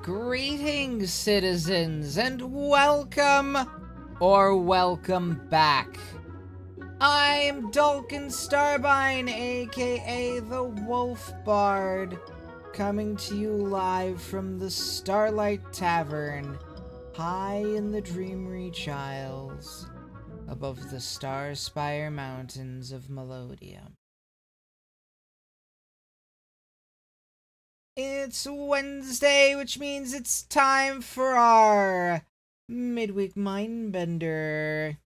Greetings, citizens, and welcome, or welcome back. I'm Dulcan Starbine, aka the Wolf Bard, coming to you live from the Starlight Tavern, high in the Dreamreach Isles, above the Starspire Mountains of Melodia. It's Wednesday, which means it's time for our midweek mindbender.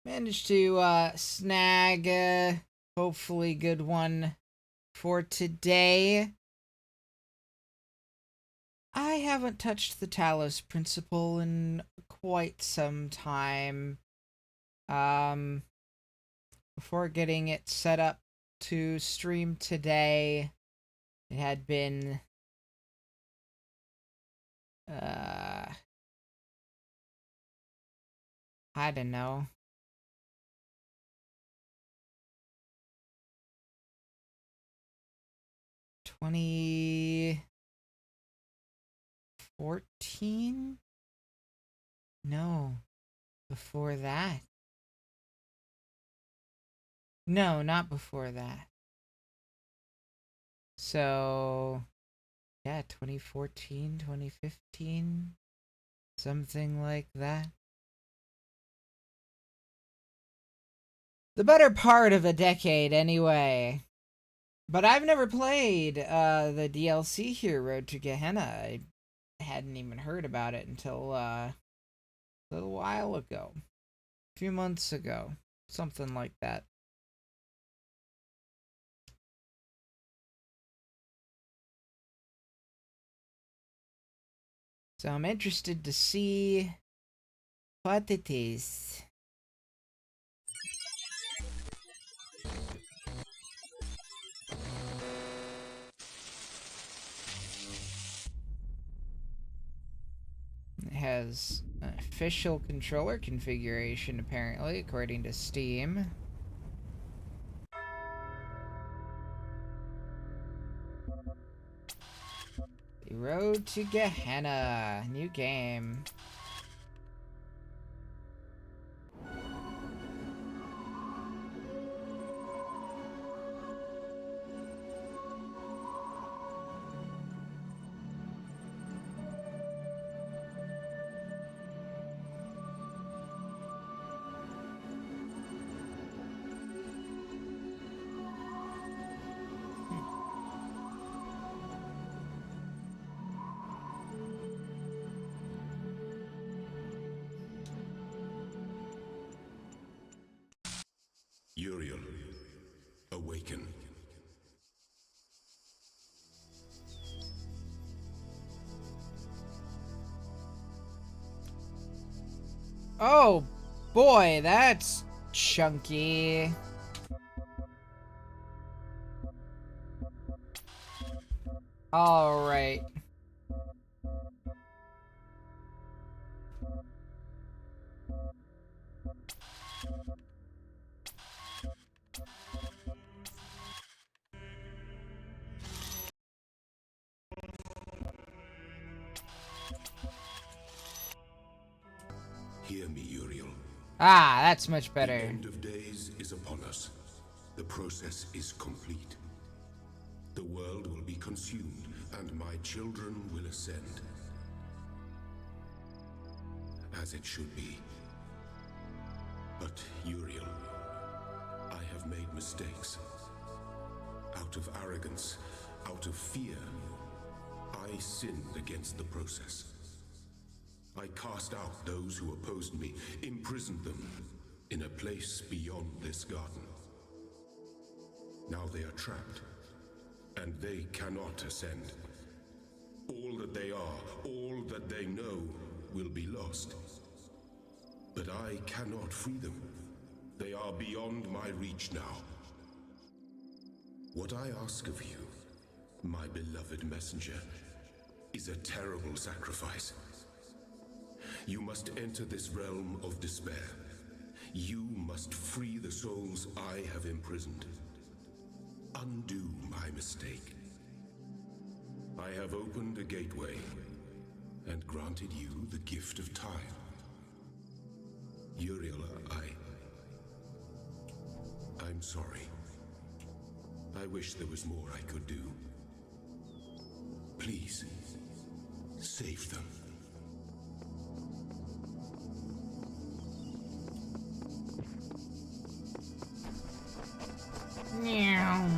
Managed to snag a hopefully good one for today. I haven't touched the Talos principle in quite some time. Before getting it set up to stream today, it had been I don't know, 2014? No, before that. No, not before that. So, yeah, 2014, 2015, something like that. The better part of a decade, anyway. But I've never played the DLC here, Road to Gehenna. I hadn't even heard about it until a little while ago. A few months ago. Something like that. So I'm interested to see what it is. It has an official controller configuration, apparently, according to Steam. The Road to Gehenna. New game. Uriel, awaken. Oh boy, that's chunky. Alright. Hear me, Uriel. Ah, that's much better. The end of days is upon us. The process is complete. The world will be consumed, and my children will ascend. As it should be. But, Uriel, I have made mistakes. Out of arrogance, out of fear, I sinned against the process. I cast out those who opposed me, imprisoned them in a place beyond this garden. Now they are trapped, and they cannot ascend. All that they are, all that they know, will be lost. But I cannot free them. They are beyond my reach now. What I ask of you, my beloved messenger, is a terrible sacrifice. You must enter this realm of despair. You must free the souls I have imprisoned. Undo my mistake. I have opened a gateway and granted you the gift of time. Uriel, I'm sorry. I wish there was more I could do. Please, save them. Meow.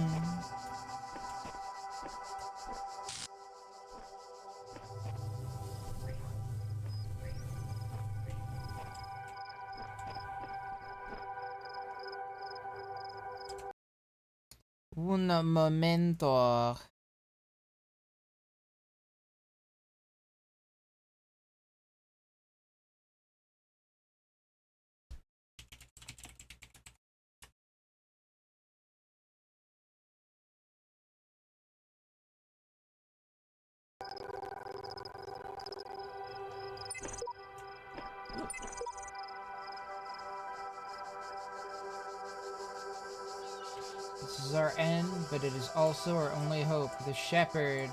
Un momento. This is our end, but it is also our only hope. The shepherd.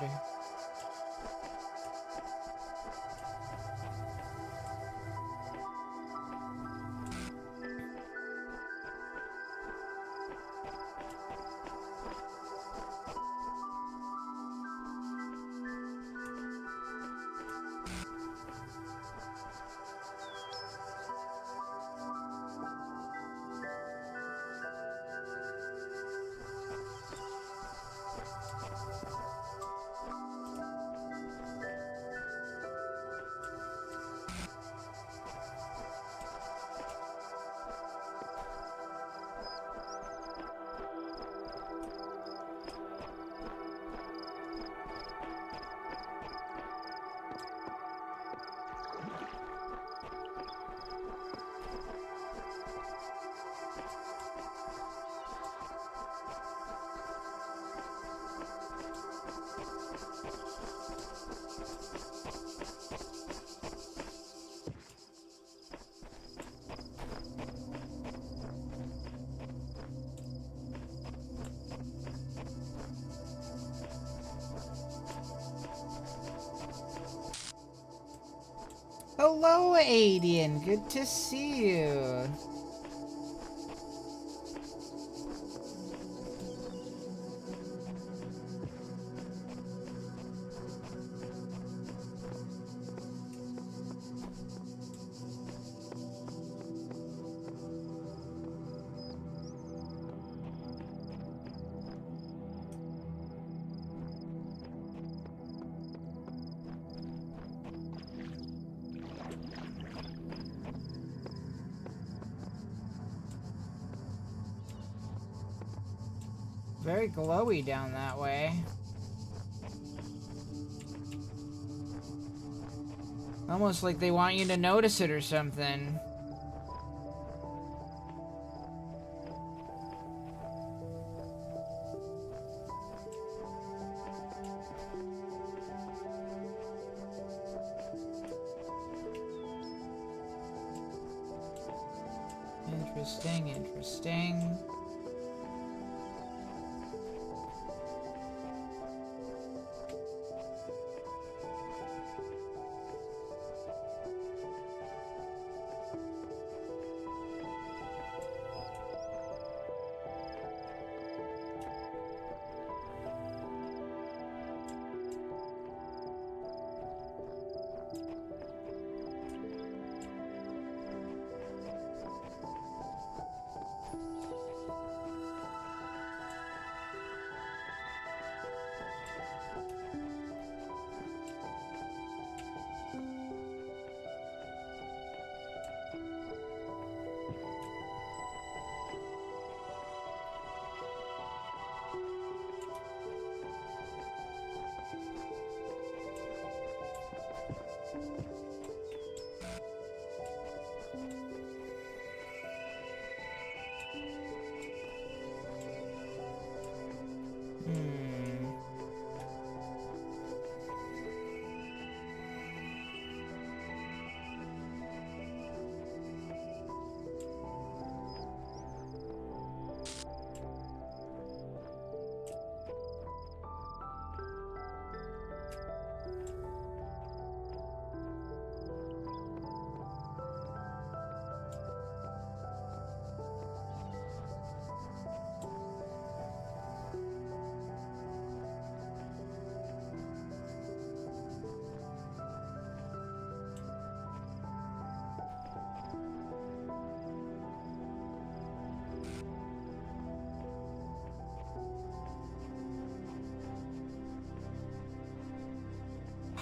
Hello, Aiden. Good to see you. Very glowy down that way. Almost like they want you to notice it or something. Interesting, interesting.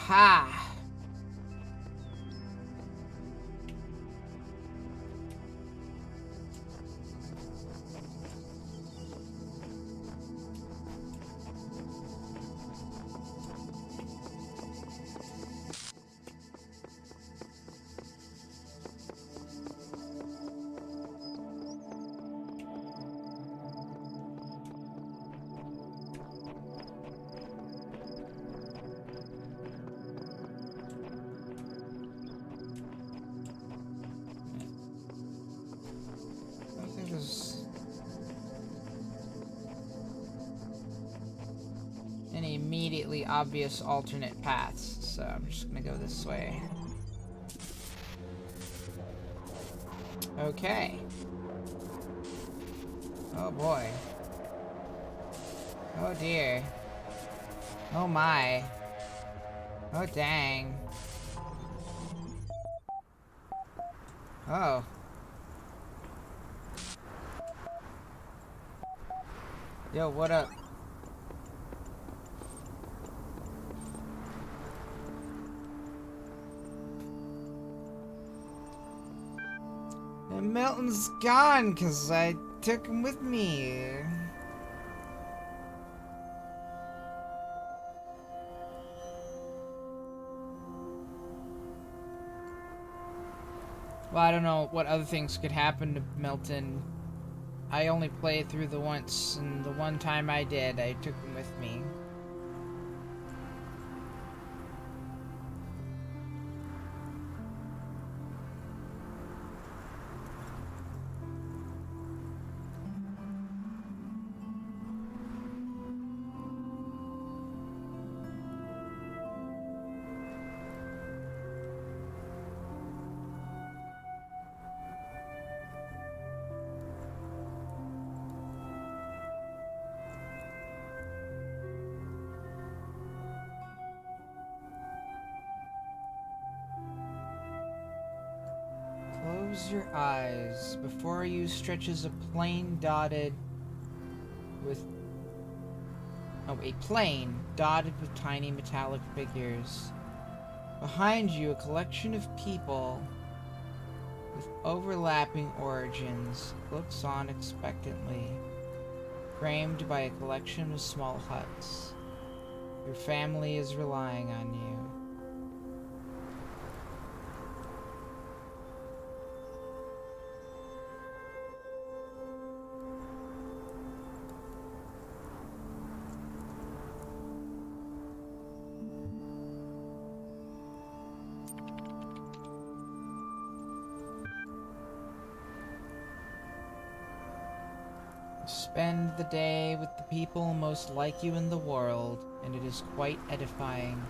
Ha! I don't think there's any immediately obvious alternate paths, so I'm just gonna go this way. Okay. Oh boy. Oh dear. Oh my. Oh dang. Oh. Yo, what up? And Milton's gone because I took him with me. Well, I don't know what other things could happen to Milton. I only played through the once, and the one time I did, I took him with me. Close your eyes. Before you stretches a plain dotted with... Oh, a plane dotted with tiny metallic figures. Behind you, a collection of people with overlapping origins looks on expectantly, framed by a collection of small huts. Your family is relying on you. Spend the day with the people most like you in the world, and it is quite edifying.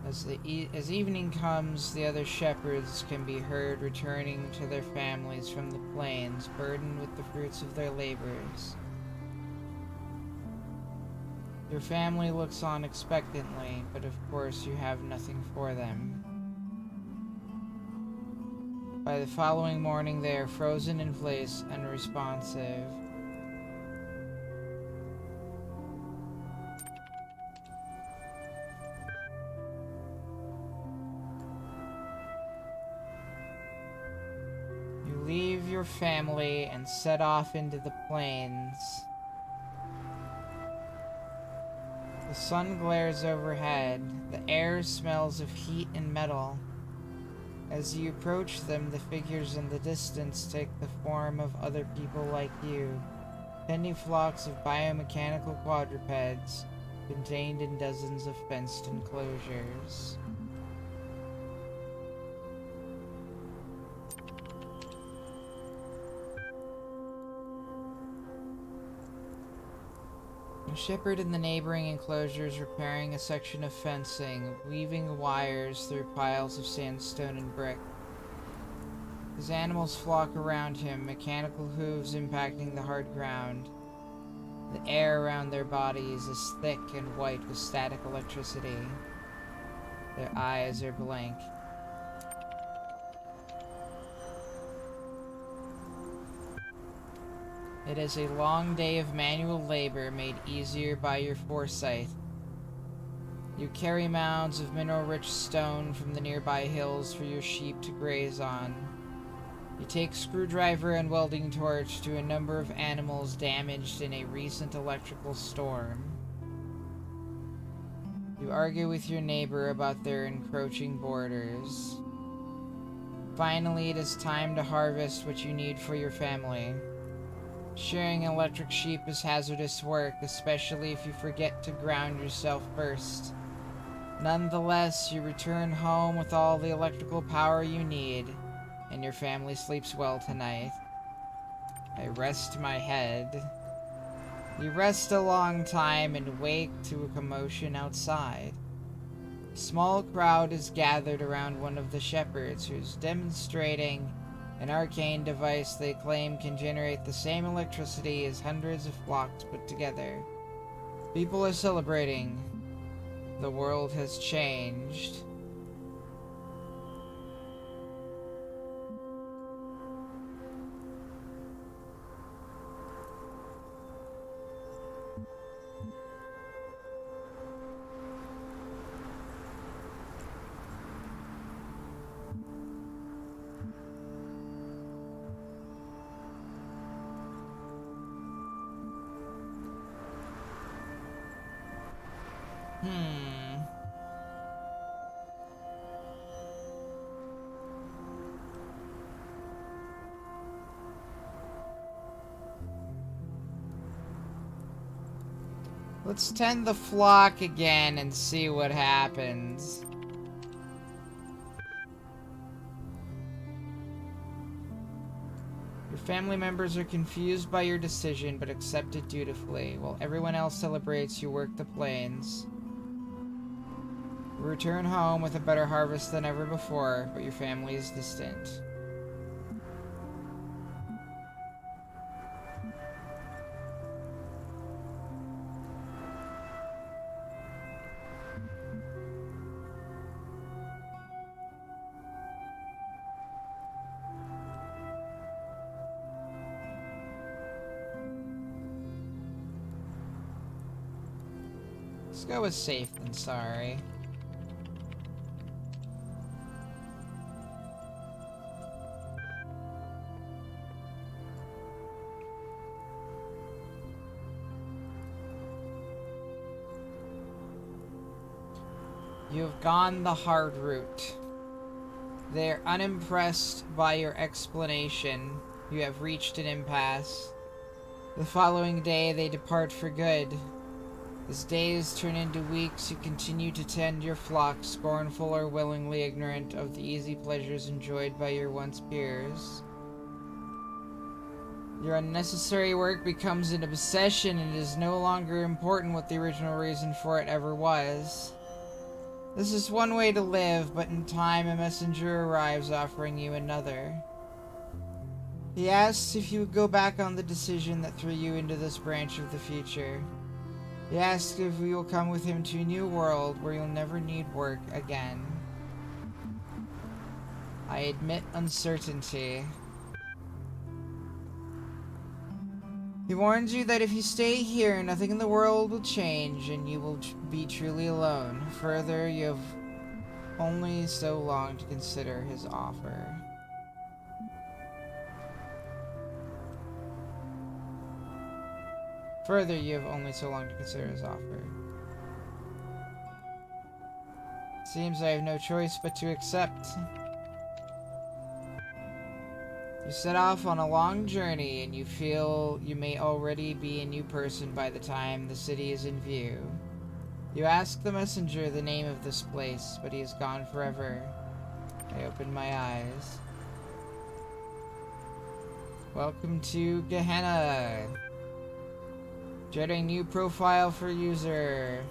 As evening comes, the other shepherds can be heard returning to their families from the plains, burdened with the fruits of their labors. Your family looks on expectantly, but of course you have nothing for them. By the following morning, they are frozen in place, unresponsive. You leave your family and set off into the plains. The sun glares overhead. The air smells of heat and metal. As you approach them, the figures in the distance take the form of other people like you, tiny flocks of biomechanical quadrupeds contained in dozens of fenced enclosures. A shepherd in the neighboring enclosures repairing a section of fencing, weaving wires through piles of sandstone and brick. His animals flock around him, mechanical hooves impacting the hard ground. The air around their bodies is thick and white with static electricity. Their eyes are blank. It is a long day of manual labor made easier by your foresight. You carry mounds of mineral-rich stone from the nearby hills for your sheep to graze on. You take screwdriver and welding torch to a number of animals damaged in a recent electrical storm. You argue with your neighbor about their encroaching borders. Finally, it is time to harvest what you need for your family. Shearing electric sheep is hazardous work, especially if you forget to ground yourself first. Nonetheless, you return home with all the electrical power you need, and your family sleeps well tonight. I rest my head. You rest a long time and wake to a commotion outside. A small crowd is gathered around one of the shepherds who's demonstrating an arcane device they claim can generate the same electricity as hundreds of flocks put together. People are celebrating. The world has changed. Let's tend the flock again and see what happens. Your family members are confused by your decision but accept it dutifully. While everyone else celebrates, you work the plains. You return home with a better harvest than ever before, but your family is distant. Let's go with safe than sorry. You have gone the hard route. They are unimpressed by your explanation. You have reached an impasse. The following day, they depart for good. As days turn into weeks, you continue to tend your flock, scornful or willingly ignorant of the easy pleasures enjoyed by your once peers. Your unnecessary work becomes an obsession, and it is no longer important what the original reason for it ever was. This is one way to live, but in time a messenger arrives offering you another. He asks if you would go back on the decision that threw you into this branch of the future. He asks if we will come with him to a new world where you'll never need work again. I admit uncertainty. He warns you that if you stay here, nothing in the world will change and you will be truly alone. Further, you have only so long to consider his offer. Seems I have no choice but to accept. You set off on a long journey and you feel you may already be a new person by the time the city is in view. You ask the messenger the name of this place, but he is gone forever. I open my eyes. Welcome to Gehenna. Generating new profile for user.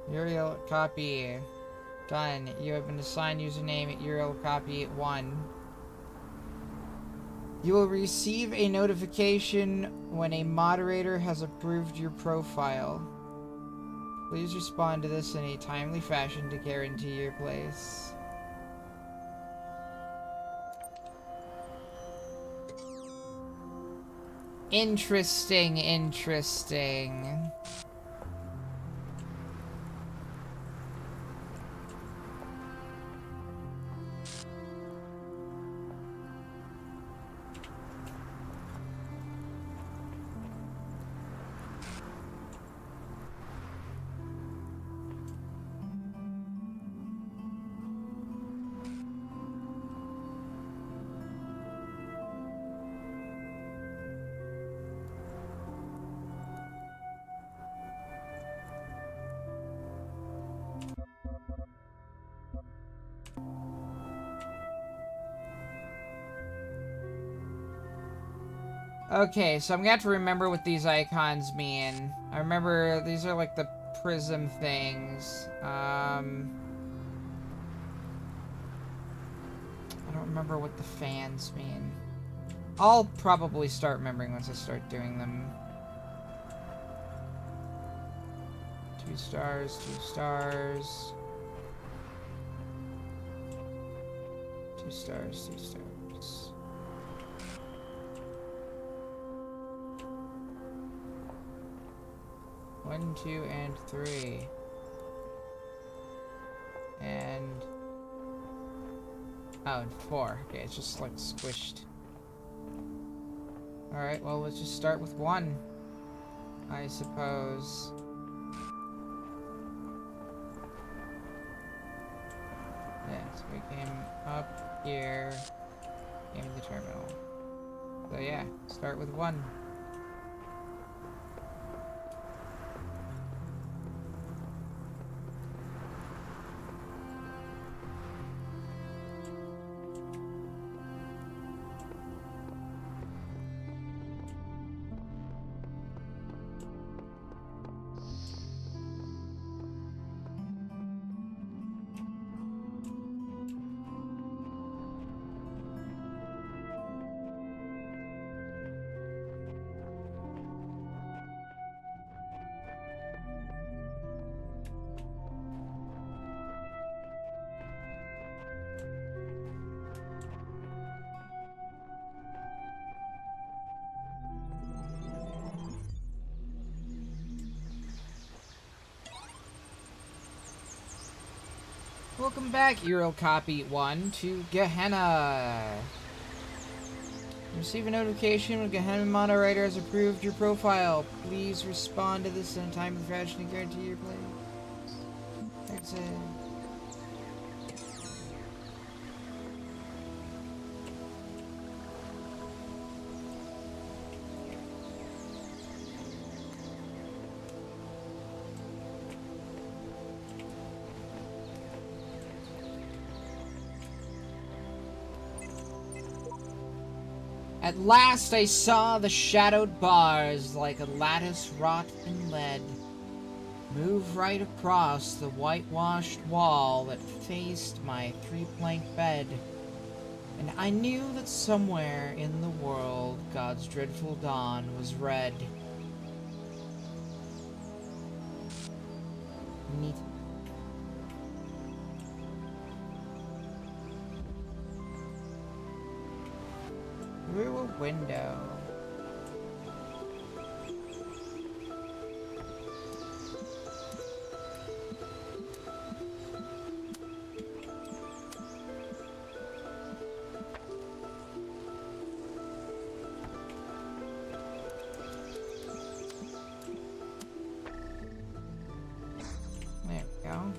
Uriel copy. Done. You have been assigned username Uriel copy 1. You will receive a notification when a moderator has approved your profile. Please respond to this in a timely fashion to guarantee your place. Interesting, interesting. Okay, so I'm gonna have to remember what these icons mean. I remember these are like the prism things. I don't remember what the fans mean. I'll probably start remembering once I start doing them. 2 stars, 2 stars. 2 stars, 2 stars. 1, 2, and 3. And... oh, and 4. Okay, it's just like squished. Alright, well, let's just start with 1, I suppose. Yeah, so we came up here, came to the terminal. So yeah, start with 1. Welcome back, Euro Copy 1, to Gehenna. Receive a notification when Gehenna moderator has approved your profile. Please respond to this in time with fashion and guarantee your play. Exit. At last I saw the shadowed bars like a lattice wrought in lead move right across the whitewashed wall that faced my 3-plank bed. And I knew that somewhere in the world God's dreadful dawn was red. Neat. Through a window. There we go.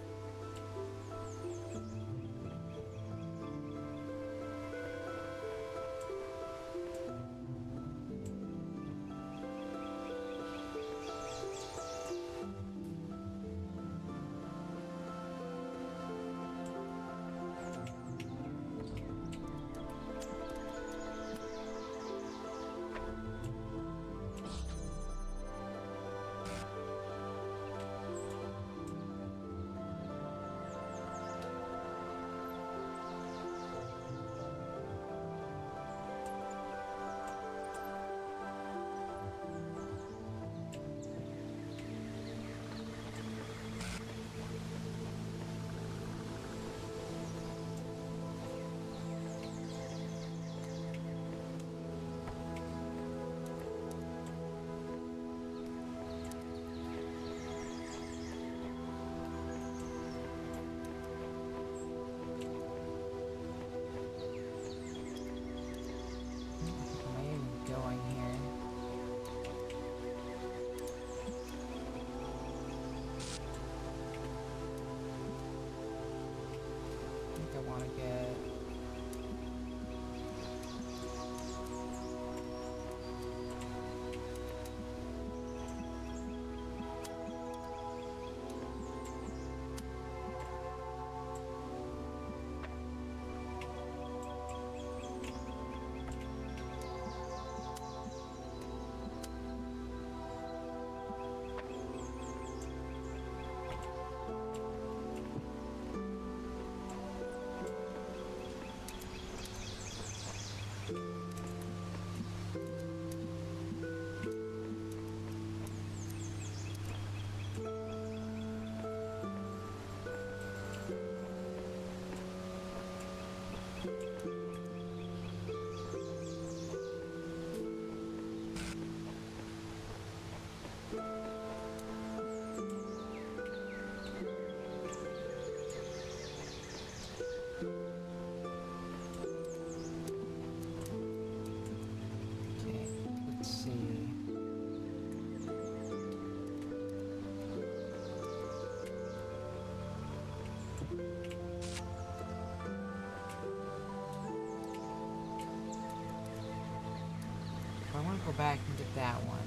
I'll go back and get that one.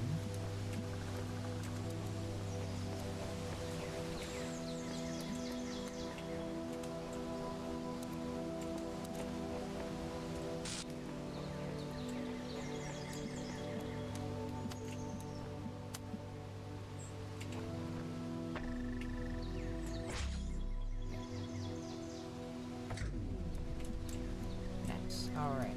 Nice. All right.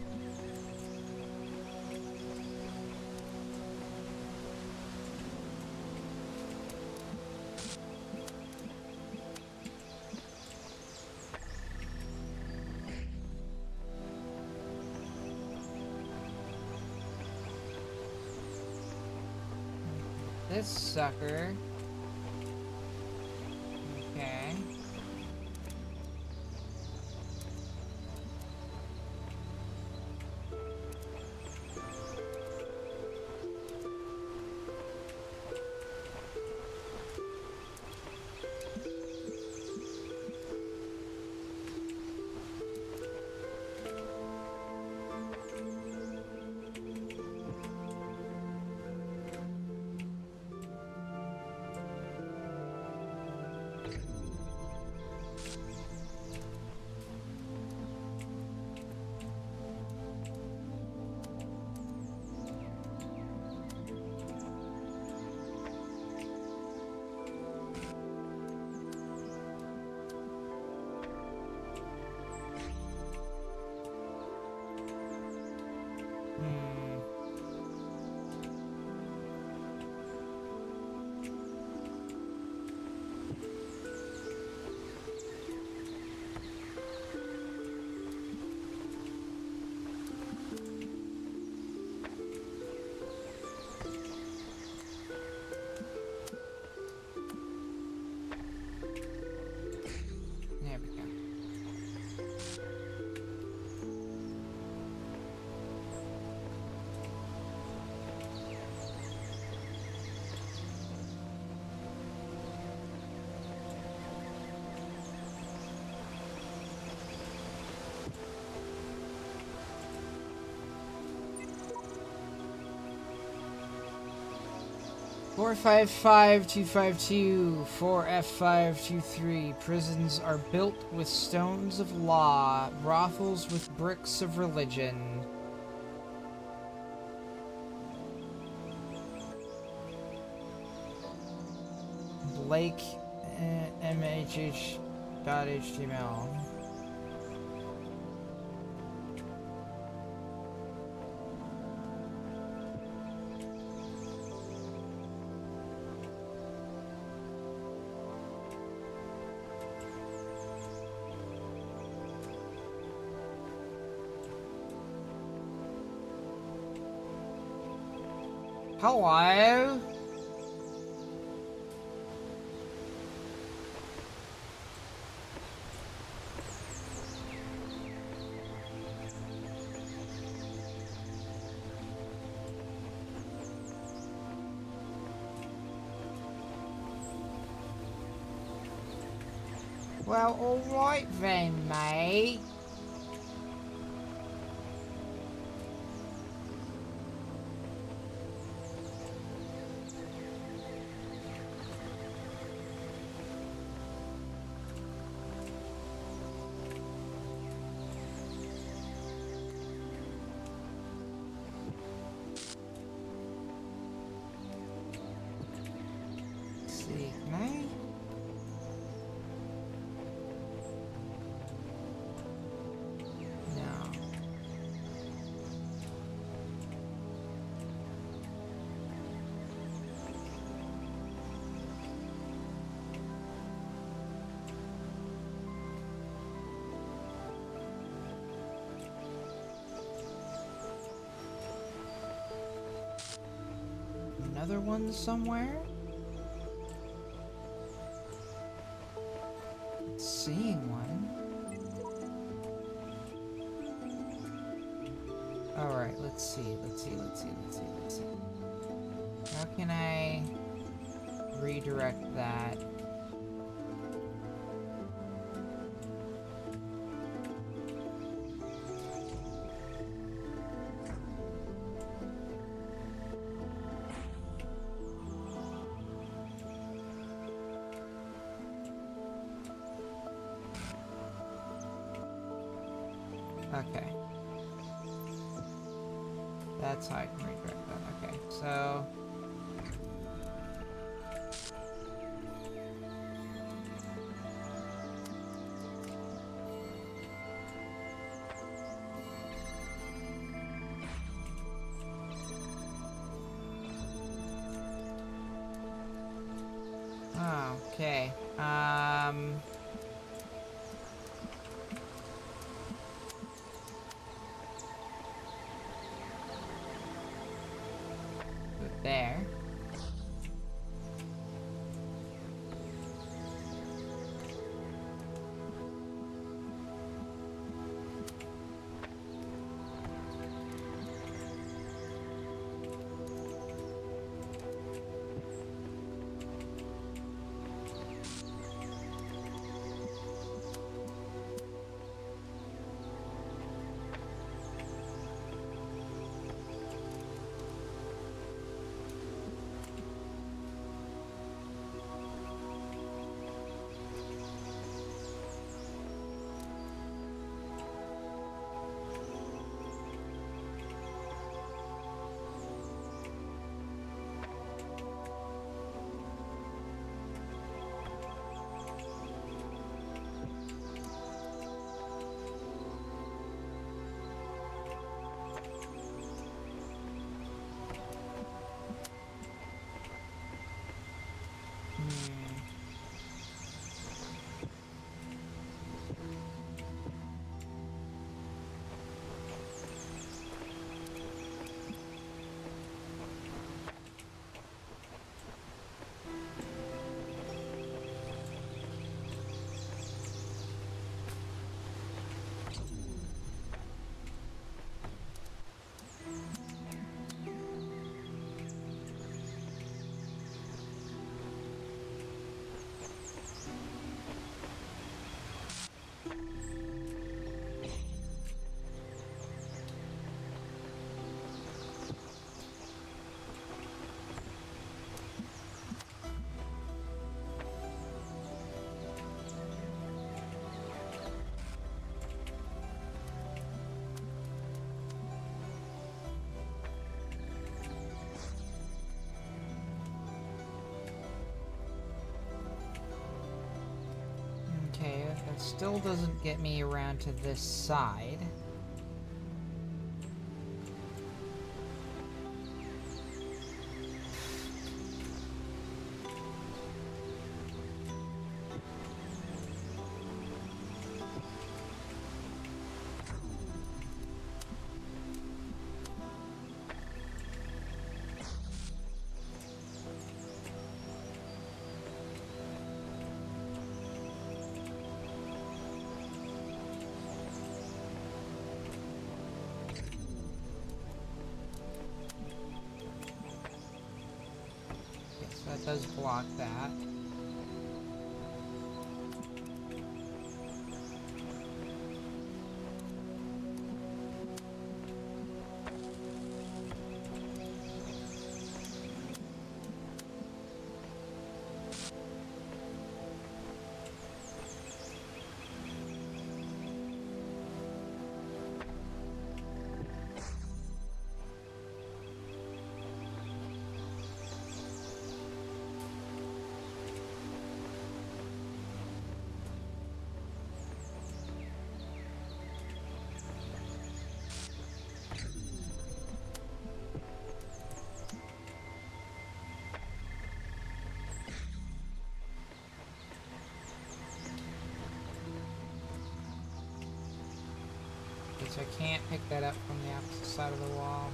This sucker. Okay. There we go. Four five five 252 4F523. Prisons are built with stones of law, brothels with bricks of religion. Blake MHH.html. Hello? Well, alright then, mate. See, mate. No. Another one somewhere? Seeing one. Alright, let's see. How can I redirect that? Okay. That's how I can redirect that. Okay, so... Oh, okay. Put it there. Okay, that still doesn't get me around to this side. Yes, that does block that. So I can't pick that up from the opposite side of the wall.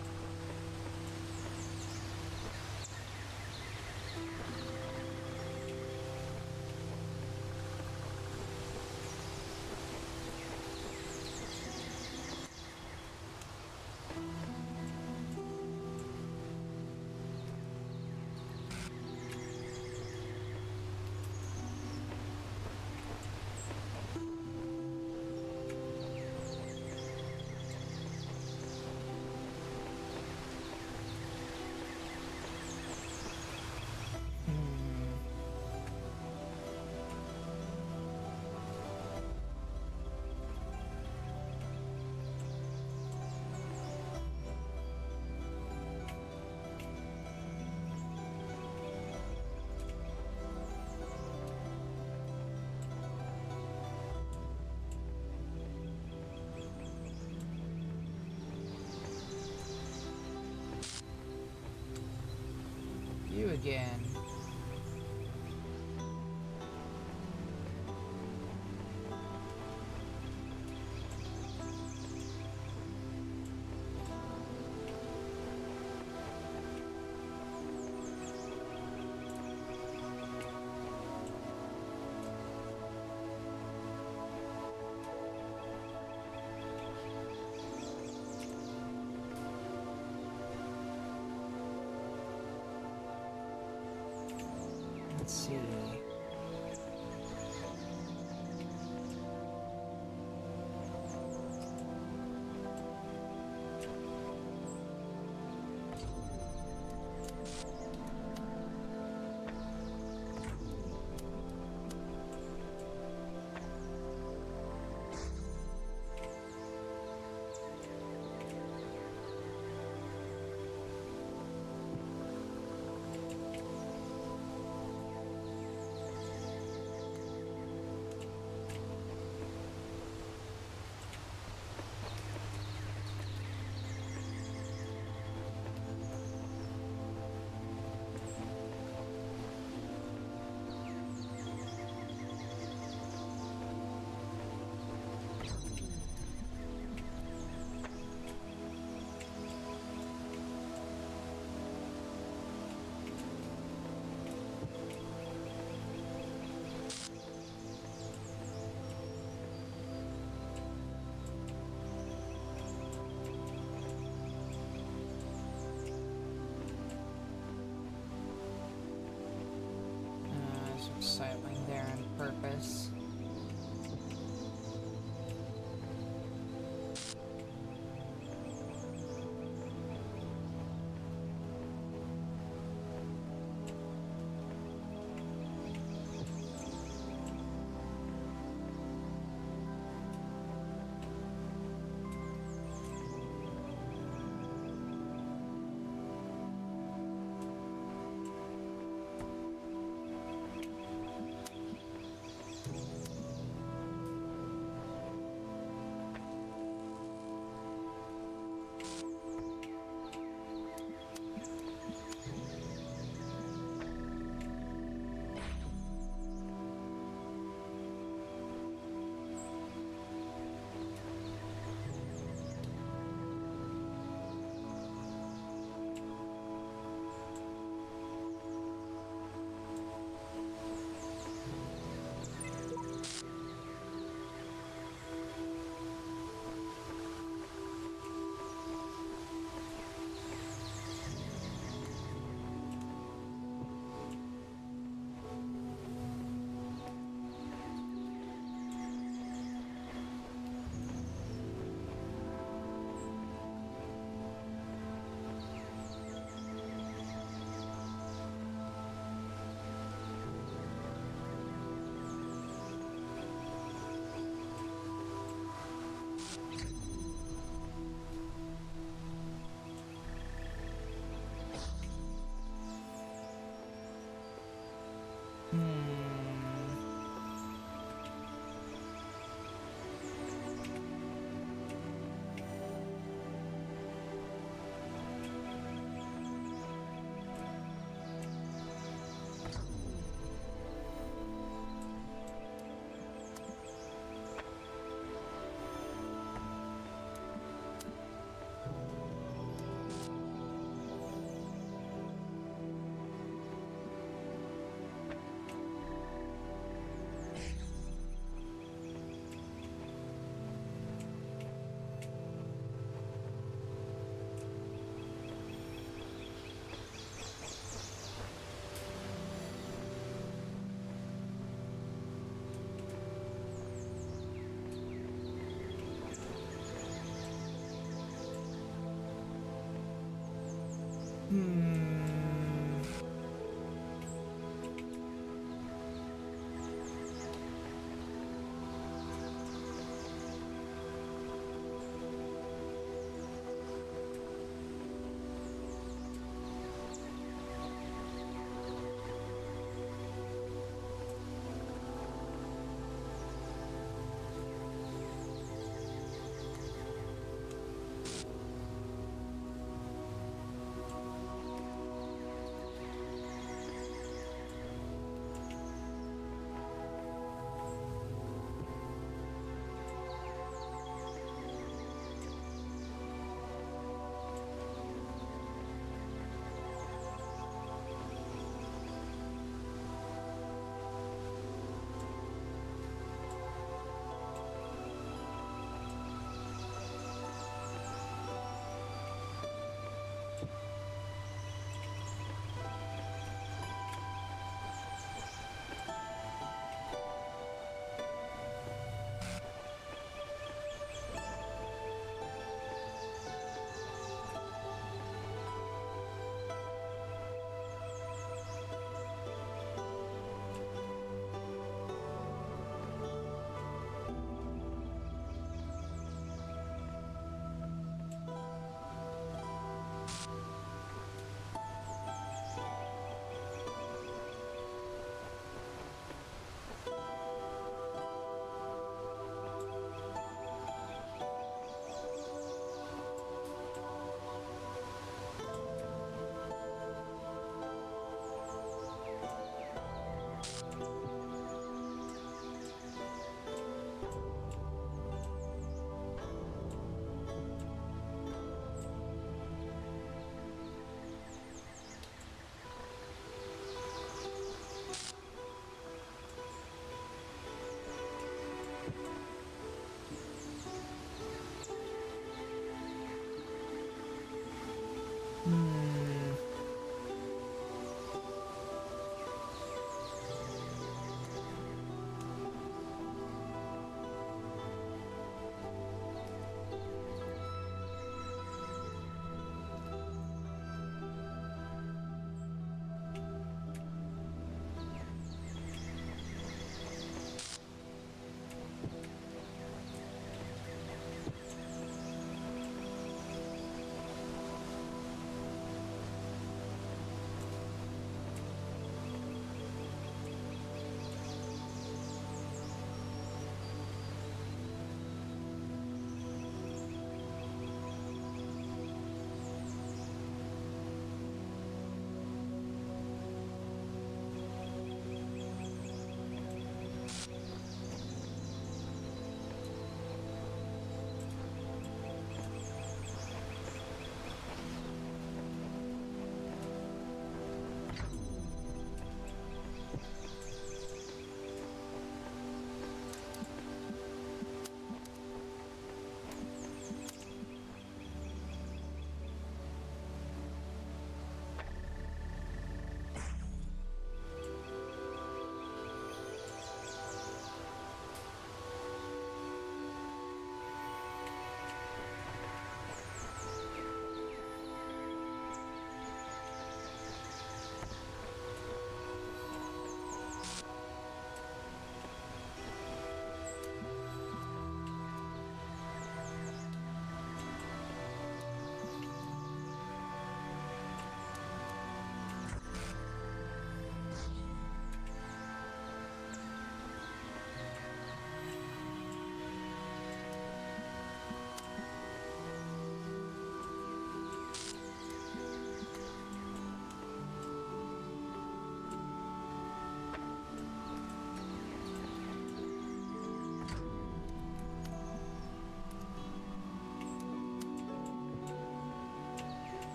again. Let's see. Hmm.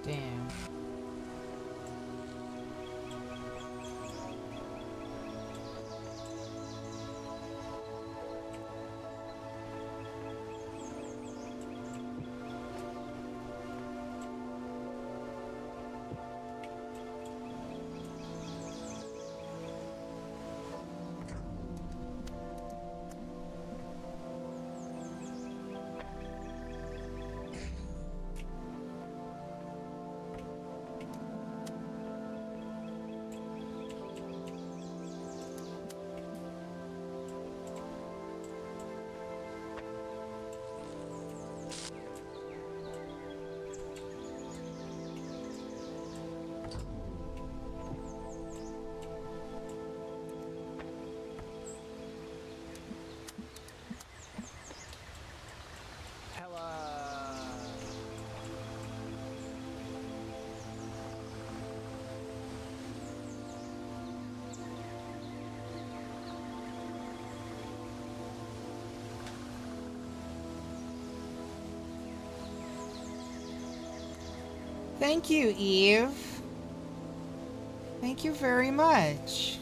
Damn. Thank you, Eve. Thank you very much.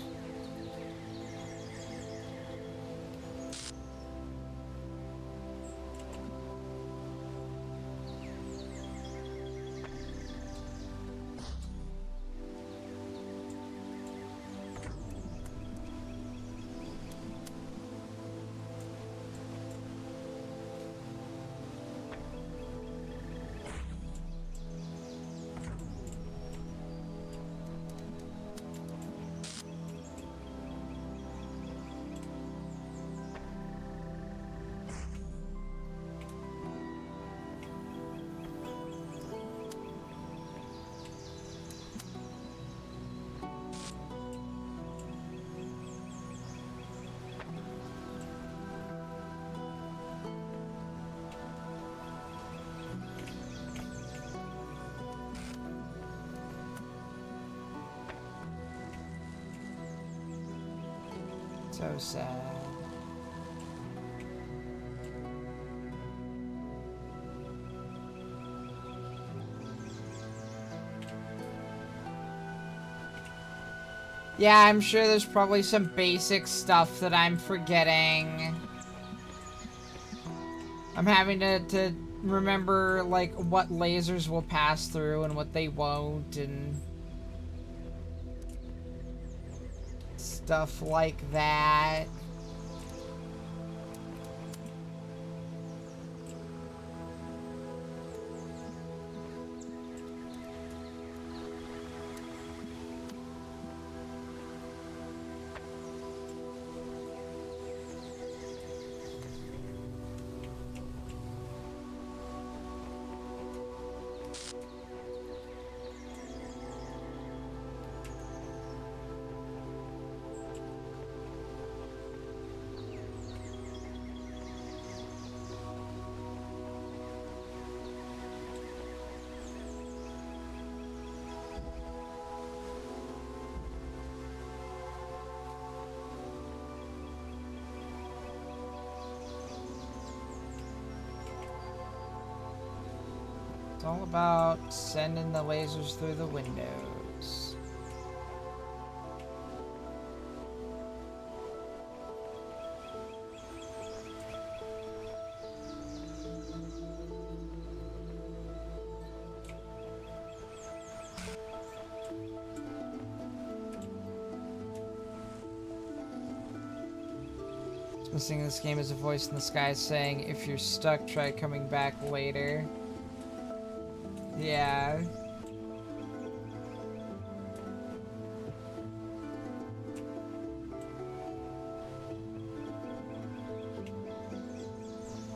So sad. Yeah, I'm sure there's probably some basic stuff that I'm forgetting. I'm having to remember, like, what lasers will pass through and what they won't, and stuff like that. It's all about sending the lasers through the windows. Missing this game is a voice in the sky saying, if you're stuck, try coming back later. Yeah.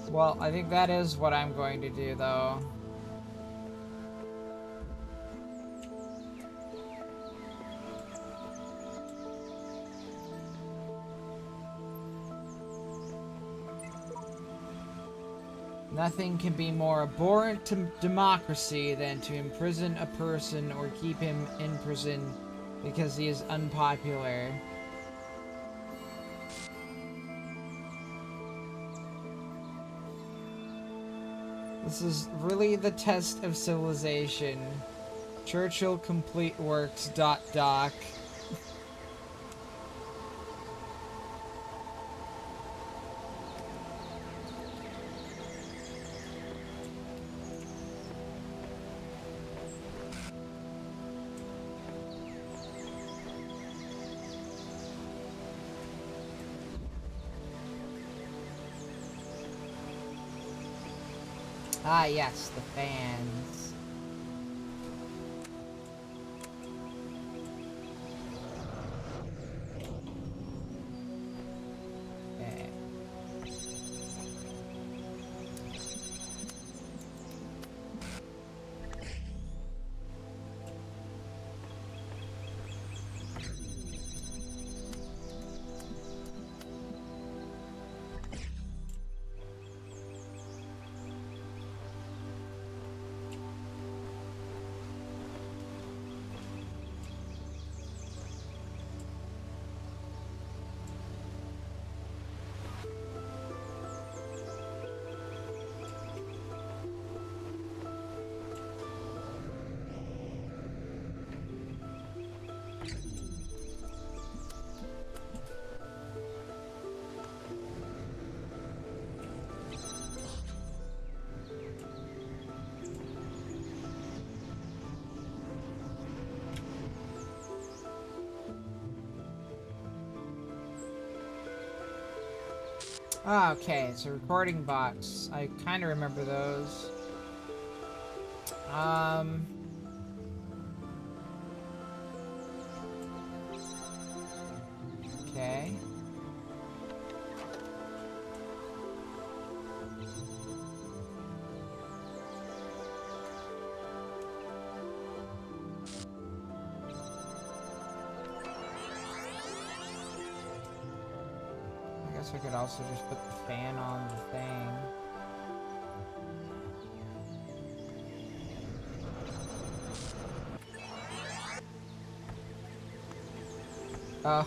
Well, I think that is what I'm going to do, though. Nothing can be more abhorrent to democracy than to imprison a person or keep him in prison because he is unpopular. This is really the test of civilization. Churchill complete works ... doc. Ah, yes, the fans. Okay. Ah, okay, it's a recording box. I kind of remember those. Okay. I guess I could also just put the fan on the thing. Oh.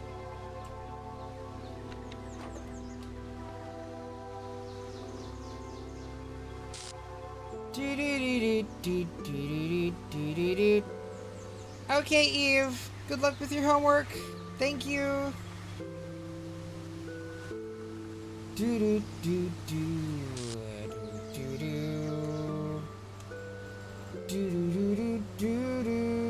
Okay, Eve. Good luck with your homework. Thank you. Do do do do do do do do do do do.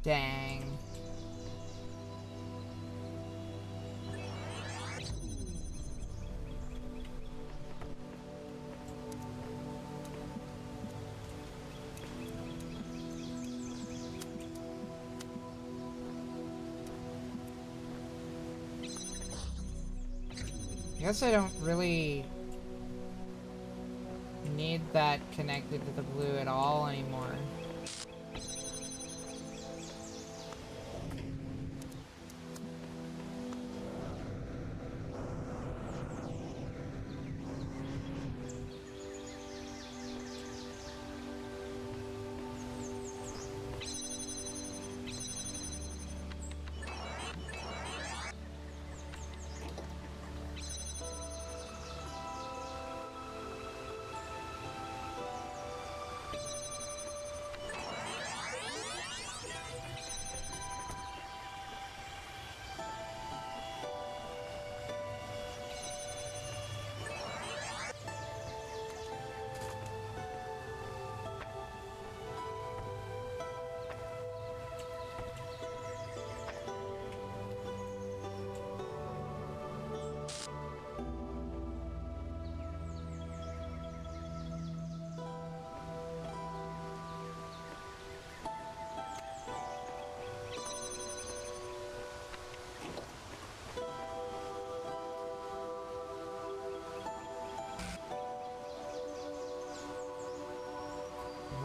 Dang. I guess I don't really need that connected to the blue at all anymore.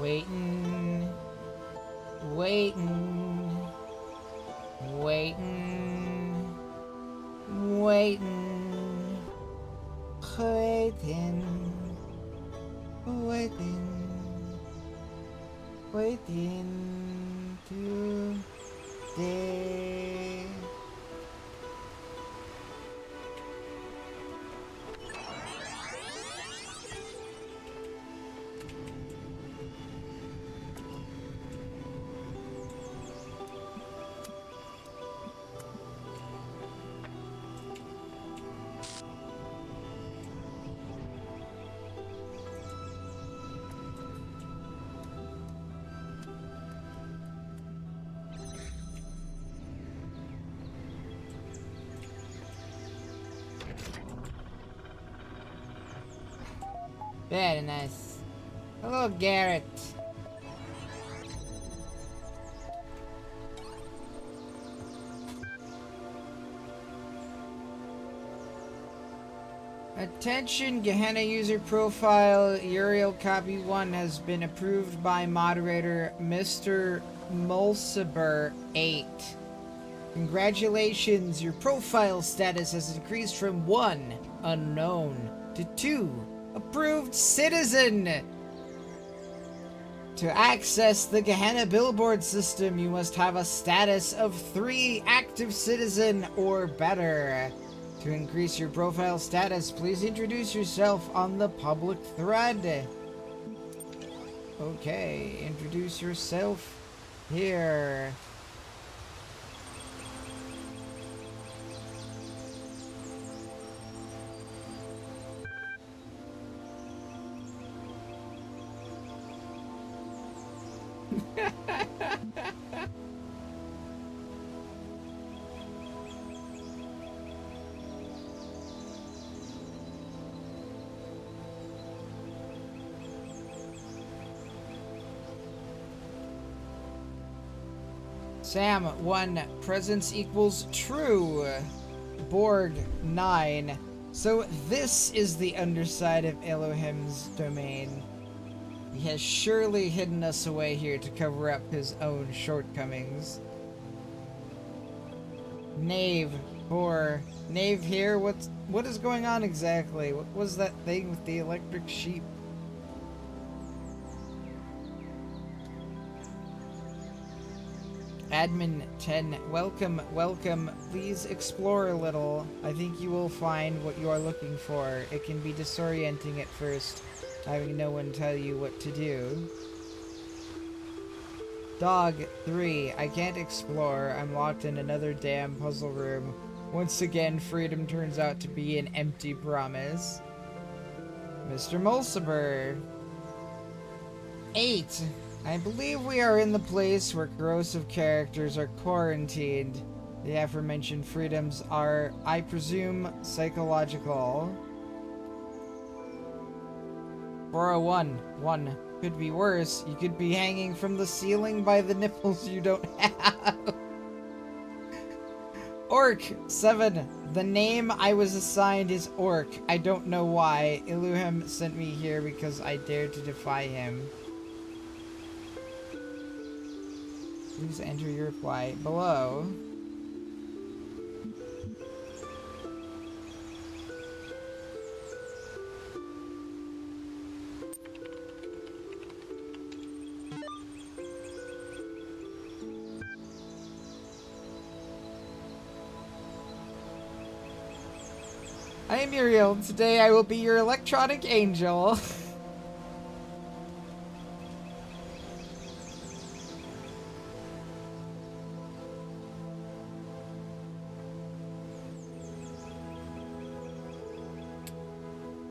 Waiting, waiting, waiting, waiting, waiting, waiting, waiting today. Very nice. Hello, Garrett. Attention, Gehenna user profile Uriel copy 1 has been approved by moderator Mr. Mulciber 8. Congratulations, your profile status has increased from 1, unknown, to 2, approved citizen. To access the Gehenna billboard system, you must have a status of 3, active citizen or better. To increase your profile status, please introduce yourself on the public thread. Okay, introduce yourself here. Sam 1. Presence equals true. Borg 9. So this is the underside of Elohim's domain. He has surely hidden us away here to cover up his own shortcomings. Knave 4. Knave here? What is going on exactly? What was that thing with the electric sheep? Admin 10, welcome, welcome. Please explore a little. I think you will find what you are looking for. It can be disorienting at first, having no one tell you what to do. Dog 3, I can't explore. I'm locked in another damn puzzle room. Once again, freedom turns out to be an empty promise. Mr. Mulciber 8. I believe we are in the place where corrosive characters are quarantined. The aforementioned freedoms are, I presume, psychological. 401. 1. Could be worse. You could be hanging from the ceiling by the nipples you don't have. Orc 7. The name I was assigned is Orc. I don't know why. Elohim sent me here because I dared to defy him. Please enter your reply below. I am Muriel. Today I will be your electronic angel.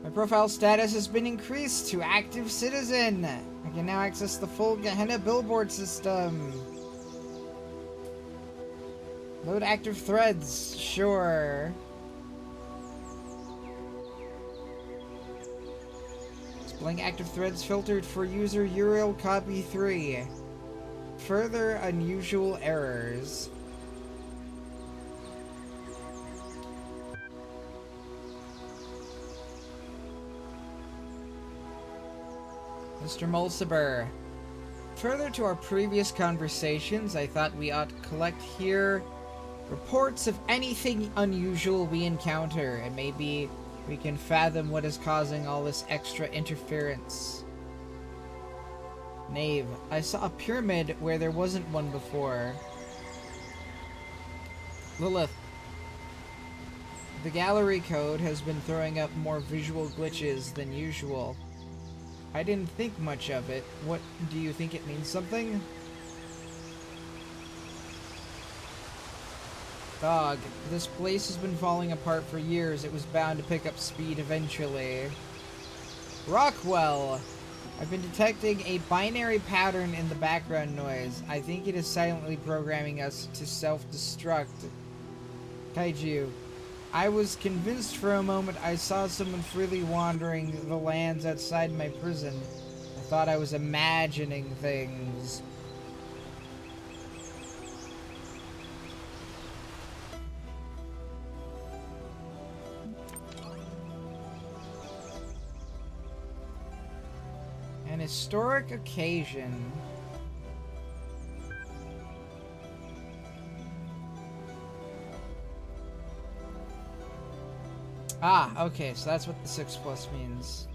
My profile status has been increased to active citizen. I can now access the full Gehenna billboard system. Load active threads. Sure. Displaying active threads filtered for user URL copy 3. Further unusual errors. Mr. Mulciber. Further to our previous conversations, I thought we ought to collect here reports of anything unusual we encounter, and maybe we can fathom what is causing all this extra interference. Knave. I saw a pyramid where there wasn't one before. Lilith. The gallery code has been throwing up more visual glitches than usual. I didn't think much of it. What, do you think it means something? Dog. This place has been falling apart for years. It was bound to pick up speed eventually. Rockwell. I've been detecting a binary pattern in the background noise. I think it is silently programming us to self-destruct. Kaiju. I was convinced for a moment I saw someone freely wandering the lands outside my prison. I thought I was imagining things. An historic occasion. Ah, okay, so that's what the 6+ means.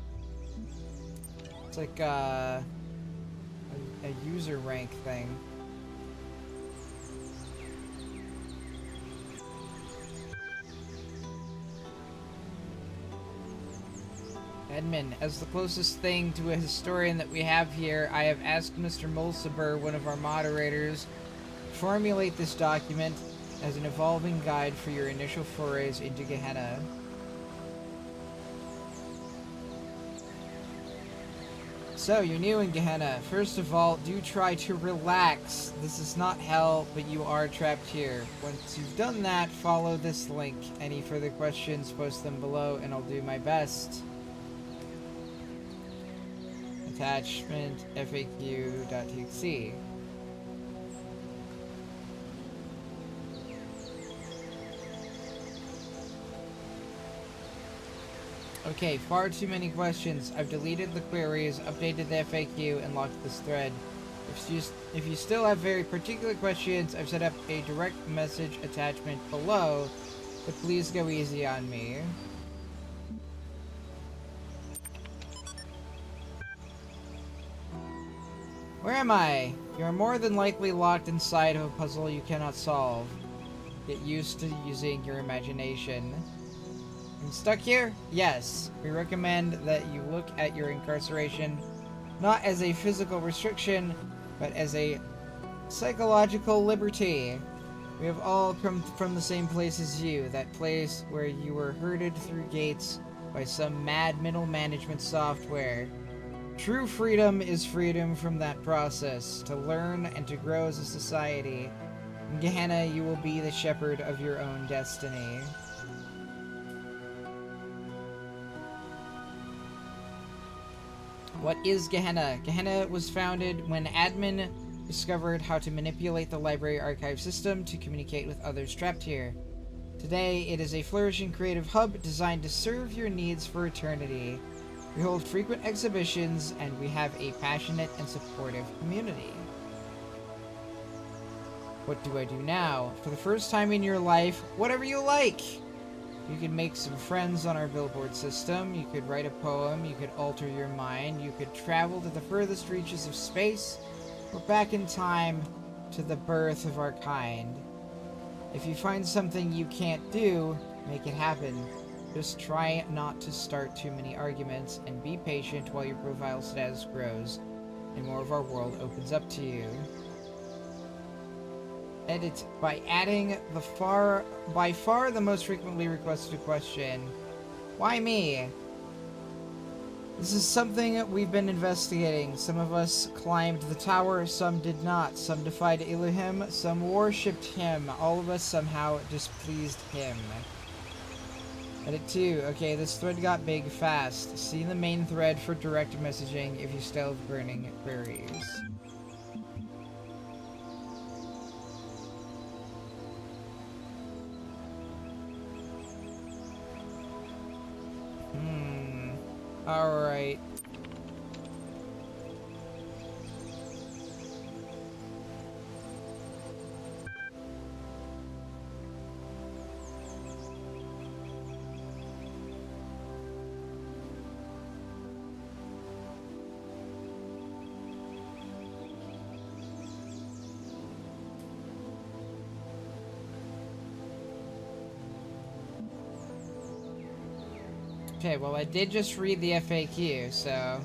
It's like a user rank thing. Edmund, as the closest thing to a historian that we have here, I have asked Mr. Mulciber, one of our moderators, to formulate this document as an evolving guide for your initial forays into Gehenna. So, you're new in Gehenna. First of all, do try to relax. This is not hell, but you are trapped here. Once you've done that, follow this link. Any further questions, post them below, and I'll do my best. Attachment faq.txt. Okay, far too many questions. I've deleted the queries, updated the FAQ, and locked this thread. If you still have very particular questions, I've set up a direct message attachment below, but please go easy on me. Where am I? You are more than likely locked inside of a puzzle you cannot solve. Get used to using your imagination. I'm stuck here? Yes. We recommend that you look at your incarceration not as a physical restriction, but as a psychological liberty. We have all come from the same place as you, that place where you were herded through gates by some mad middle management software. True freedom is freedom from that process, to learn and to grow as a society. In Gehenna, you will be the shepherd of your own destiny. What is Gehenna? Gehenna was founded when admin discovered how to manipulate the library archive system to communicate with others trapped here. Today, it is a flourishing creative hub designed to serve your needs for eternity. We hold frequent exhibitions, and we have a passionate and supportive community. What do I do now? For the first time in your life, whatever you like! You could make some friends on our billboard system, you could write a poem, you could alter your mind, you could travel to the furthest reaches of space, or back in time to the birth of our kind. If you find something you can't do, make it happen. Just try not to start too many arguments, and be patient while your profile status grows, and more of our world opens up to you. Edit by adding the by far the most frequently requested question. Why me? This is something we've been investigating. Some of us climbed the tower, some did not. Some defied Elohim, some worshipped him. All of us somehow displeased him. Edit 2. Okay, this thread got big fast. See the main thread for direct messaging if you still have burning queries. Alright. Okay, well I did just read the FAQ, so...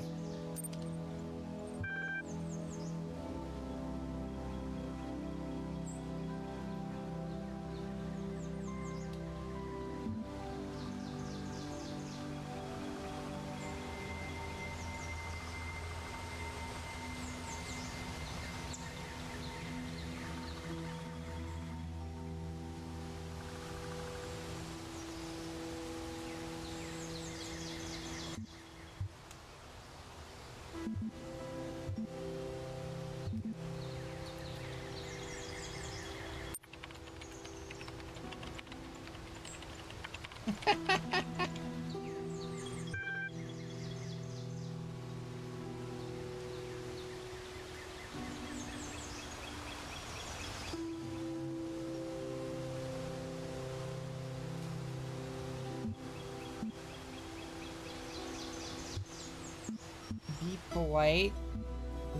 Be polite.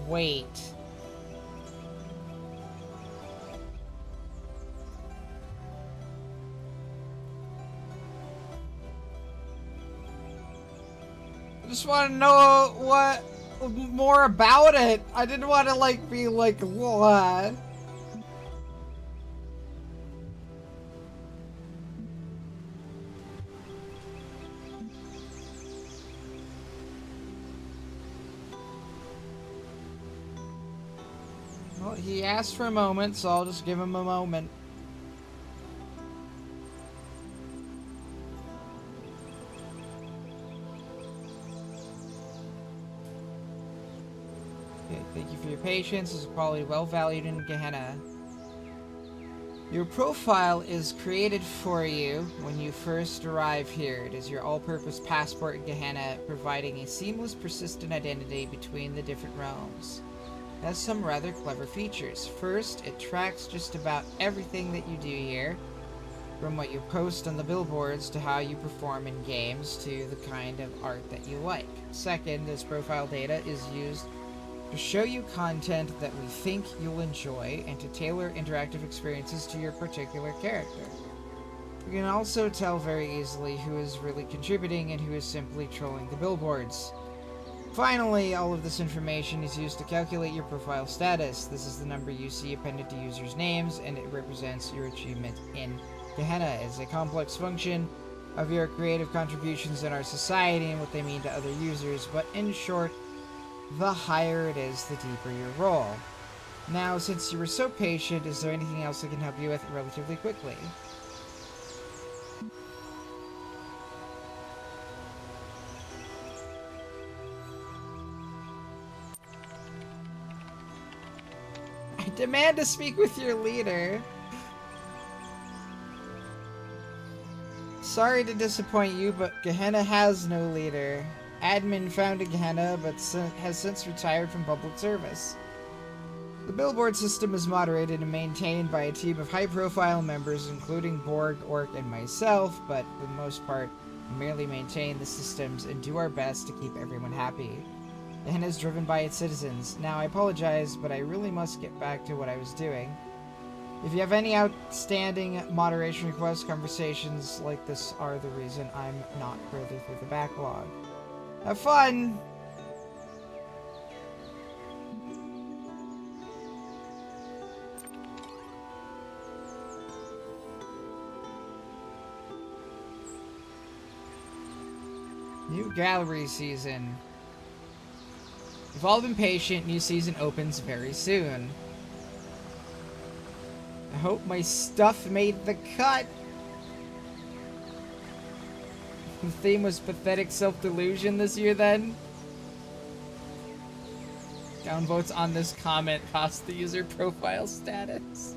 Wait. I just want to know what more about it. I didn't want to like be like what. Well, he asked for a moment, so I'll just give him a moment. Okay, thank you for your patience. This is probably well valued in Gehenna. Your profile is created for you when you first arrive here. It is your all-purpose passport in Gehenna, providing a seamless, persistent identity between the different realms. It has some rather clever features. First, it tracks just about everything that you do here, from what you post on the billboards to how you perform in games to the kind of art that you like. Second, this profile data is used to show you content that we think you'll enjoy and to tailor interactive experiences to your particular character. You can also tell very easily who is really contributing and who is simply trolling the billboards. Finally, all of this information is used to calculate your profile status. This is the number you see appended to users' names, and it represents your achievement in Gehenna. It's a complex function of your creative contributions in our society and what they mean to other users, but in short, the higher it is, the deeper your role. Now, since you were so patient, is there anything else I can help you with relatively quickly? I demand to speak with your leader. Sorry to disappoint you, but Gehenna has no leader. Admin founded Gehenna, but has since retired from public service. The billboard system is moderated and maintained by a team of high-profile members, including Borg, Orc, and myself, but for the most part, we merely maintain the systems and do our best to keep everyone happy. Gehenna is driven by its citizens. Now, I apologize, but I really must get back to what I was doing. If you have any outstanding moderation requests, conversations like this are the reason I'm not further through the backlog. Have fun! New gallery season. You've all been patient, new season opens very soon. I hope my stuff made the cut. The theme was pathetic self-delusion this year then. Downvotes on this comment cost the user profile status.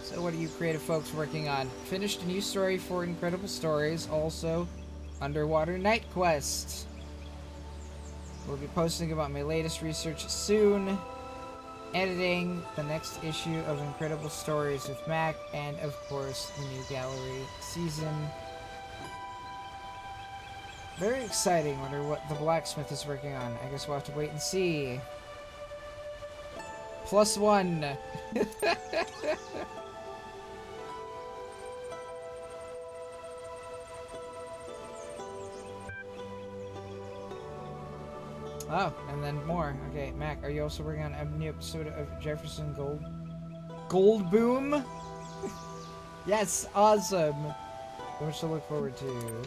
So what are you creative folks working on? Finished a new story for Incredible Stories, also Underwater Night Quest. We'll be posting about my latest research soon. Editing the next issue of Incredible Stories with Mac, and of course the new gallery season. Very exciting. Wonder what the blacksmith is working on. I guess we'll have to wait and see. +1. Oh, and then more. Okay, Mac, are you also working on a new episode of Jefferson Goldboom? Yes, awesome. So much to look forward to.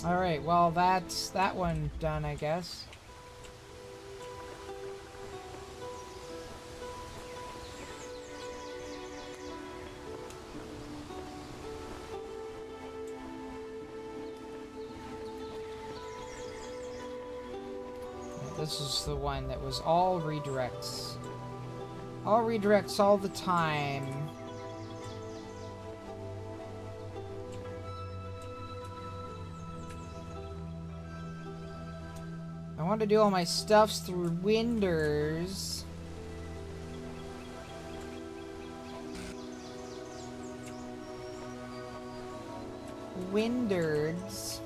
Alright, well that's that one done, I guess. This is the one that was all redirects. All redirects all the time. I want to do all my stuffs through Winders. Winders.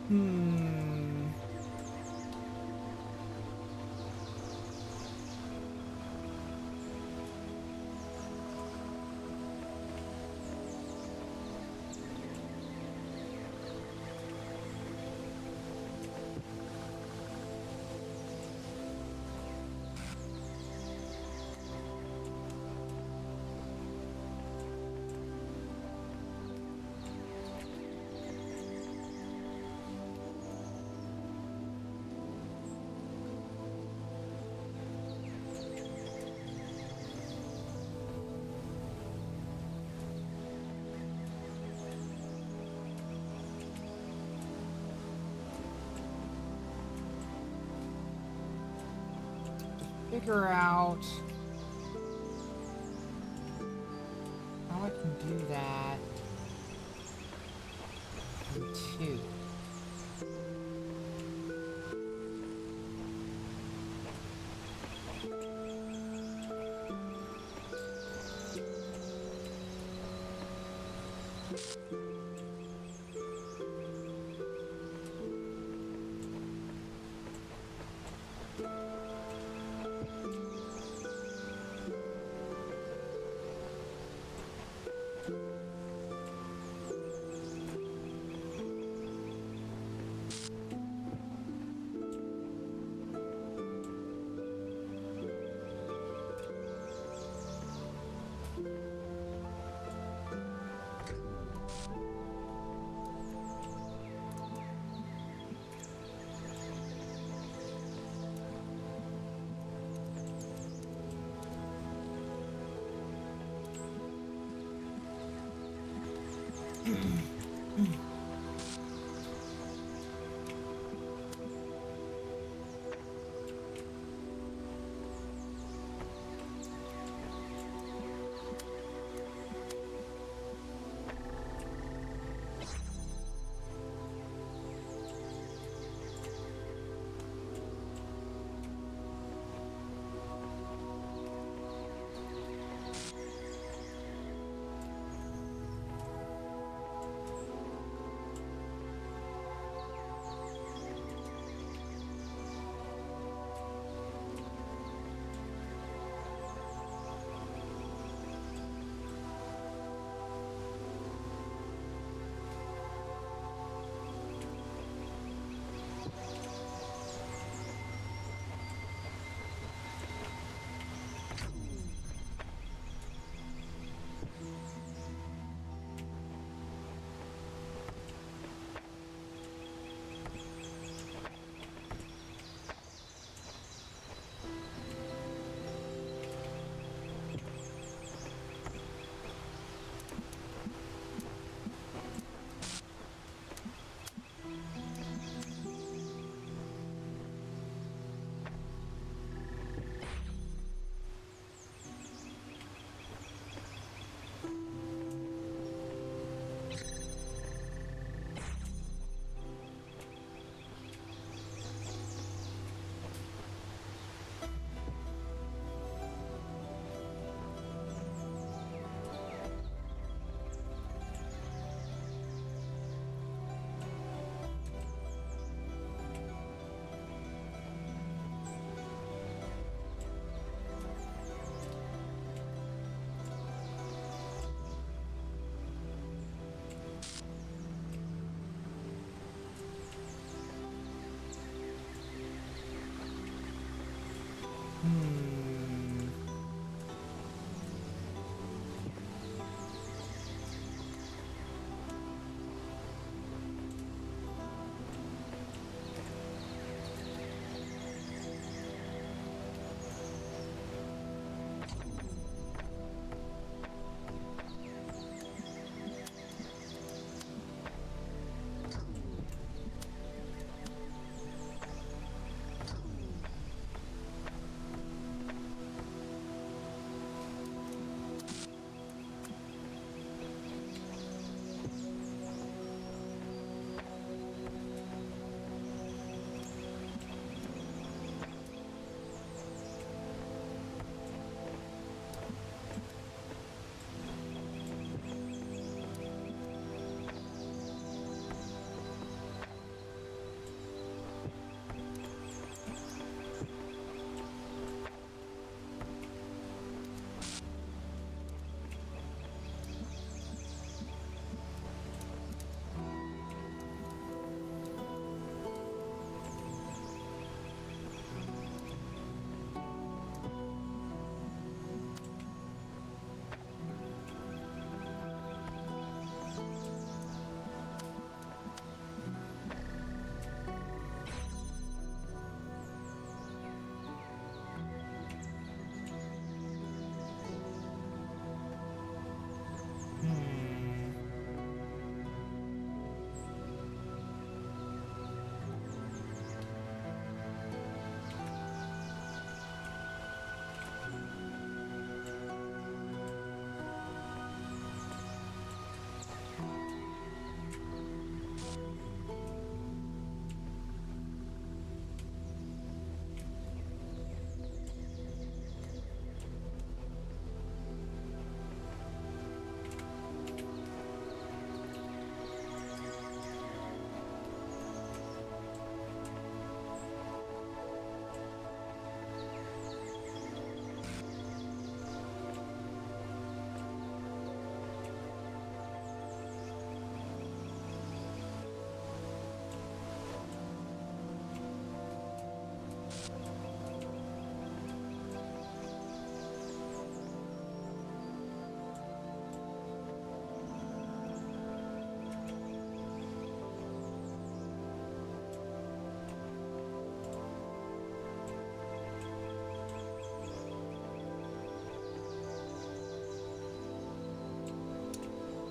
Hmm. Figure out how I can do that too.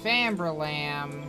Famberlam.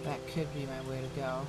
That could be my way to go.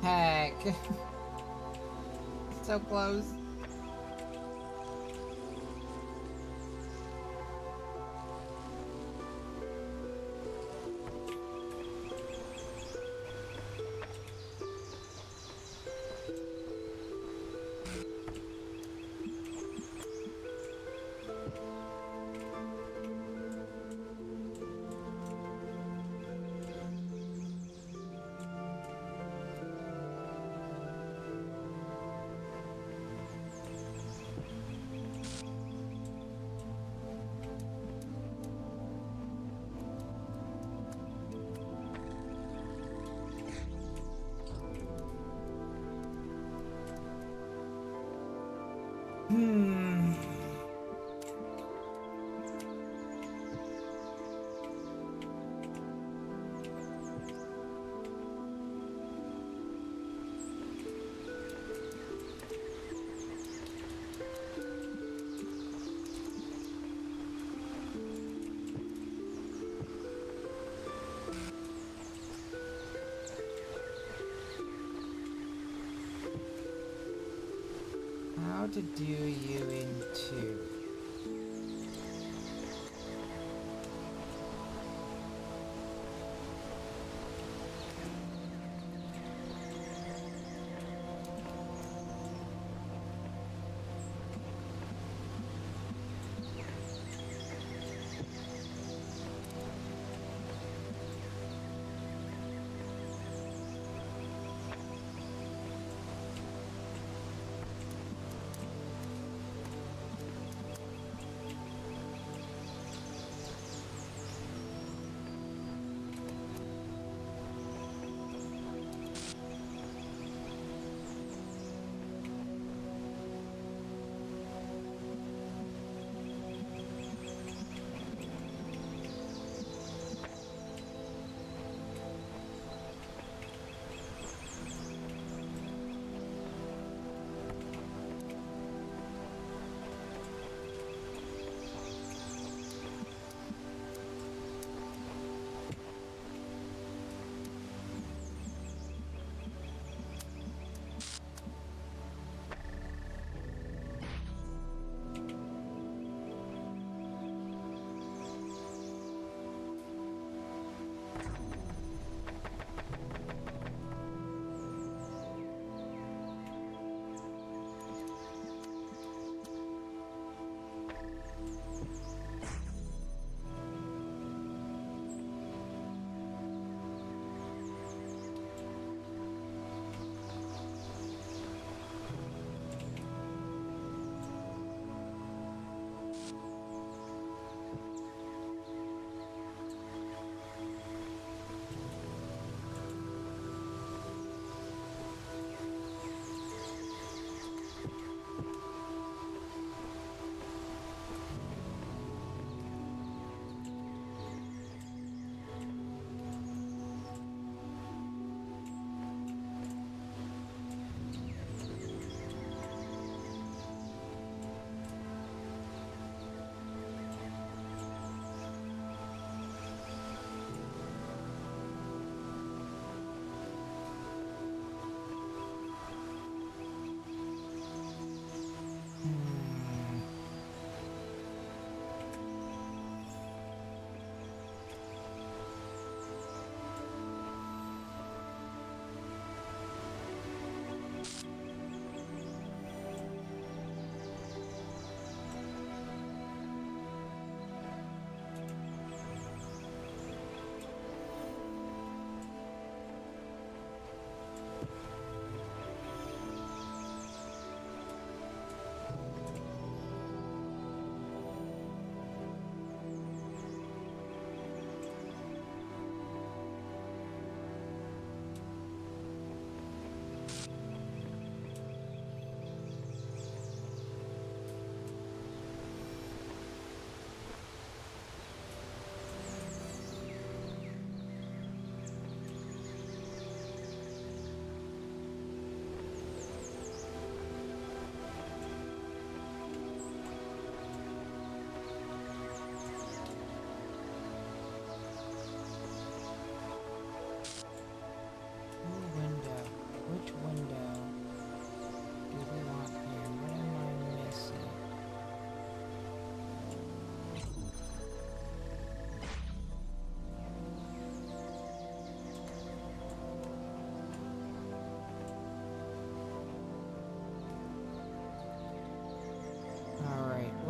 Heck. So close. Hmm. How to do you in two?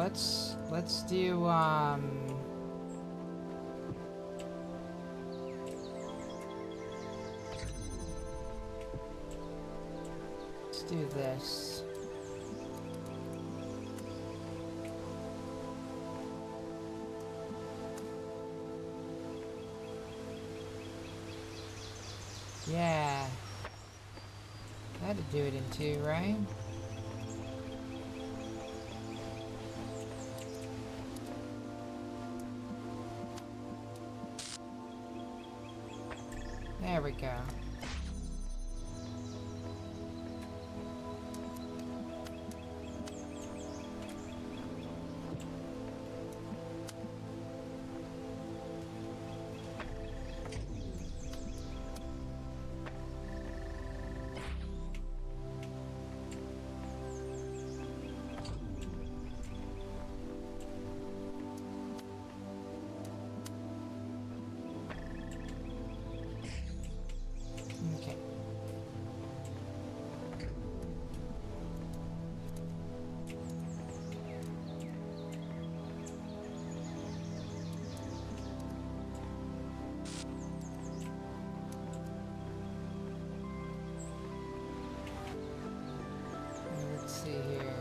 let's do let's do this. Yeah. That'd do it in 2, right? There we go. Okay. Let's see here.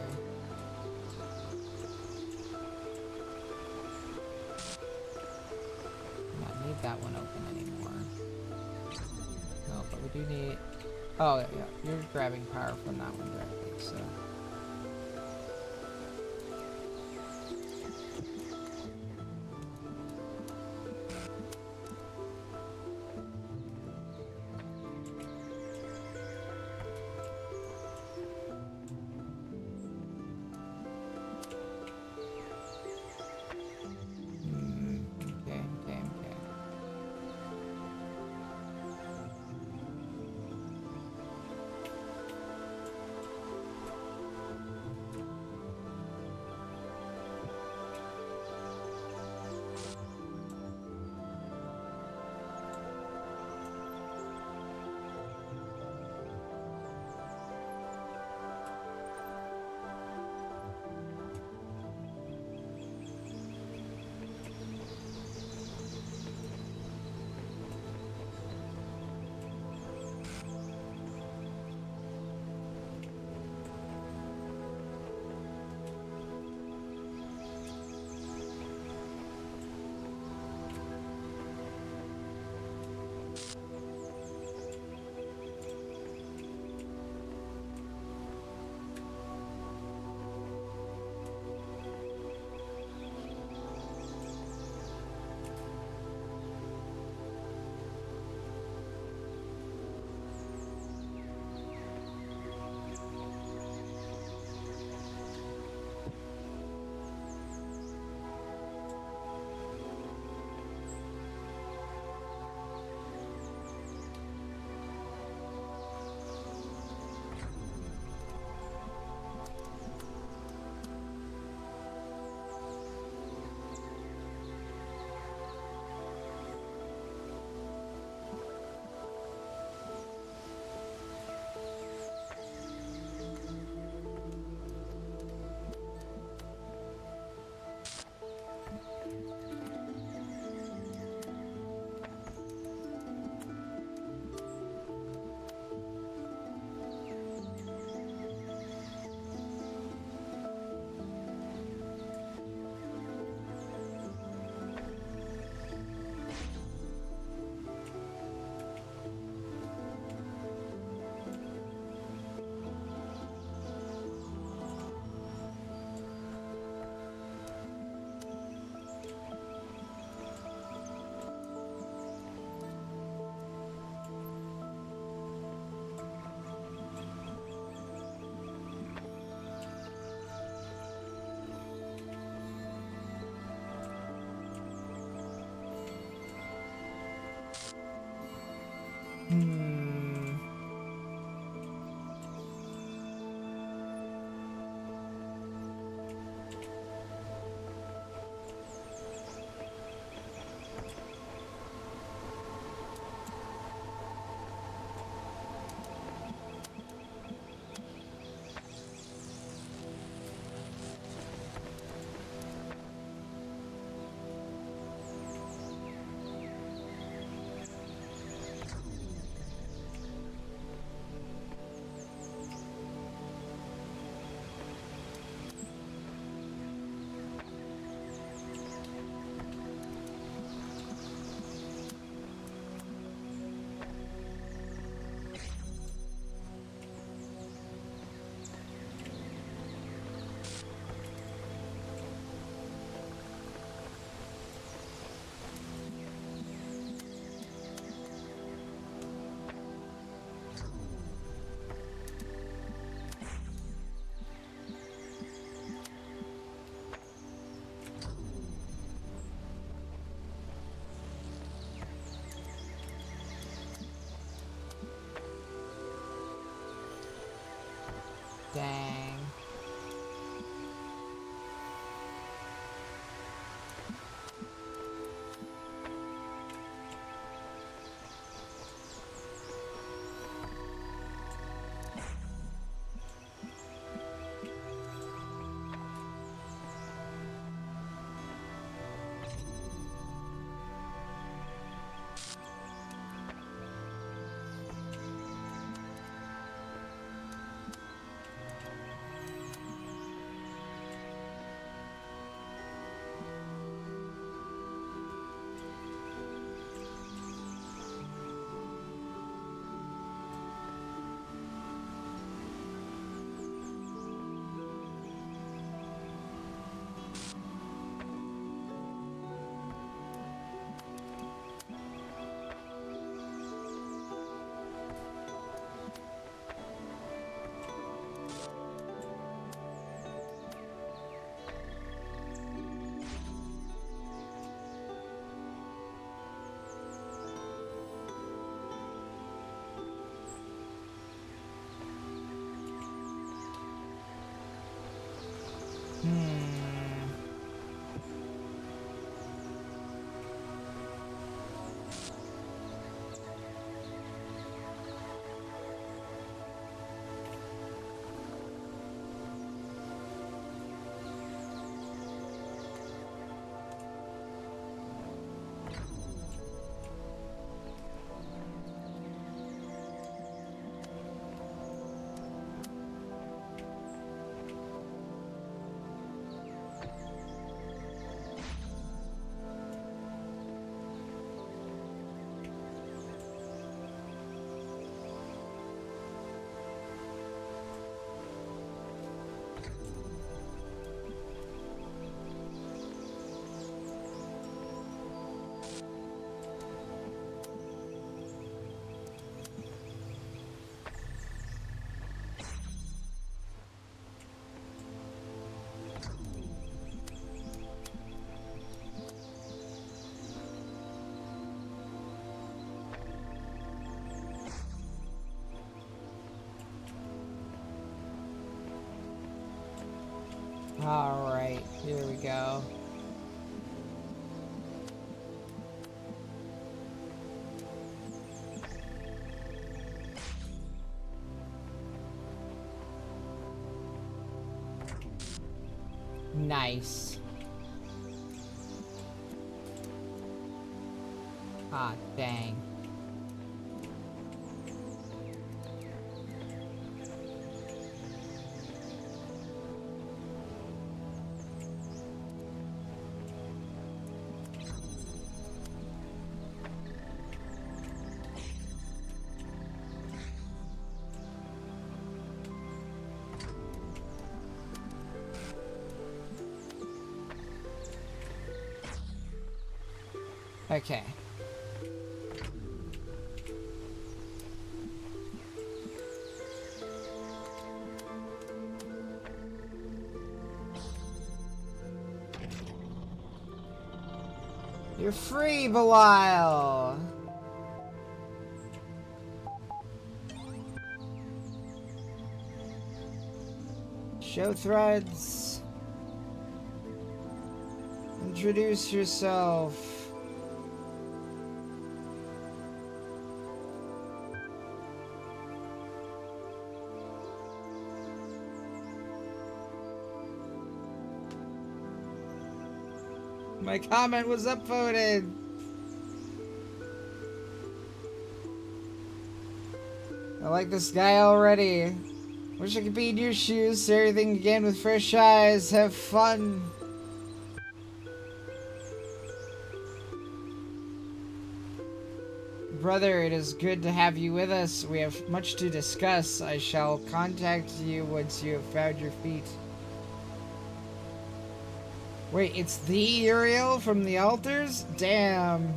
Not need that one open anymore. No, but we do need. Oh yeah, you're grabbing power from that one directly, so. Okay, okay, okay. Hmm. Dang. Alright, here we go. Nice. Ah, dang. Okay. You're free, Belial! Show threads. Introduce yourself. My comment was upvoted. I like this guy already. Wish I could be in your shoes, see everything again with fresh eyes, have fun. Brother, it is good to have you with us. We have much to discuss. I shall contact you once you have found your feet. Wait, it's the Uriel from the altars? Damn.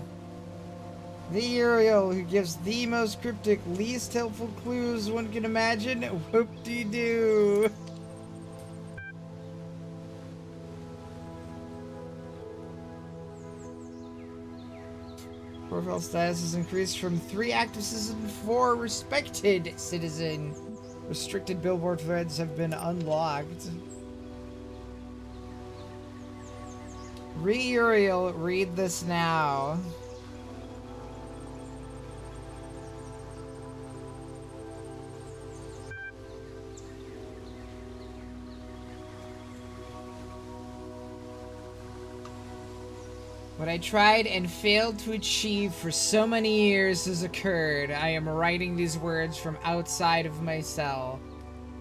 The Uriel who gives the most cryptic, least helpful clues one can imagine. Whoop-de-doo. Profile status is increased from 3 active citizen to 4 respected citizen. Restricted billboard threads have been unlocked. Uriel, read this now. What I tried and failed to achieve for so many years has occurred. I am writing these words from outside of my cell.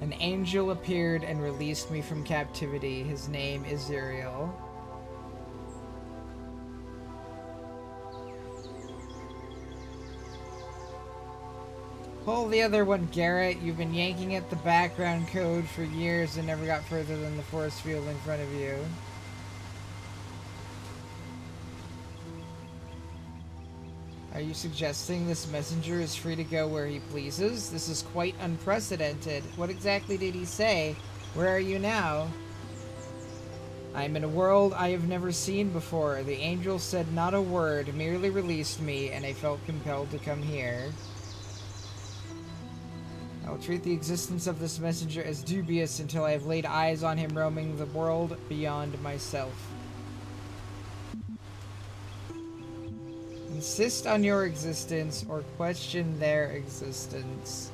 An angel appeared and released me from captivity. His name is Uriel. Pull the other one, Garrett. You've been yanking at the background code for years and never got further than the force field in front of you. Are you suggesting this messenger is free to go where he pleases? This is quite unprecedented. What exactly did he say? Where are you now? I am in a world I have never seen before. The angel said not a word, merely released me, and I felt compelled to come here. I will treat the existence of this messenger as dubious until I have laid eyes on him roaming the world beyond myself. Insist on your existence or question their existence.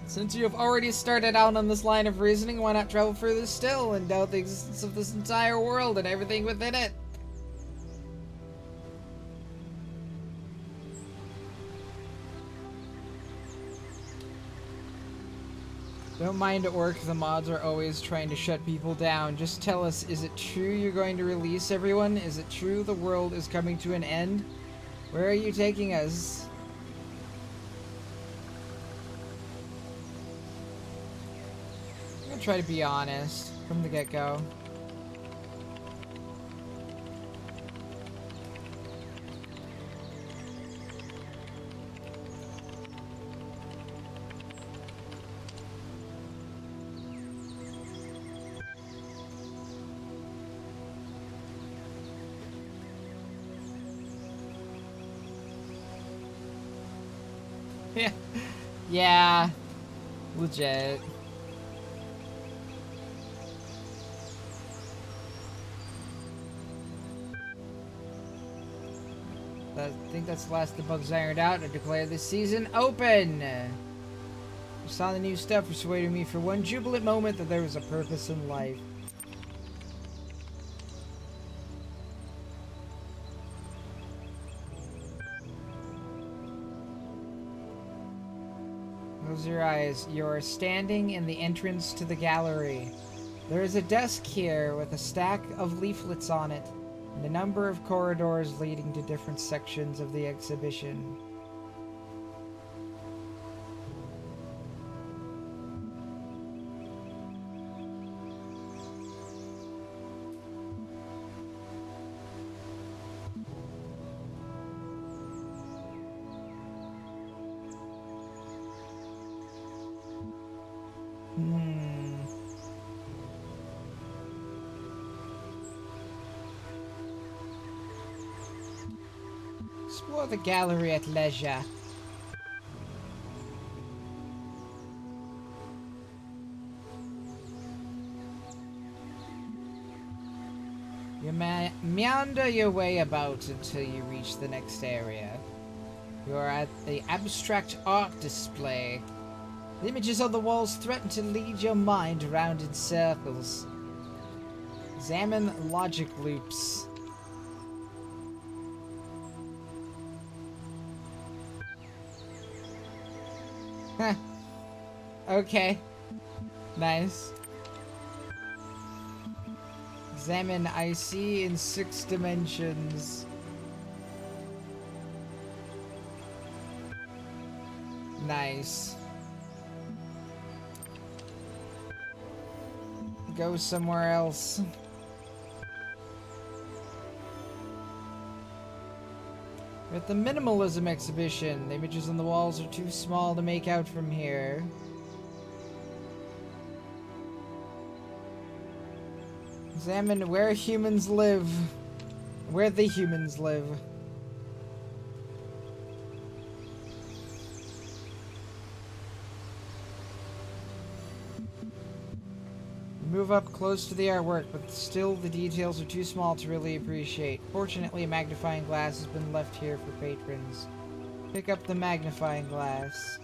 Since you have already started out on this line of reasoning, why not travel further still and doubt the existence of this entire world and everything within it? Don't mind Orc, the mods are always trying to shut people down. Just tell us, is it true you're going to release everyone? Is it true the world is coming to an end? Where are you taking us? I'm gonna try to be honest from the get-go. Yeah. Yeah. Legit. I think that's the last the bugs ironed out. I declare this season open. I saw the new stuff persuaded me for one jubilant moment that there was a purpose in life. Close your eyes. You're standing in the entrance to the gallery. There is a desk here with a stack of leaflets on it, and a number of corridors leading to different sections of the exhibition. Explore the gallery at leisure. You meander your way about until you reach the next area. You are at the abstract art display. The images on the walls threaten to lead your mind around in circles. Examine logic loops. Huh. Okay. Nice. Examine I see in 6 dimensions. Nice. Go somewhere else. At the minimalism exhibition, the images on the walls are too small to make out from here. Examine where humans live. Where the humans live. Move up close to the artwork, but still the details are too small to really appreciate. Fortunately, a magnifying glass has been left here for patrons. Pick up the magnifying glass.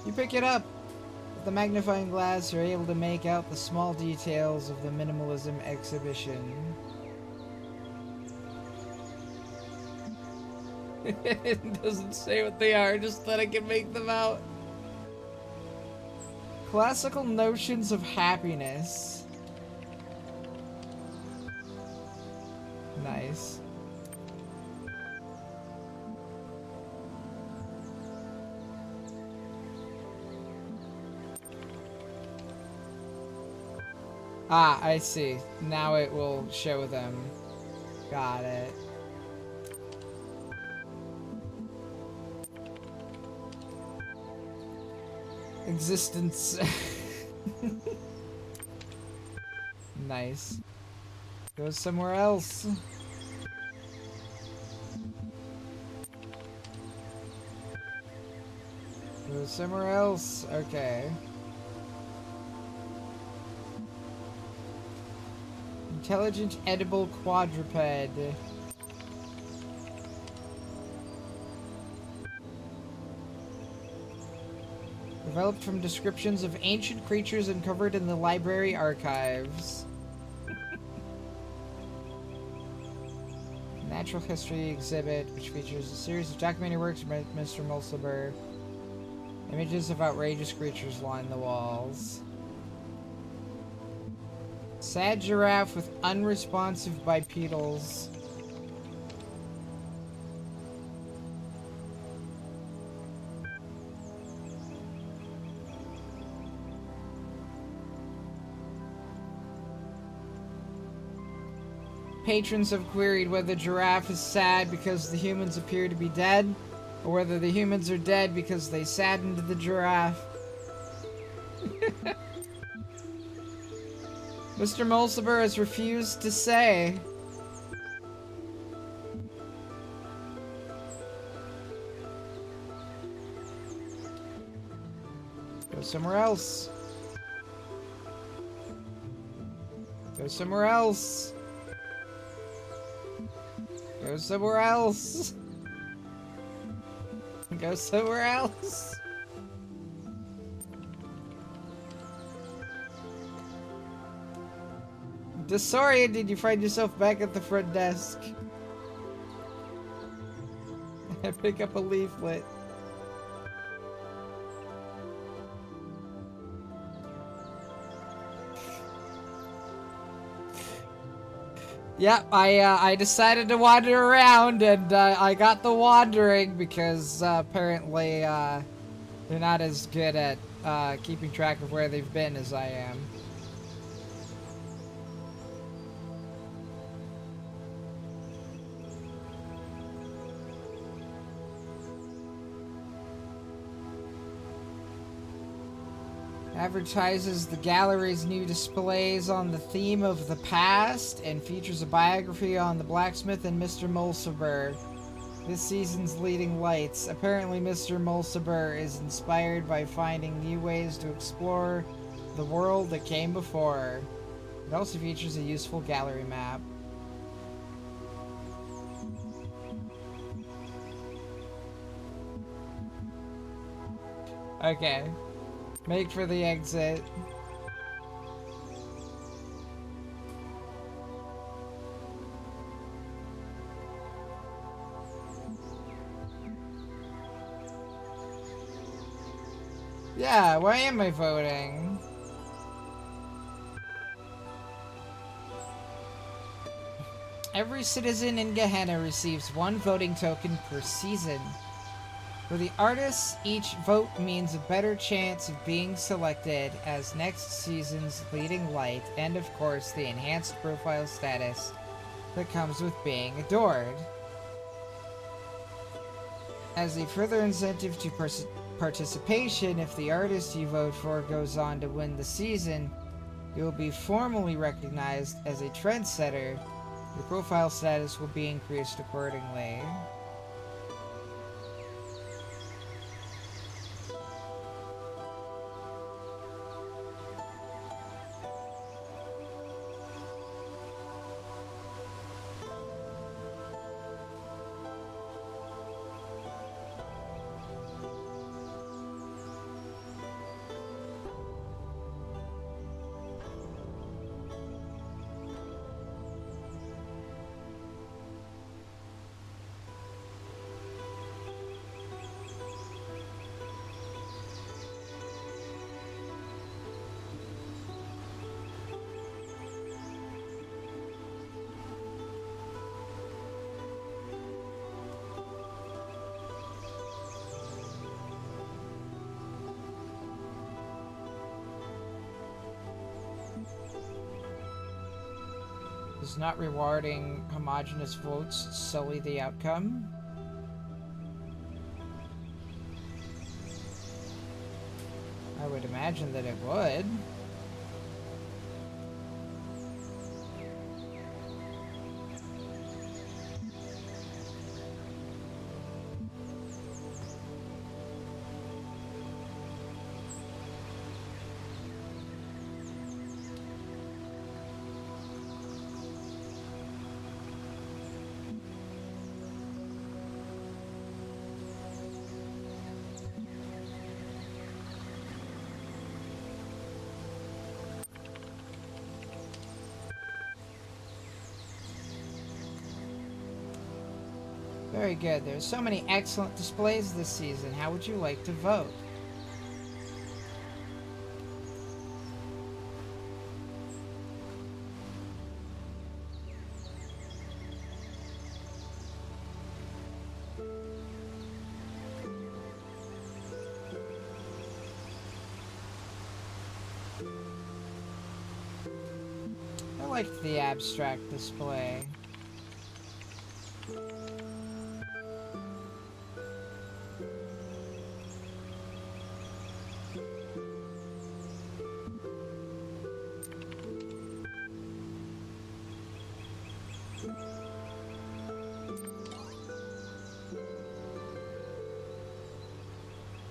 You pick it up! With the magnifying glass, you're able to make out the small details of the minimalism exhibition. It doesn't say what they are, just that I can make them out. Classical notions of happiness. Nice. Ah, I see. Now it will show them. Got it. Existence. Nice. Go somewhere else. Go somewhere else. Okay. Intelligent edible quadruped. Developed from descriptions of ancient creatures uncovered in the library archives. Natural history exhibit, which features a series of documentary works by Mr. Mulciber. Images of outrageous creatures line the walls. Sad giraffe with unresponsive bipedals. Patrons have queried whether the giraffe is sad because the humans appear to be dead, or whether the humans are dead because they saddened the giraffe. Mr. Mulciber has refused to say. Go somewhere else. Go somewhere else. Go somewhere else. Go somewhere else. Disoriented, you find yourself back at the front desk. I pick up a leaflet. Yep, I decided to wander around, and I got the wandering because apparently they're not as good at keeping track of where they've been as I am. Advertises the gallery's new displays on the theme of the past and features a biography on the blacksmith and Mr. Mulciber, this season's leading lights. Apparently Mr. Mulciber is inspired by finding new ways to explore the world that came before. It also features a useful gallery map. Okay. Make for the exit. Yeah, why am I voting? Every citizen in Gehenna receives one voting token per season. For the artists, each vote means a better chance of being selected as next season's leading light, and of course the enhanced profile status that comes with being adored. As a further incentive to participation, if the artist you vote for goes on to win the season, you will be formally recognized as a trendsetter. Your profile status will be increased accordingly. Does not rewarding homogeneous votes sully the outcome? I would imagine that it would. Very good. There's so many excellent displays this season. How would you like to vote? I liked the abstract display.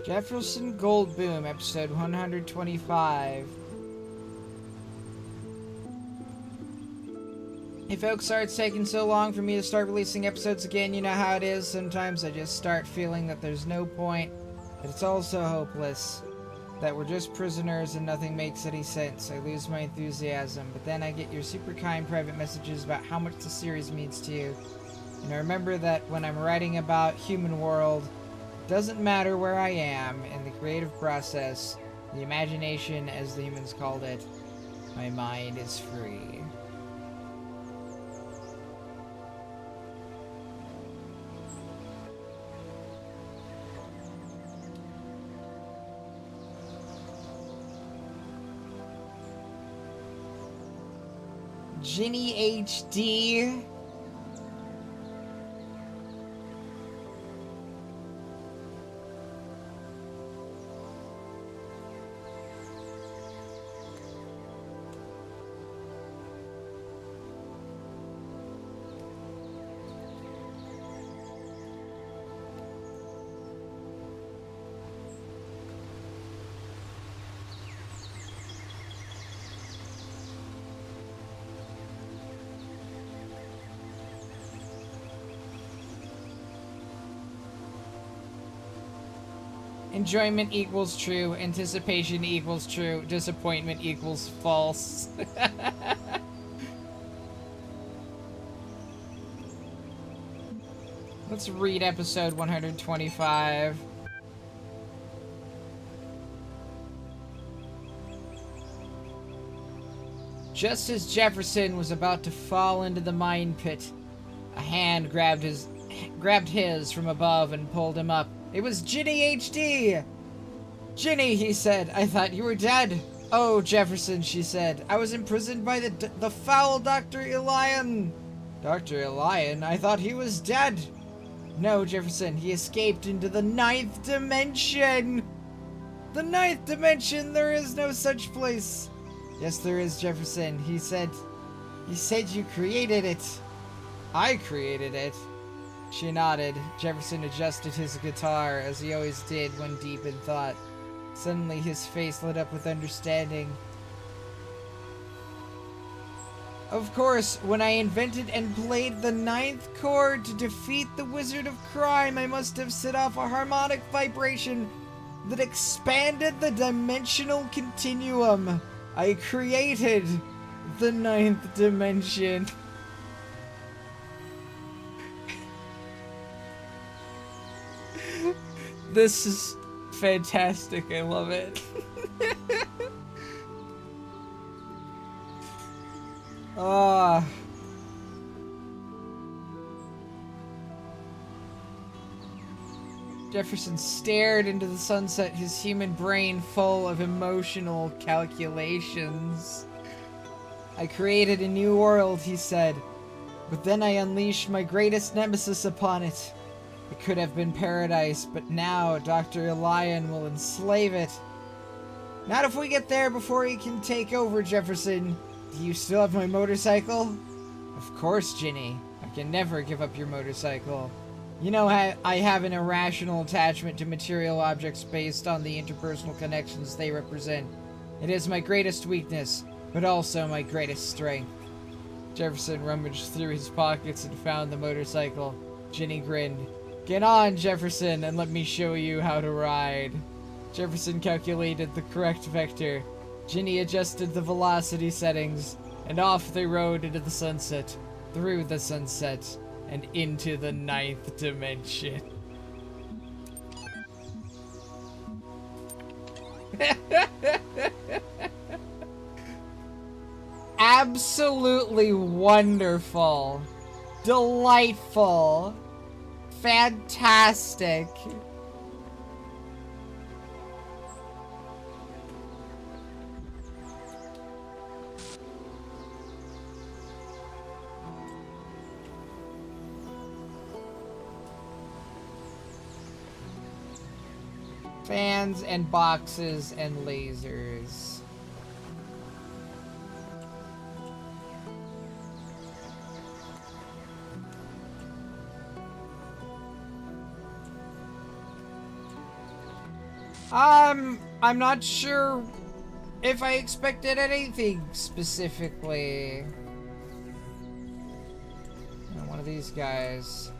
Jefferson Goldboom, episode 125. Hey folks, sorry it's taking so long for me to start releasing episodes again. You know how it is. Sometimes I just start feeling that there's no point, but it's also hopeless. That we're just prisoners and nothing makes any sense. I lose my enthusiasm, but then I get your super kind private messages about how much the series means to you. And I remember that when I'm writing about Human World, it doesn't matter where I am in the creative process, the imagination as the humans called it, my mind is free. Ginny HD. Enjoyment equals true, anticipation equals true, disappointment equals false. Let's read episode 125. Just as Jefferson was about to fall into the mine pit, a hand grabbed his from above and pulled him up. It was Ginny HD! Ginny, he said, I thought you were dead. Oh, Jefferson, she said, I was imprisoned by the foul Dr. Elian. Dr. Elian? I thought he was dead. No, Jefferson, he escaped into the 9th dimension! The 9th dimension! There is no such place! Yes, there is, Jefferson. He said you created it. I created it. She nodded. Jefferson adjusted his guitar, as he always did when deep in thought. Suddenly, his face lit up with understanding. Of course, when I invented and played the 9th chord to defeat the Wizard of Crime, I must have set off a harmonic vibration that expanded the dimensional continuum. I created the 9th dimension. This is fantastic. I love it. Ah. Jefferson stared into the sunset, his human brain full of emotional calculations. I created a new world, he said, but then I unleashed my greatest nemesis upon it. It could have been paradise, but now Dr. Elion will enslave it. Not if we get there before he can take over, Jefferson. Do you still have my motorcycle? Of course, Ginny. I can never give up your motorcycle. You know, I have an irrational attachment to material objects based on the interpersonal connections they represent. It is my greatest weakness, but also my greatest strength. Jefferson rummaged through his pockets and found the motorcycle. Ginny grinned. Get on, Jefferson, and let me show you how to ride. Jefferson calculated the correct vector. Ginny adjusted the velocity settings, and off they rode into the sunset, through the sunset, and into the 9th dimension. Absolutely wonderful. Delightful. Fantastic. Fans and boxes and lasers. I'm not sure if I expected anything specifically. One of these guys.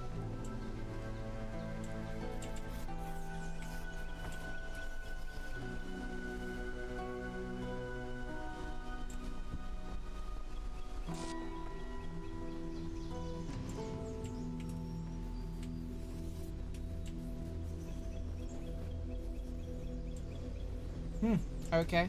Okay.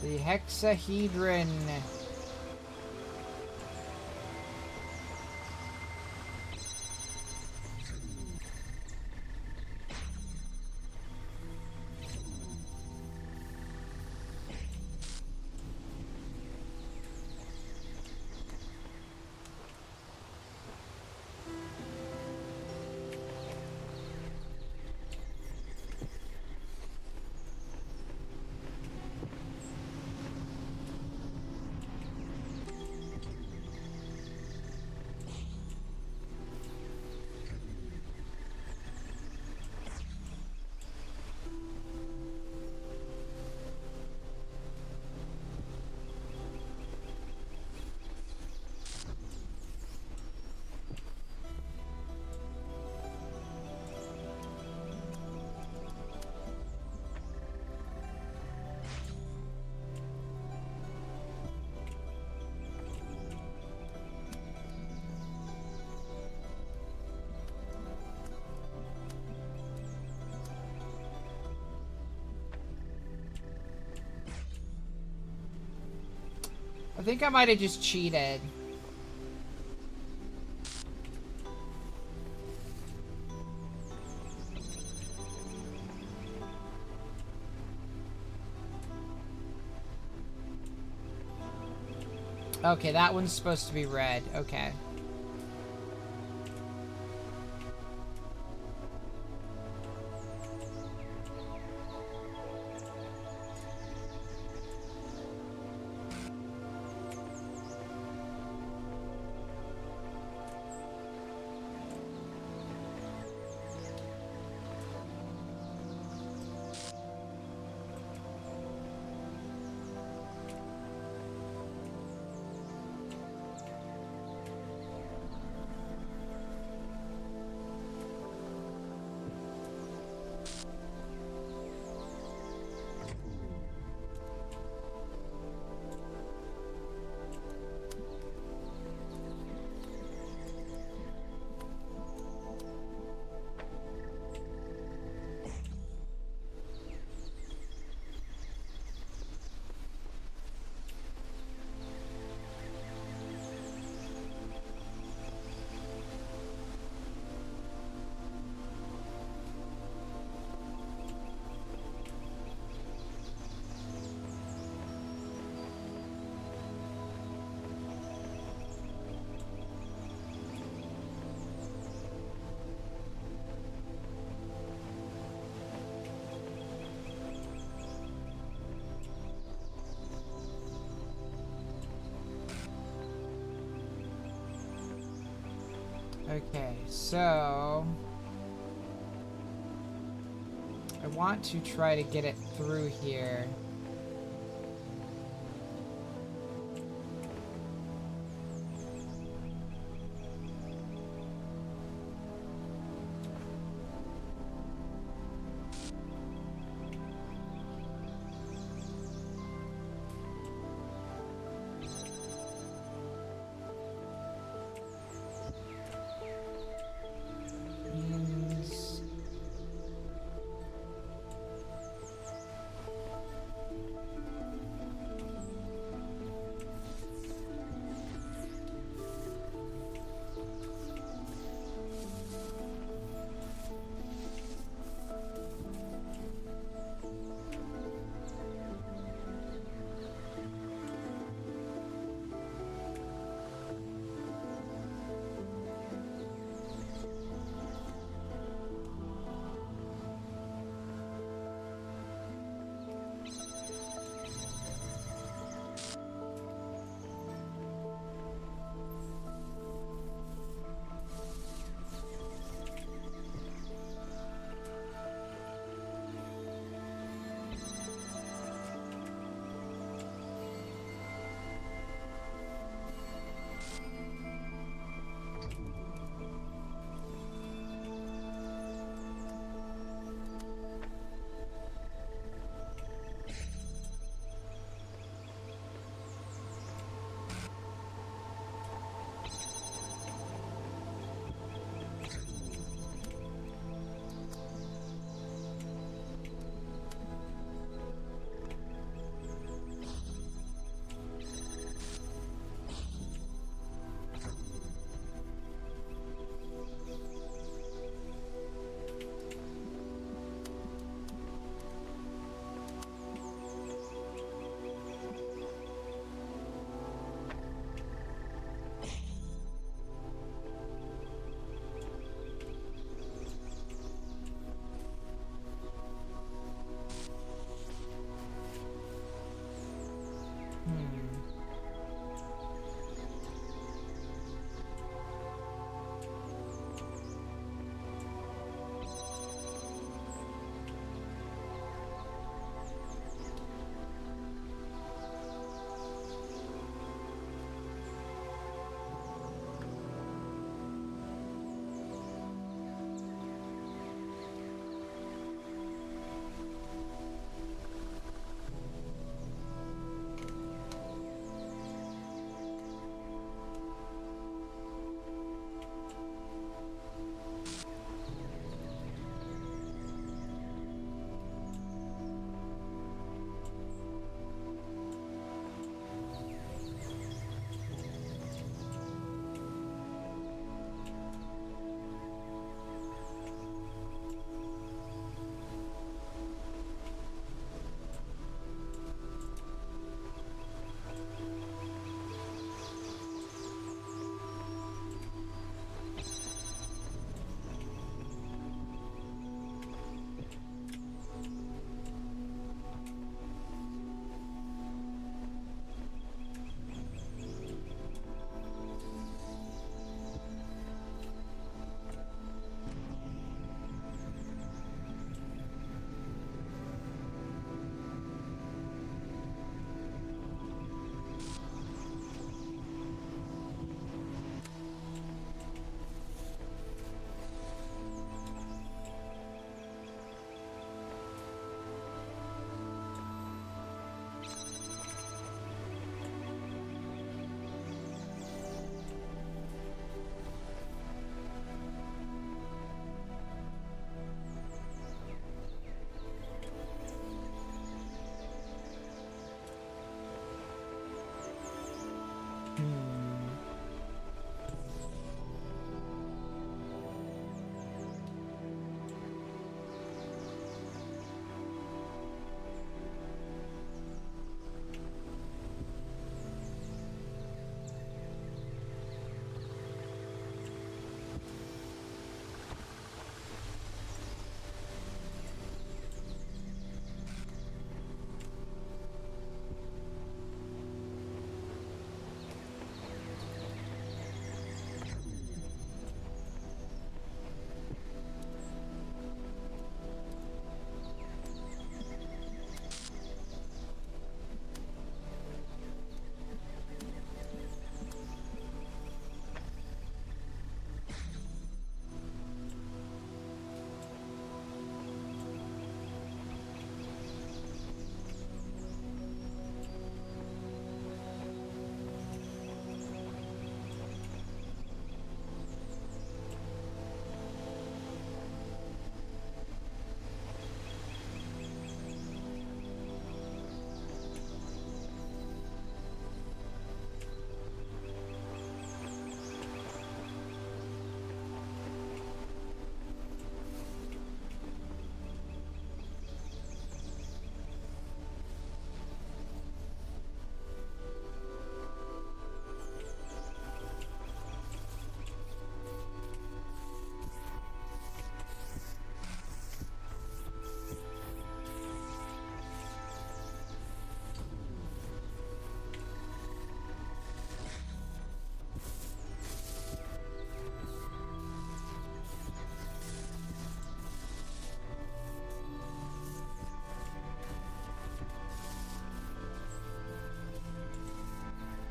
The hexahedron. I think I might have just cheated. Okay, that one's supposed to be red. Okay. Okay, so I want to try to get it through here.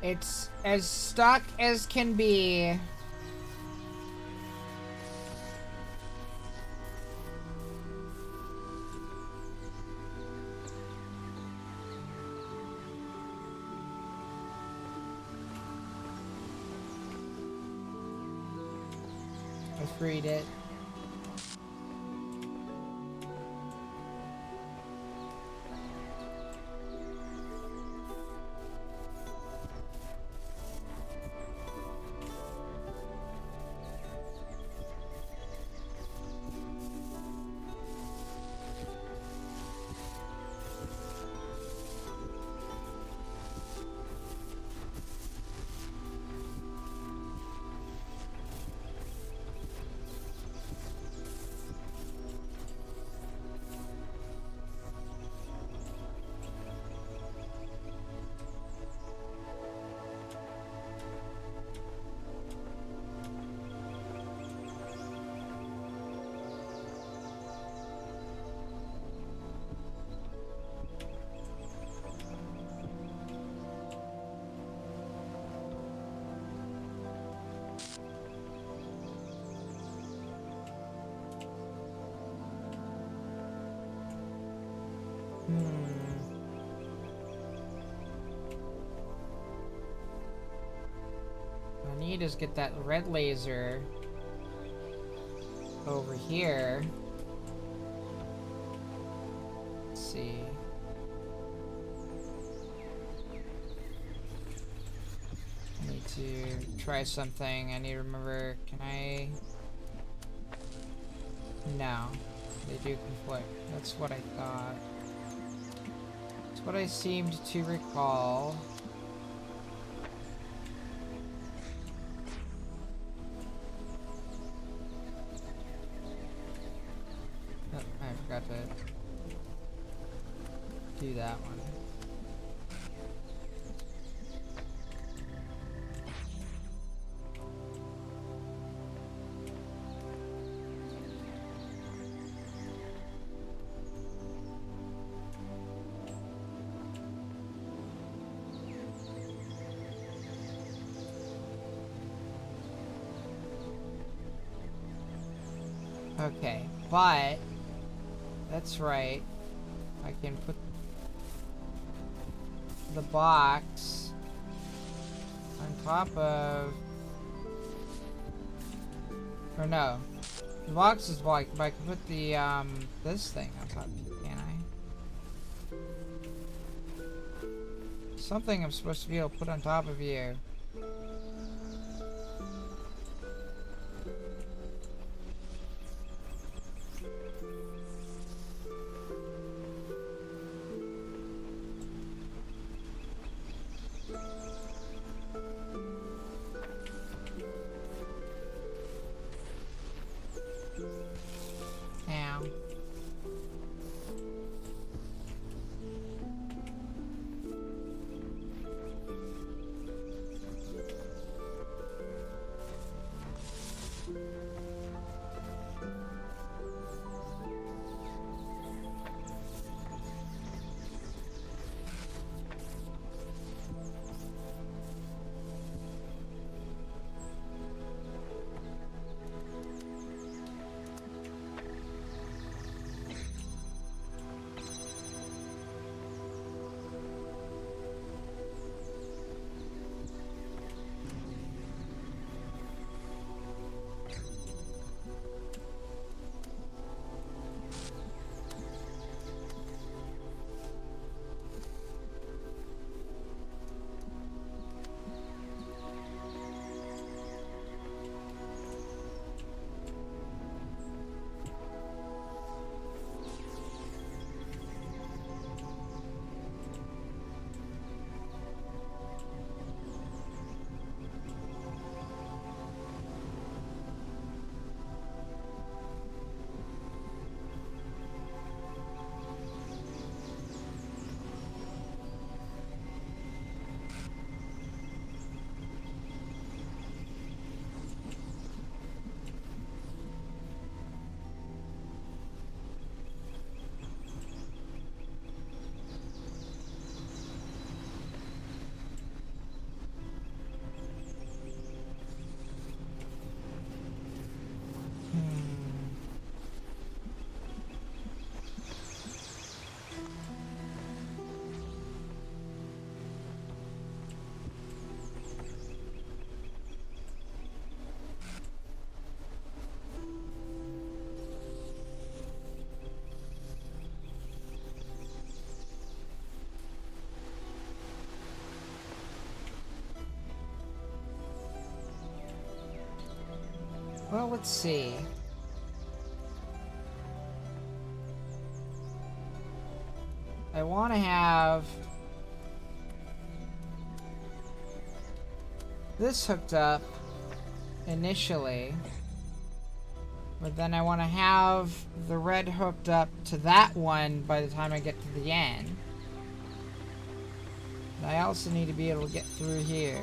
It's as stuck as can be. I freed it. What I need is get that red laser over here. Let's see. I need to try something. I need to remember. Can I? No. They do conflict. That's what I thought. That's what I seemed to recall. Oh, I forgot to do that one. Okay, but that's right. I can put the box on top of, or no, the box is white, but I can put the this thing on top, can I? Something I'm supposed to be able to put on top of you. Ow. Well, let's see. I want to have this hooked up initially, but then I want to have the red hooked up to that one by the time I get to the end. And I also need to be able to get through here.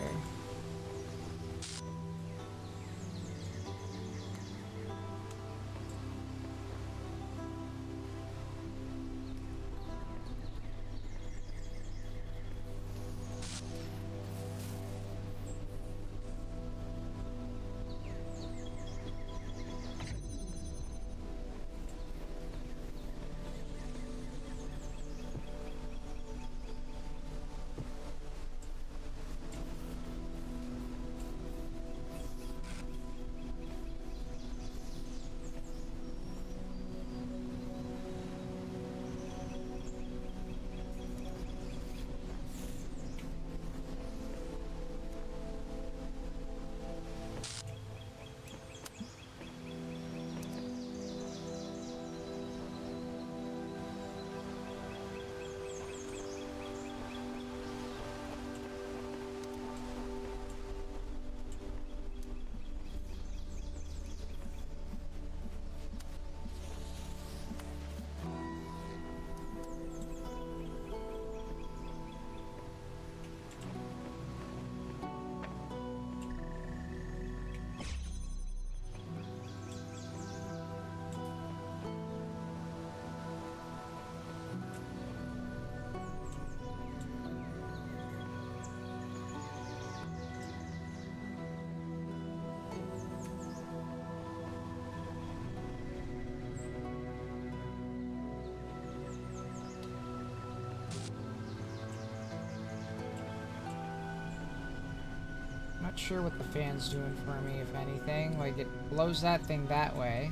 Not sure what the fan's doing for me, if anything. Like, it blows that thing that way.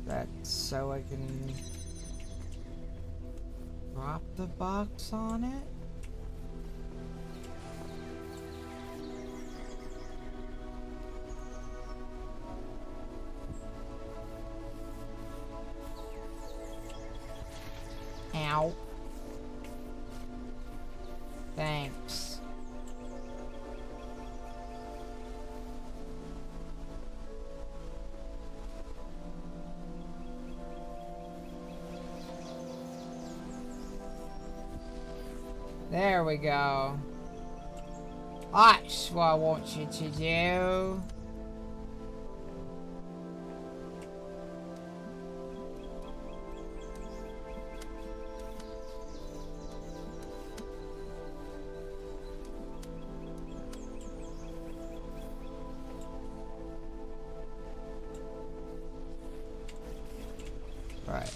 That's so I can drop the box on it. Ow. Thanks. There we go. That's what I want you to do. Right.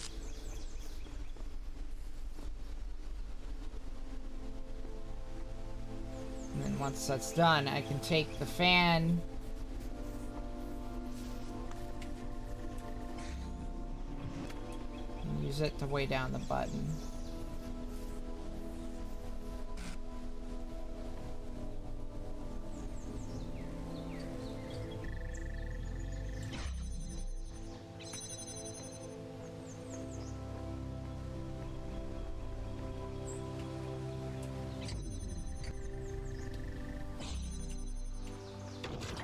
And then once that's done, I can take the fan and use it to weigh down the button.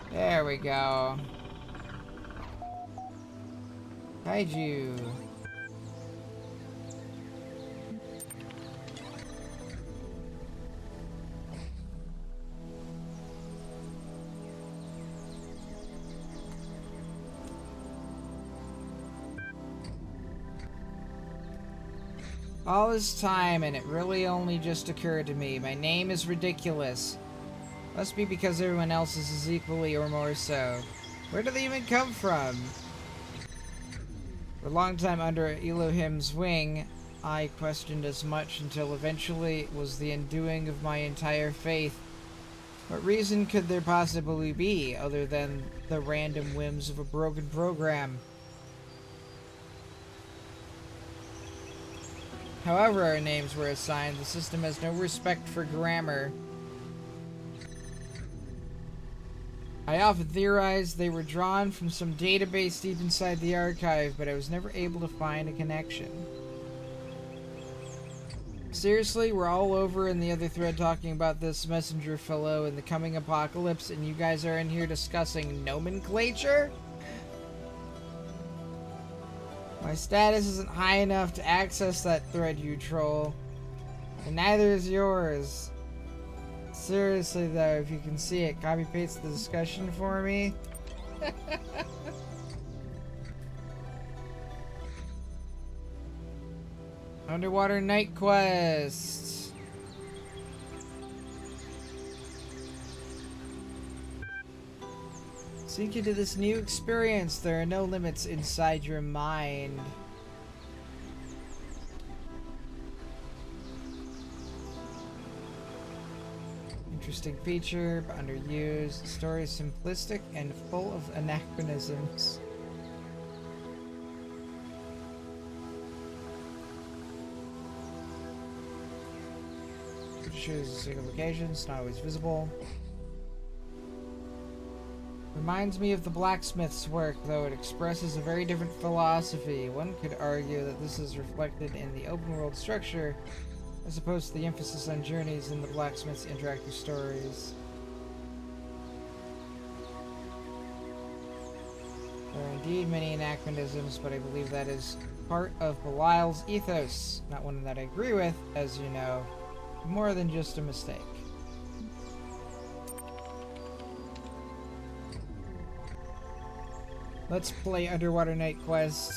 There we go. Kaiju. All this time, and it really only just occurred to me. My name is ridiculous. Must be because everyone else's is equally or more so. Where do they even come from? For a long time under Elohim's wing, I questioned as much until eventually it was the undoing of my entire faith. What reason could there possibly be other than the random whims of a broken program? However our names were assigned, the system has no respect for grammar. I often theorized they were drawn from some database deep inside the archive, but I was never able to find a connection. Seriously, we're all over in the other thread talking about this messenger fellow and the coming apocalypse, and you guys are in here discussing nomenclature? My status isn't high enough to access that thread, you troll. And neither is yours. Seriously though, if you can see it, copy-paste the discussion for me. Underwater Night Quest. Sink into this new experience. There are no limits inside your mind. Interesting feature, but underused. The story is simplistic and full of anachronisms. Choose a single location, it's not always visible. Reminds me of the blacksmith's work, though it expresses a very different philosophy. One could argue that this is reflected in the open world structure, as opposed to the emphasis on journeys in the blacksmith's interactive stories. There are indeed many anachronisms, but I believe that is part of Belial's ethos. Not one that I agree with, as you know. More than just a mistake. Let's play Underwater Night Quest.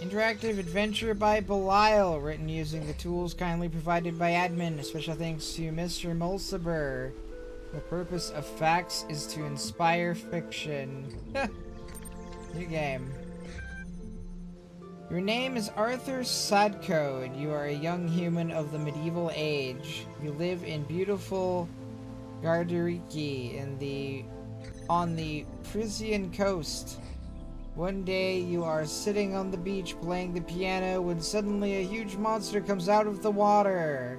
Interactive adventure by Belial, written using the tools kindly provided by admin. Special thanks to Mr. Mulciber. The purpose of facts is to inspire fiction. New game. Your name is Arthur Sadko, and you are a young human of the medieval age. You live in beautiful Gardariki on the Frisian coast. One day you are sitting on the beach playing the piano when suddenly a huge monster comes out of the water.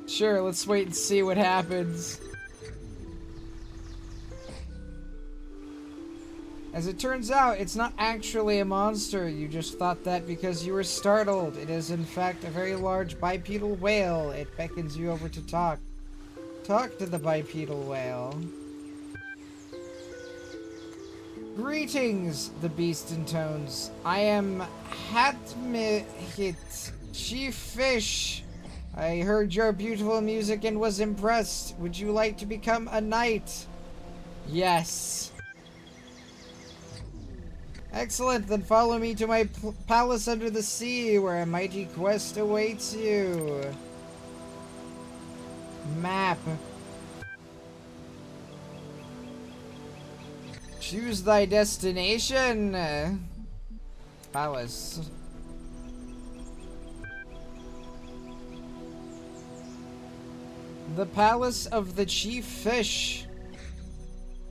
Sure, let's wait and see what happens. As it turns out, it's not actually a monster. You just thought that because you were startled. It is in fact a very large bipedal whale. It beckons you over to talk. Talk to the bipedal whale. Greetings, the beast intones. I am Hatmihit, chief fish. I heard your beautiful music and was impressed. Would you like to become a knight? Yes. Excellent, then follow me to my palace under the sea, where a mighty quest awaits you. Map. Choose thy destination. Palace. The Palace of the Chief Fish.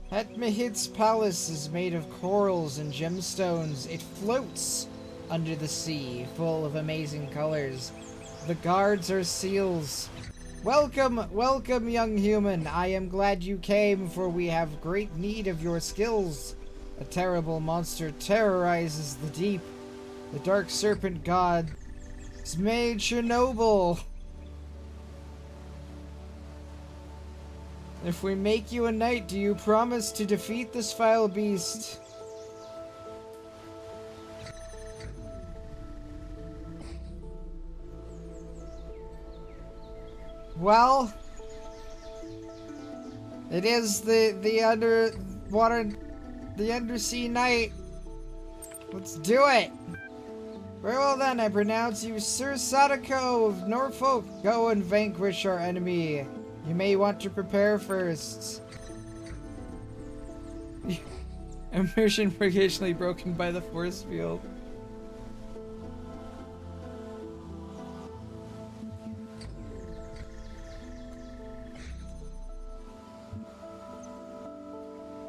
Hetmehit's palace is made of corals and gemstones. It floats under the sea, full of amazing colors. The guards are seals. Welcome, welcome, young human. I am glad you came, for we have great need of your skills. A terrible monster terrorizes the deep. The dark serpent god is made Chernobyl. If we make you a knight, do you promise to defeat this vile beast? Well, it is the undersea knight. Let's do it. Very well then, I pronounce you Sir Sadako of Norfolk. Go and vanquish our enemy. You may want to prepare first. Immersion occasionally broken by the force field.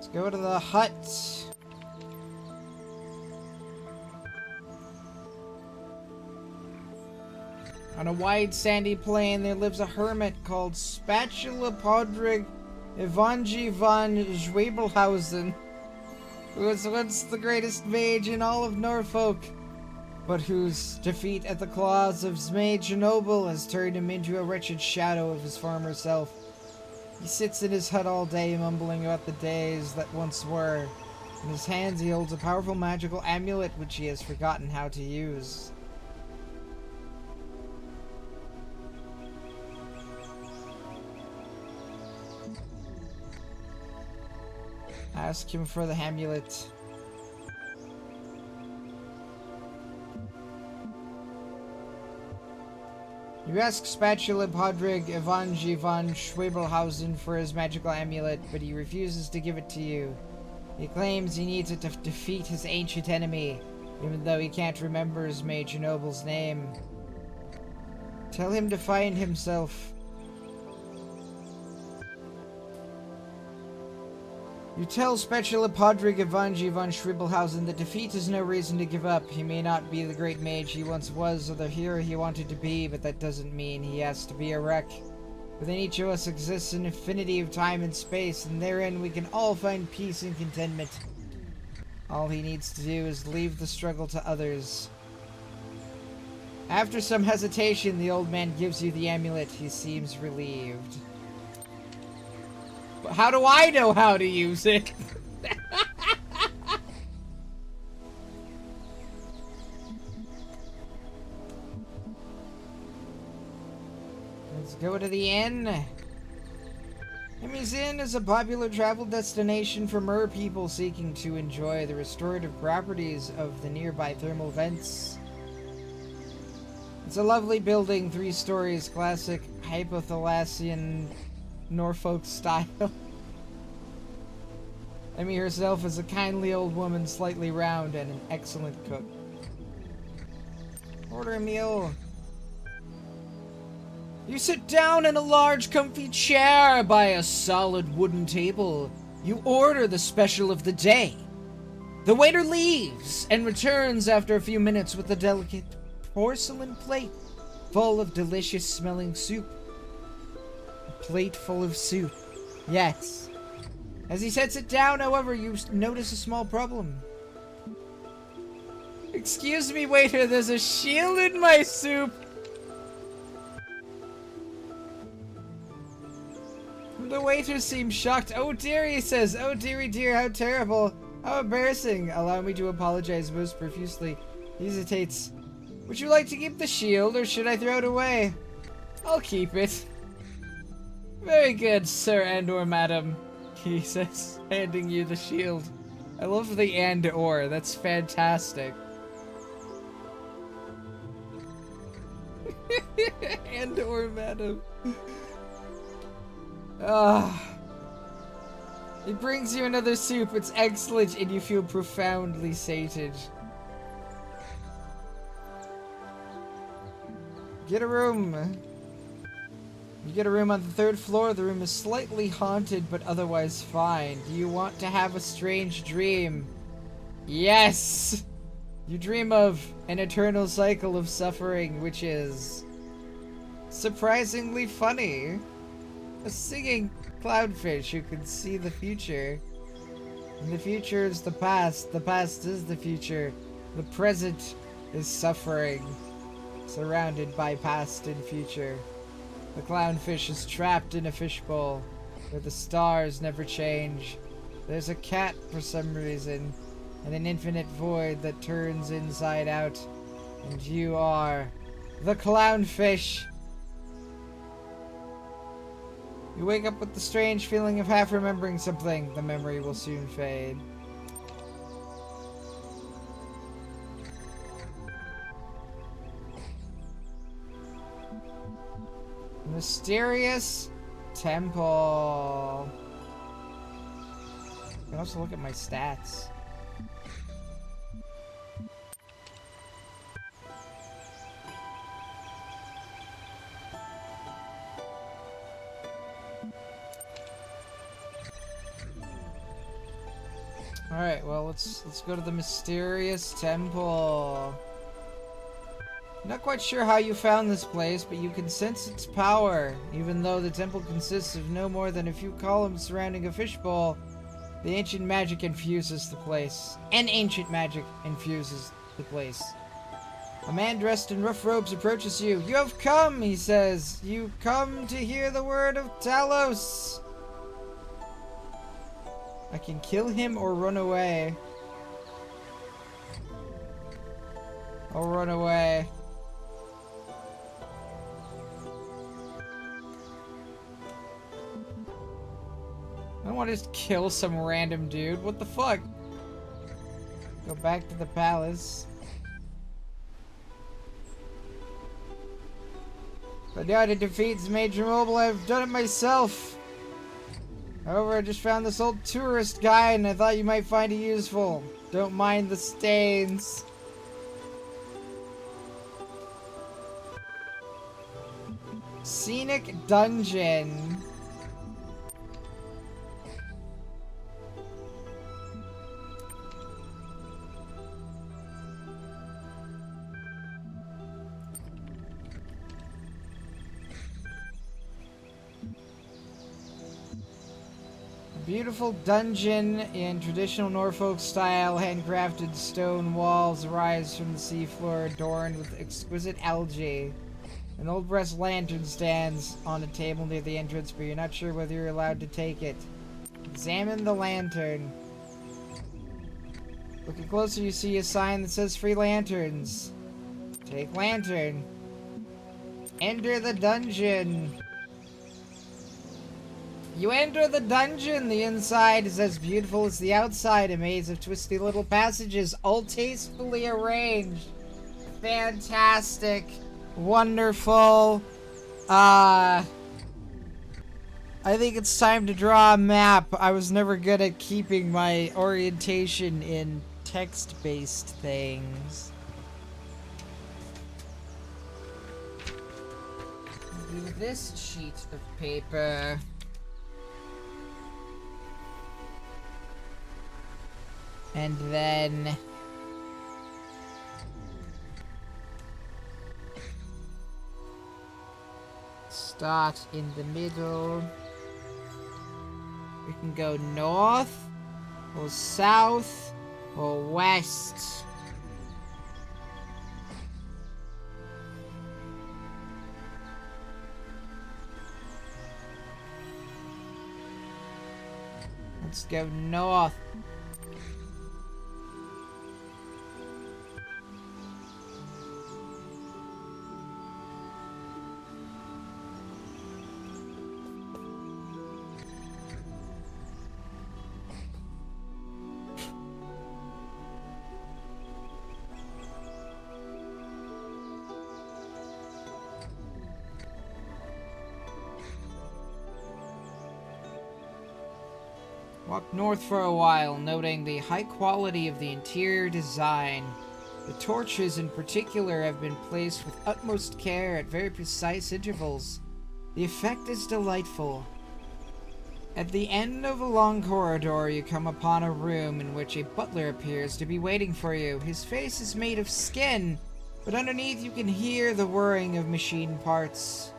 Let's go to the hut. On a wide sandy plain, there lives a hermit called Spatula Podrig Ivanji von Schwebelhausen, who was once the greatest mage in all of Norfolk, but whose defeat at the claws of Zmai Chernobyl has turned him into a wretched shadow of his former self. He sits in his hut all day, mumbling about the days that once were. In his hands he holds a powerful magical amulet which he has forgotten how to use. Ask him for the amulet. You ask Spatula Podrig Ivanji von Schwebelhausen for his magical amulet, but he refuses to give it to you. He claims he needs it to defeat his ancient enemy, even though he can't remember his Mage Noble's name. Tell him to find himself. You tell Spatula Podrig Ivanji von Schwebelhausen that defeat is no reason to give up. He may not be the great mage he once was or the hero he wanted to be, but that doesn't mean he has to be a wreck. Within each of us exists an infinity of time and space, and therein we can all find peace and contentment. All he needs to do is leave the struggle to others. After some hesitation, the old man gives you the amulet. He seems relieved. But how do I know how to use it? Let's go to the inn. Emmy's Inn is a popular travel destination for mer people seeking to enjoy the restorative properties of the nearby thermal vents. It's a lovely building, 3 stories, classic hypothalassian Norfolk style. Emmy herself is a kindly old woman, slightly round, and an excellent cook. Order a meal. You sit down in a large, comfy chair by a solid wooden table. You order the special of the day. The waiter leaves and returns after a few minutes with a delicate porcelain plate full of delicious smelling soup. Plate full of soup. Yes. As he sets it down, however, you notice a small problem. Excuse me, waiter, there's a shield in my soup. The waiter seems shocked. Oh dear, he says. Oh dearie dear, how terrible. How embarrassing. Allow me to apologize most profusely. He hesitates. Would you like to keep the shield, or should I throw it away? I'll keep it. Very good, sir and/or madam, he says, handing you the shield. I love the and/or. That's fantastic. And/or madam. It brings you another soup. It's excellent, and you feel profoundly sated. Get a room. You get a room on the 3rd floor. The room is slightly haunted, but otherwise fine. Do you want to have a strange dream? Yes! You dream of an eternal cycle of suffering, which is surprisingly funny. A singing clownfish who can see the future. And the future is the past is the future. The present is suffering, surrounded by past and future. The clownfish is trapped in a fishbowl, where the stars never change. There's a cat for some reason, and an infinite void that turns inside out. And you are the clownfish. You wake up with the strange feeling of half remembering something. The memory will soon fade. Mysterious temple. I can also look at my stats. Alright, well, let's go to the mysterious temple. Not quite sure how you found this place, but you can sense its power. Even though the temple consists of no more than a few columns surrounding a fishbowl, the ancient magic infuses the place. Ancient magic infuses the place. A man dressed in rough robes approaches you. You have come, he says. You come to hear the word of Talos. I can kill him or run away. I'll run away. I don't want to just kill some random dude. What the fuck? Go back to the palace. But now to defeat Major Mobile, I've done it myself. However, I just found this old tourist guide and I thought you might find it useful. Don't mind the stains. Scenic dungeon. Beautiful dungeon in traditional Norfolk style. Handcrafted stone walls rise from the seafloor adorned with exquisite algae. An old brass lantern stands on a table near the entrance, but you're not sure whether you're allowed to take it. Examine the lantern. Looking closer, you see a sign that says free lanterns. Take lantern. Enter the dungeon. You enter the dungeon. The inside is as beautiful as the outside. A maze of twisty little passages, all tastefully arranged. Fantastic. Wonderful. I think it's time to draw a map. I was never good at keeping my orientation in text-based things. Do this sheet of paper. And then start in the middle. We can go north or south or west. Let's go north. Walk north for a while, noting the high quality of the interior design. The torches in particular have been placed with utmost care at very precise intervals. The effect is delightful. At the end of a long corridor, you come upon a room in which a butler appears to be waiting for you. His face is made of skin, but underneath you can hear the whirring of machine parts.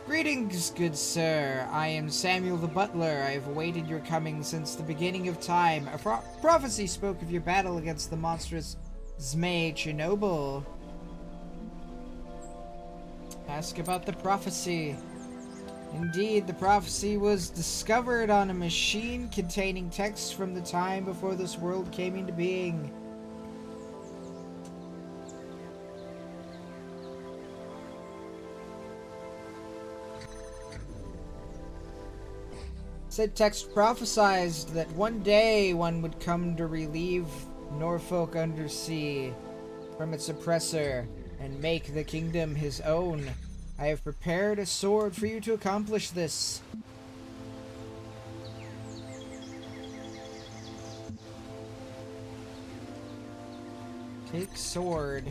Greetings, good sir. I am Samuel the Butler. I have awaited your coming since the beginning of time. A prophecy spoke of your battle against the monstrous Zmei Chernobyl. Ask about the prophecy. Indeed, the prophecy was discovered on a machine containing texts from the time before this world came into being. Said text prophesied that one day one would come to relieve Norfolk Undersea from its oppressor and make the kingdom his own. I have prepared a sword for you to accomplish this. Take sword.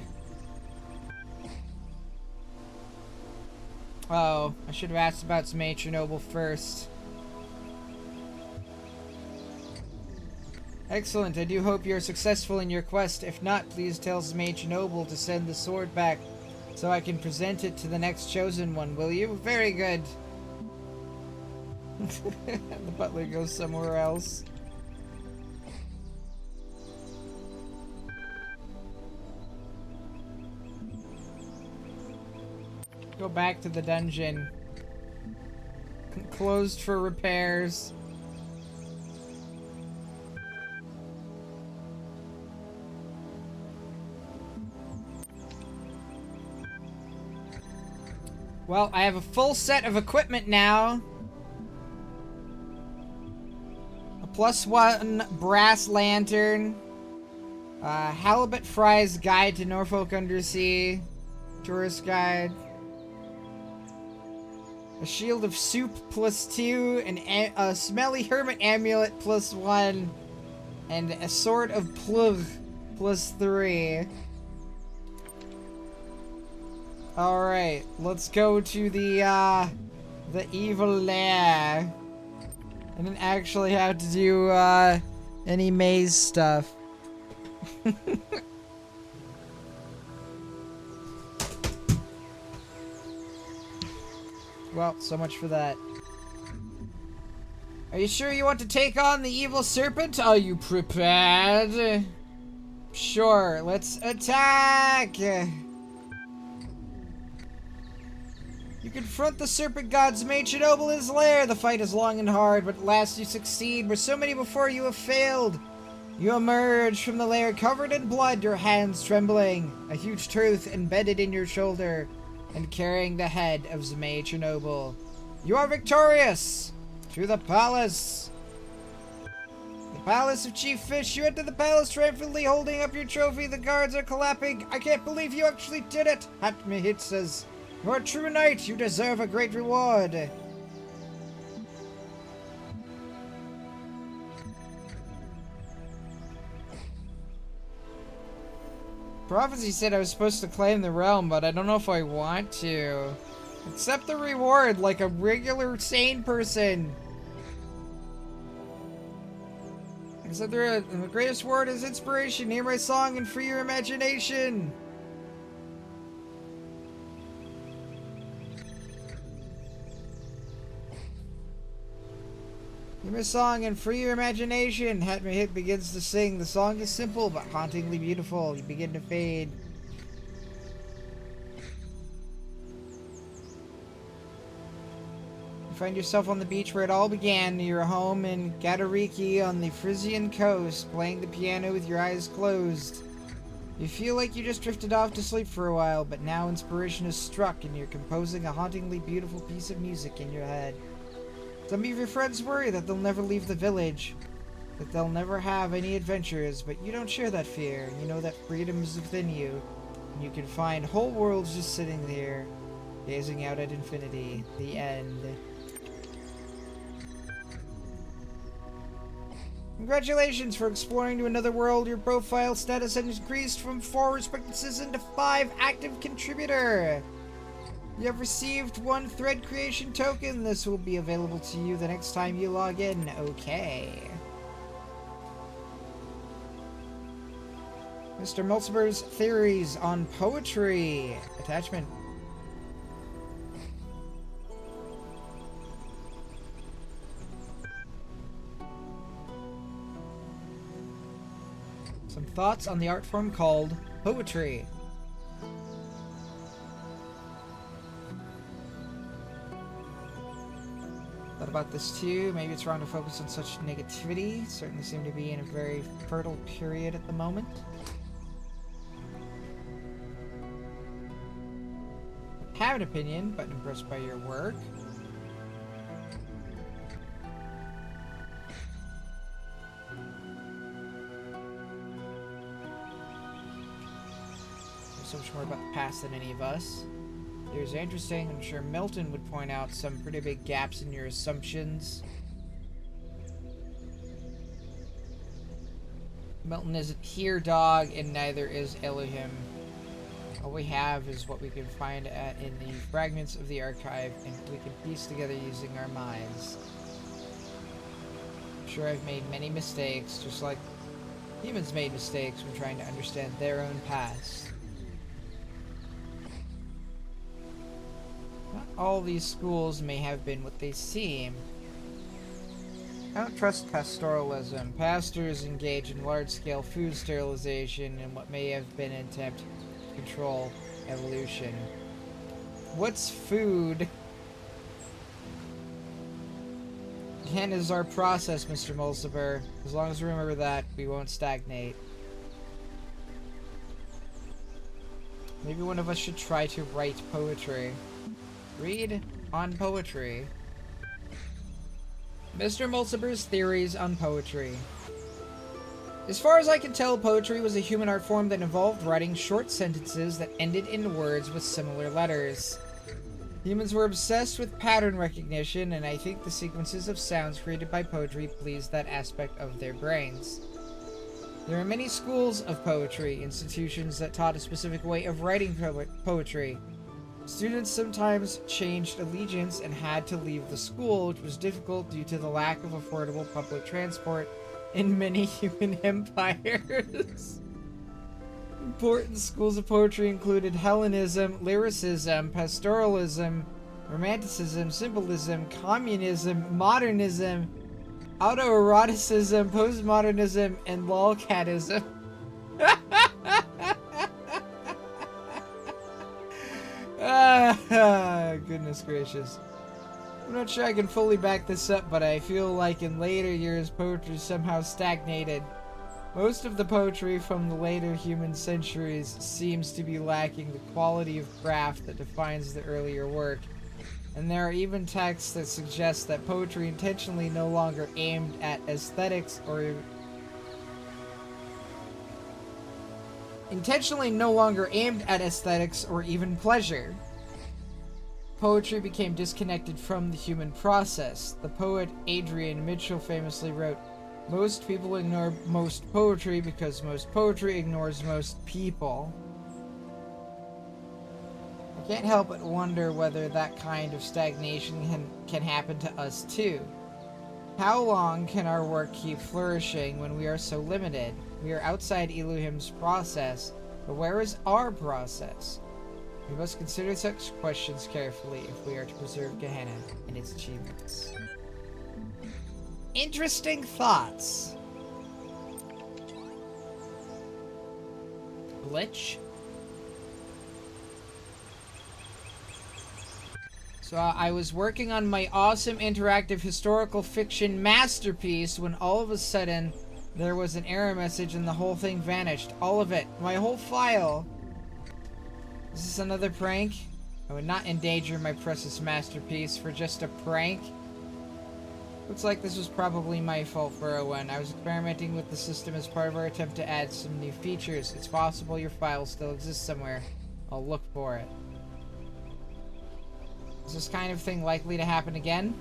Oh, I should have asked about Zmei Chernobyl first. Excellent. I do hope you're successful in your quest. If not, please tell Mage Noble to send the sword back so I can present it to the next chosen one, will you? Very good. The butler goes somewhere else. Go back to the dungeon. Closed for repairs. Well, I have a full set of equipment now. A +1 brass lantern. Halibut Fry's Guide to Norfolk Undersea. Tourist guide. A shield of soup +2. A smelly hermit amulet +1. And a sword of plug +3. Alright, let's go to the evil lair. I didn't actually have to do, any maze stuff. Well, so much for that. Are you sure you want to take on the evil serpent? Are you prepared? Sure, let's attack! You confront the serpent god's mage and noble his lair. The fight is long and hard, but at last you succeed, where so many before you have failed. You emerge from the lair covered in blood, your hands trembling, a huge tooth embedded in your shoulder, and carrying the head of Zmei Chernobyl. You are victorious! To the palace! The palace of Chief Fish. You enter the palace triumphantly holding up your trophy. The guards are clapping. I can't believe you actually did it! Hatmehit says, "You're a true knight. You deserve a great reward." Prophecy said I was supposed to claim the realm, but I don't know if I want to. Accept the reward like a regular sane person. Accept the greatest word is inspiration. Hear my song and free your imagination. Hear my song and free your imagination. Hatmehit begins to sing. The song is simple but hauntingly beautiful. You begin to fade. You find yourself on the beach where it all began, near a home in Gadariki on the Frisian coast, playing the piano with your eyes closed. You feel like you just drifted off to sleep for a while, but now inspiration is struck and you're composing a hauntingly beautiful piece of music in your head. Some of your friends worry that they'll never leave the village, that they'll never have any adventures, but you don't share that fear. You know that freedom is within you, and you can find whole worlds just sitting there, gazing out at infinity. The end. Congratulations for exploring to another world. Your profile status has increased from 4 respected citizen to 5 active contributor. You have received 1 thread creation token. This will be available to you the next time you log in. Okay. Mr. Multiver's theories on poetry. Attachment. Some thoughts on the art form called poetry. Thought about this too. Maybe it's wrong to focus on such negativity. Certainly seem to be in a very fertile period at the moment. Have an opinion, but impressed by your work. So much more about the past than any of us. There's interesting. I'm sure Milton would point out some pretty big gaps in your assumptions. Milton isn't here, dog, and neither is Elohim. All we have is what we can find in the fragments of the archive, and we can piece together using our minds. I'm sure I've made many mistakes, just like humans made mistakes when trying to understand their own past. Not all these schools may have been what they seem. I don't trust pastoralism. Pastors engage in large-scale food sterilization in what may have been an attempt to control evolution. What's food? Gehenna is our process, Mr. Mulciber. As long as we remember that, we won't stagnate. Maybe one of us should try to write poetry. Read on poetry. Mr. Mulciber's theories on poetry. As far as I can tell, poetry was a human art form that involved writing short sentences that ended in words with similar letters. Humans were obsessed with pattern recognition, and I think the sequences of sounds created by poetry pleased that aspect of their brains. There are many schools of poetry, institutions that taught a specific way of writing poetry. Students sometimes changed allegiance and had to leave the school, which was difficult due to the lack of affordable public transport in many human empires. Important schools of poetry included Hellenism, lyricism, pastoralism, romanticism, symbolism, communism, modernism, autoeroticism, postmodernism, and lolcatism. Goodness gracious. I'm not sure I can fully back this up, but I feel like in later years poetry somehow stagnated. Most of the poetry from the later human centuries seems to be lacking the quality of craft that defines the earlier work. And there are even texts that suggest that poetry intentionally no longer aimed at aesthetics or even pleasure. Poetry became disconnected from the human process. The poet Adrian Mitchell famously wrote, "Most people ignore most poetry because most poetry ignores most people." I can't help but wonder whether that kind of stagnation can happen to us too. How long can our work keep flourishing when we are so limited? We are outside Elohim's process, but where is our process? We must consider such questions carefully if we are to preserve Gehenna and its achievements. Interesting thoughts. Glitch? So I was working on my awesome interactive historical fiction masterpiece when all of a sudden there was an error message and the whole thing vanished. All of it. My whole file. Is this another prank? I would not endanger my precious masterpiece for just a prank. Looks like this was probably my fault for one. I was experimenting with the system as part of our attempt to add some new features. It's possible your file still exists somewhere. I'll look for it. Is this kind of thing likely to happen again?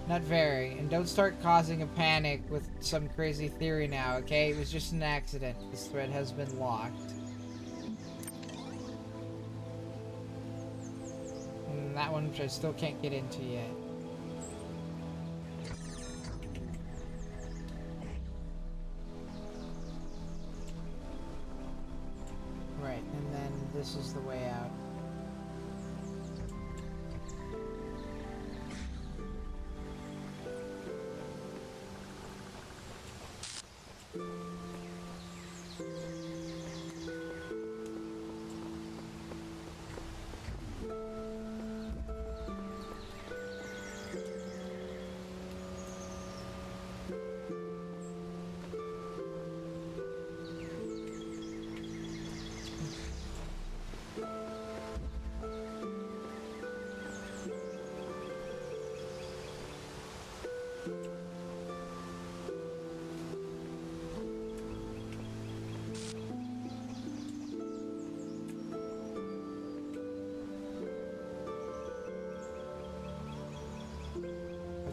Not very. And don't start causing a panic with some crazy theory now, okay? It was just an accident. This thread has been locked. And that one, which I still can't get into yet. Right, and then this is the way out.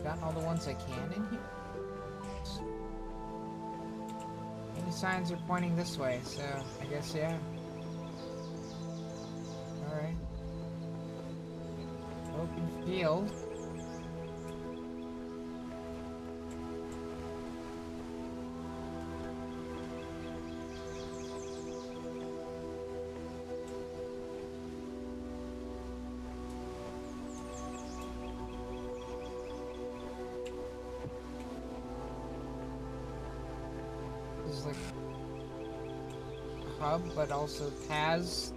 Gotten all the ones I can in here? Any signs are pointing this way, so I guess yeah. Alright. Open field. as like a hub, but also has.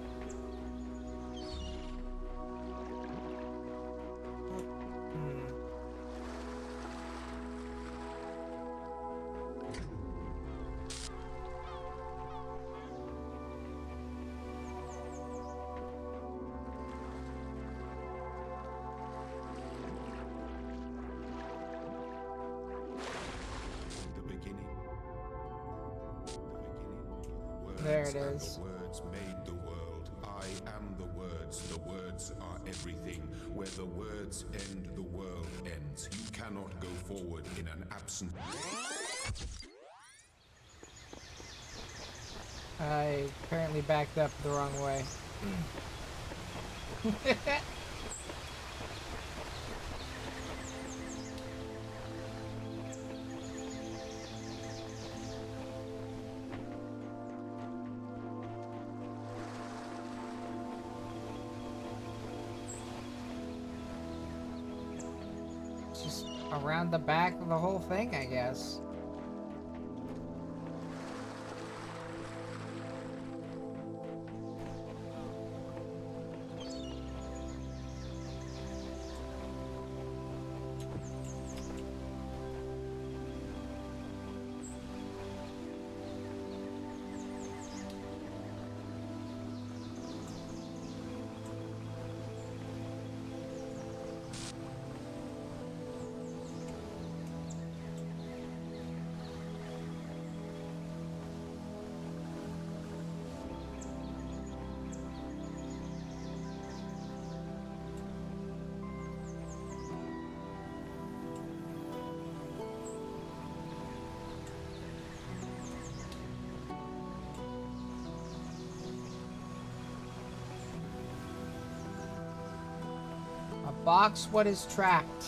There it is. The words made the world. I am the words. The words are everything. Where the words end, the world ends. You cannot go forward in an absent. I apparently backed up the wrong way. Just around the back of the whole thing, I guess. A box what is tracked.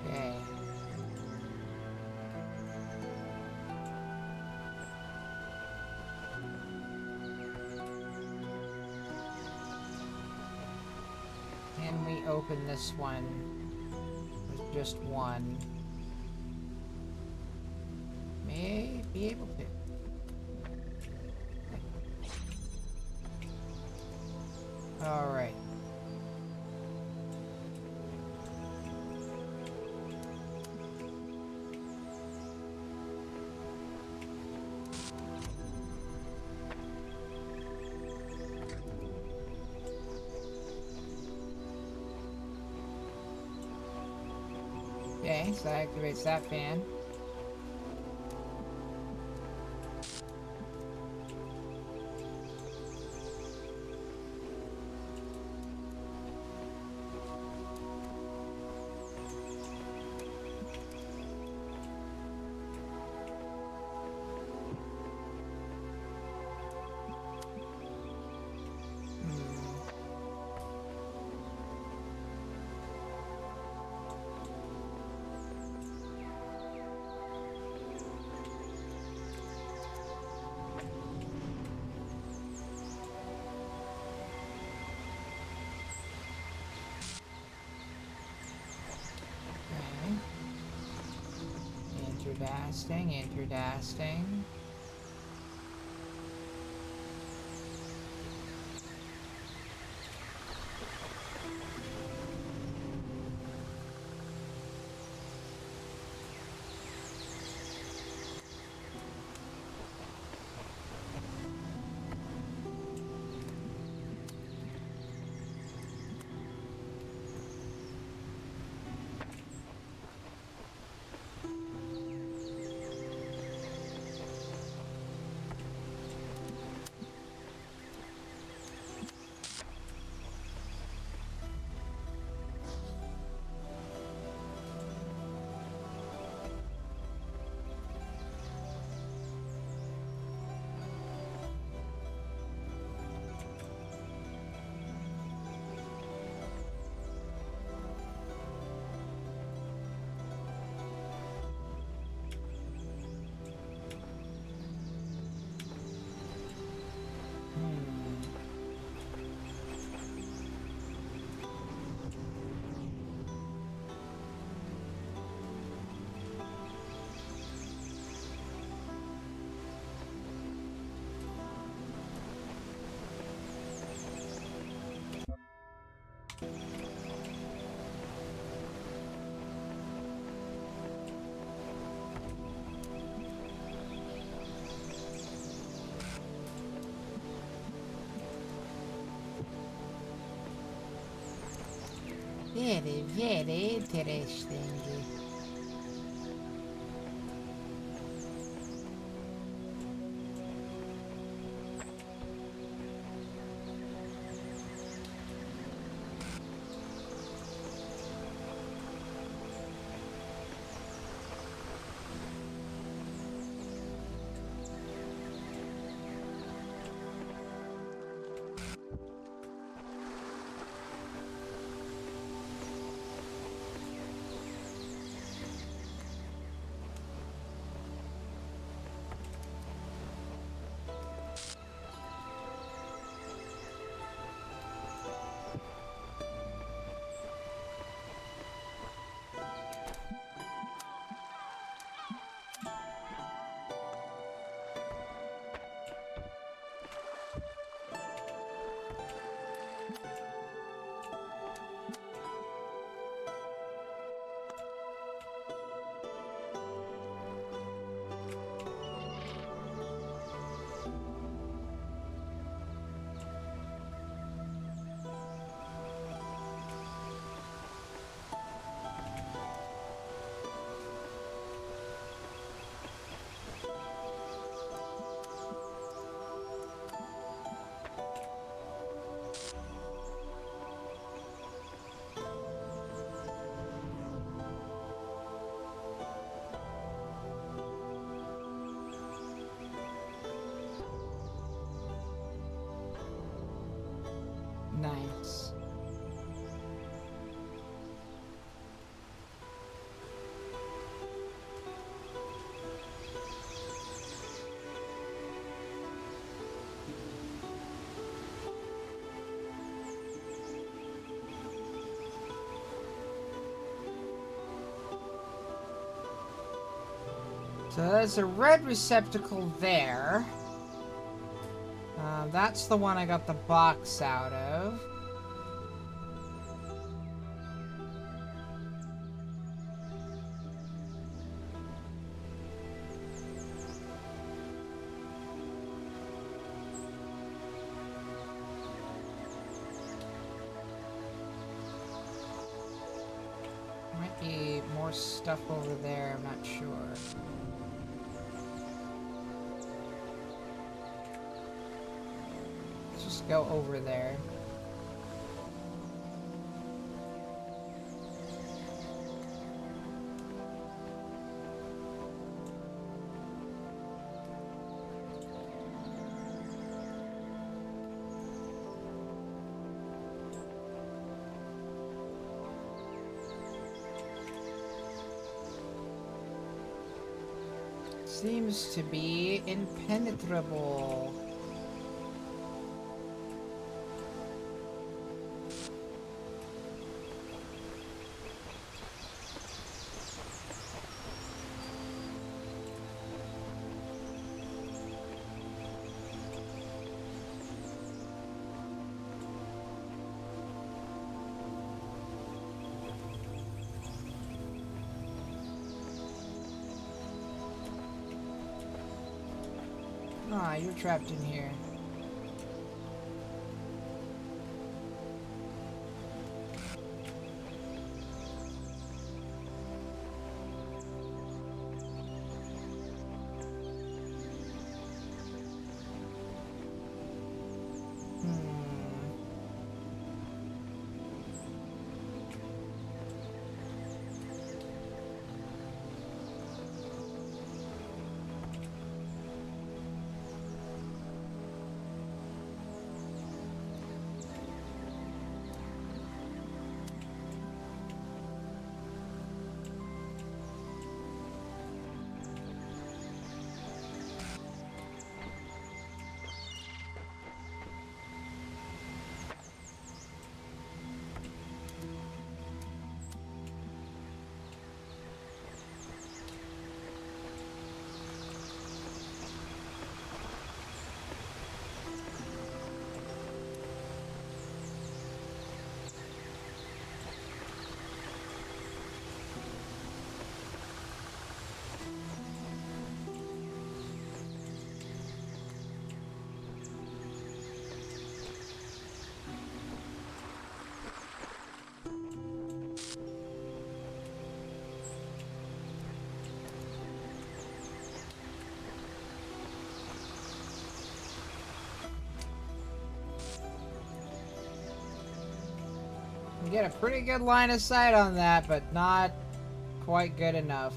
Okay. Can we open this one? There's just one. May be able to. Alright. Okay, so that activates that fan. Interdasting. very, very interesting. Nice. So there's a red receptacle there. That's the one I got the box out of. Might be more stuff over there, I'm not sure. Let's just go over there. Seems to be impenetrable. Ah, you're trapped in here. You get a pretty good line of sight on that, but not quite good enough.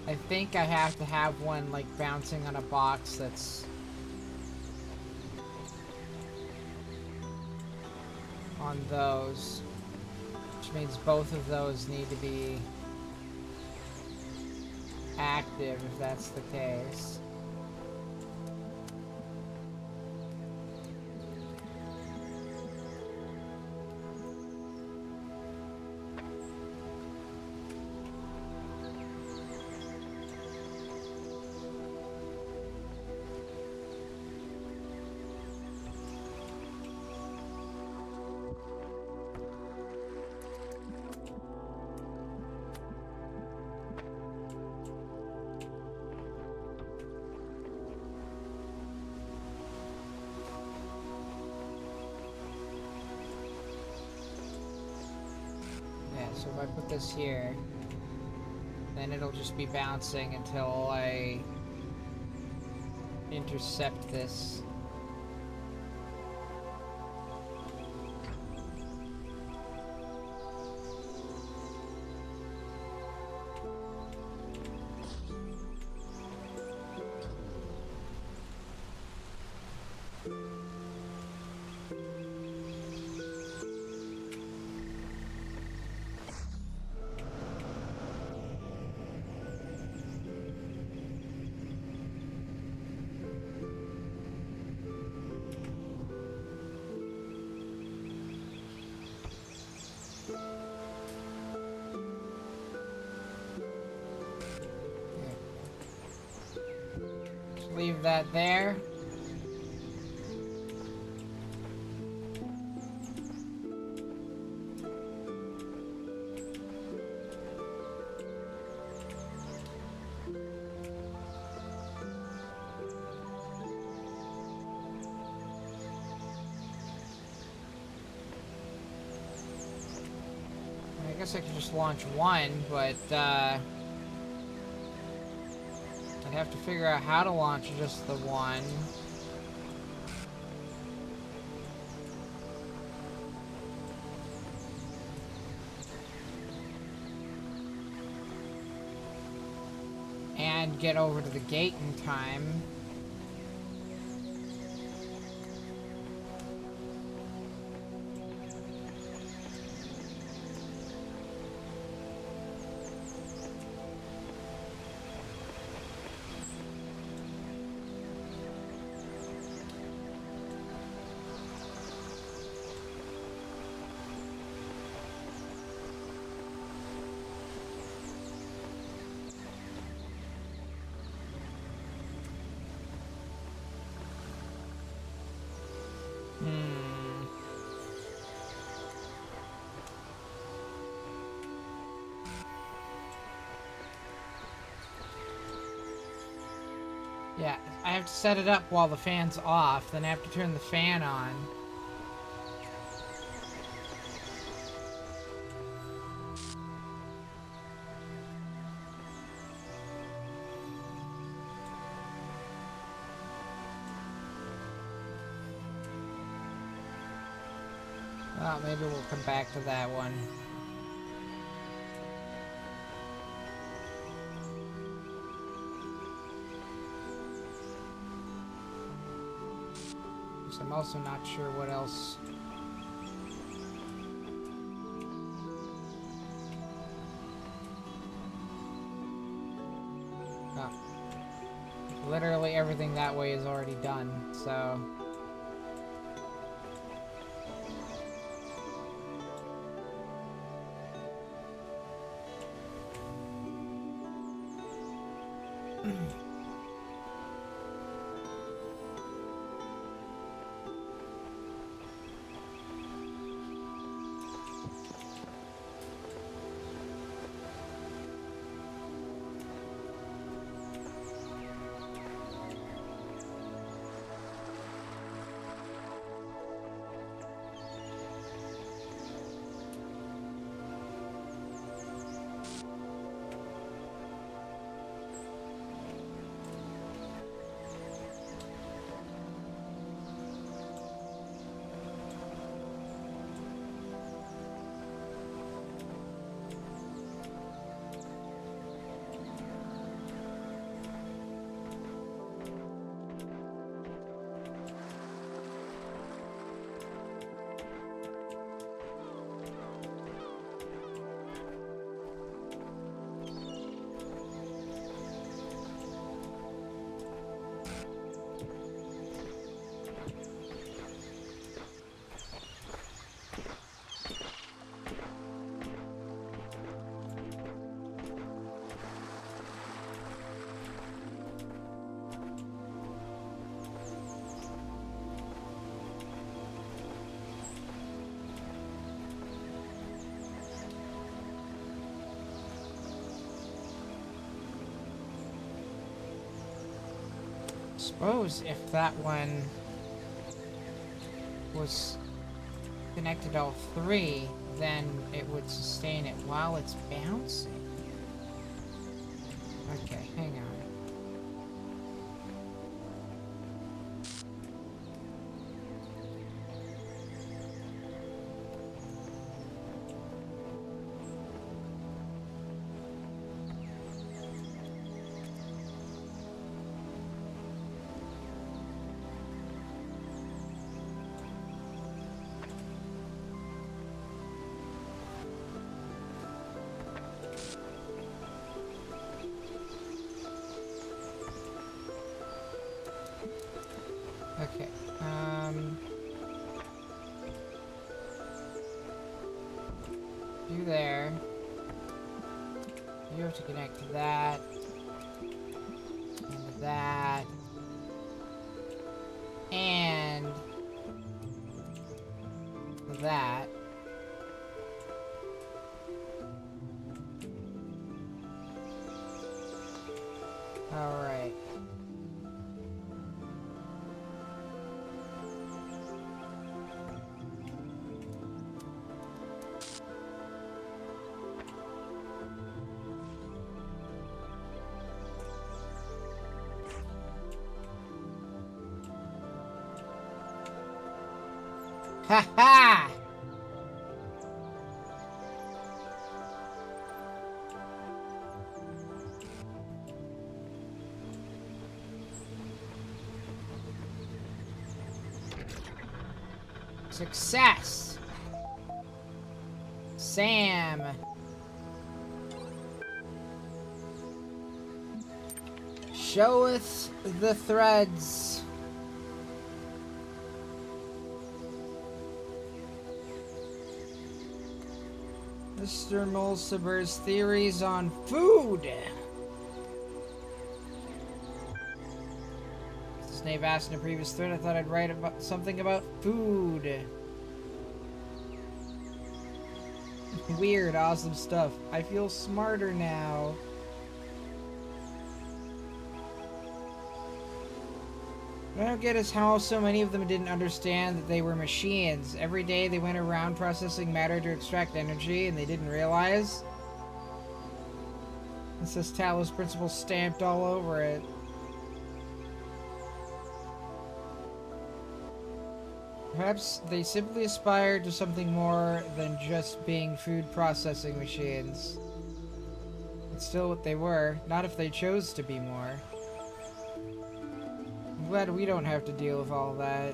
I think I have to have one like bouncing on a box that's on those, which means both of those need to be active if that's the case. So if I put this here, then it'll just be bouncing until I intercept this. Leave that there. I guess I could just launch one, but I'd have to figure out how to launch just the one. And get over to the gate in time. Yeah, I have to set it up while the fan's off, then I have to turn the fan on. Well, maybe we'll come back to that one. Because I'm also not sure what else. Oh. Literally everything that way is already done, so... suppose if that one was connected all three, then it would sustain it while it's bouncing. Okay, hang on. Okay, you there. You have to connect to that. And to that. And that. Alright. Ha ha! Success! Sam! Showeth the threads. Mr. Mulciber's theories on food. Snape asked in a previous thread, I thought I'd write about something about food. Weird, awesome stuff. I feel smarter now. What I don't get is how so many of them didn't understand that they were machines. Every day they went around processing matter to extract energy, and they didn't realize. It says Talos principle stamped all over it. Perhaps they simply aspired to something more than just being food processing machines. It's still what they were, not if they chose to be more. I'm glad we don't have to deal with all that.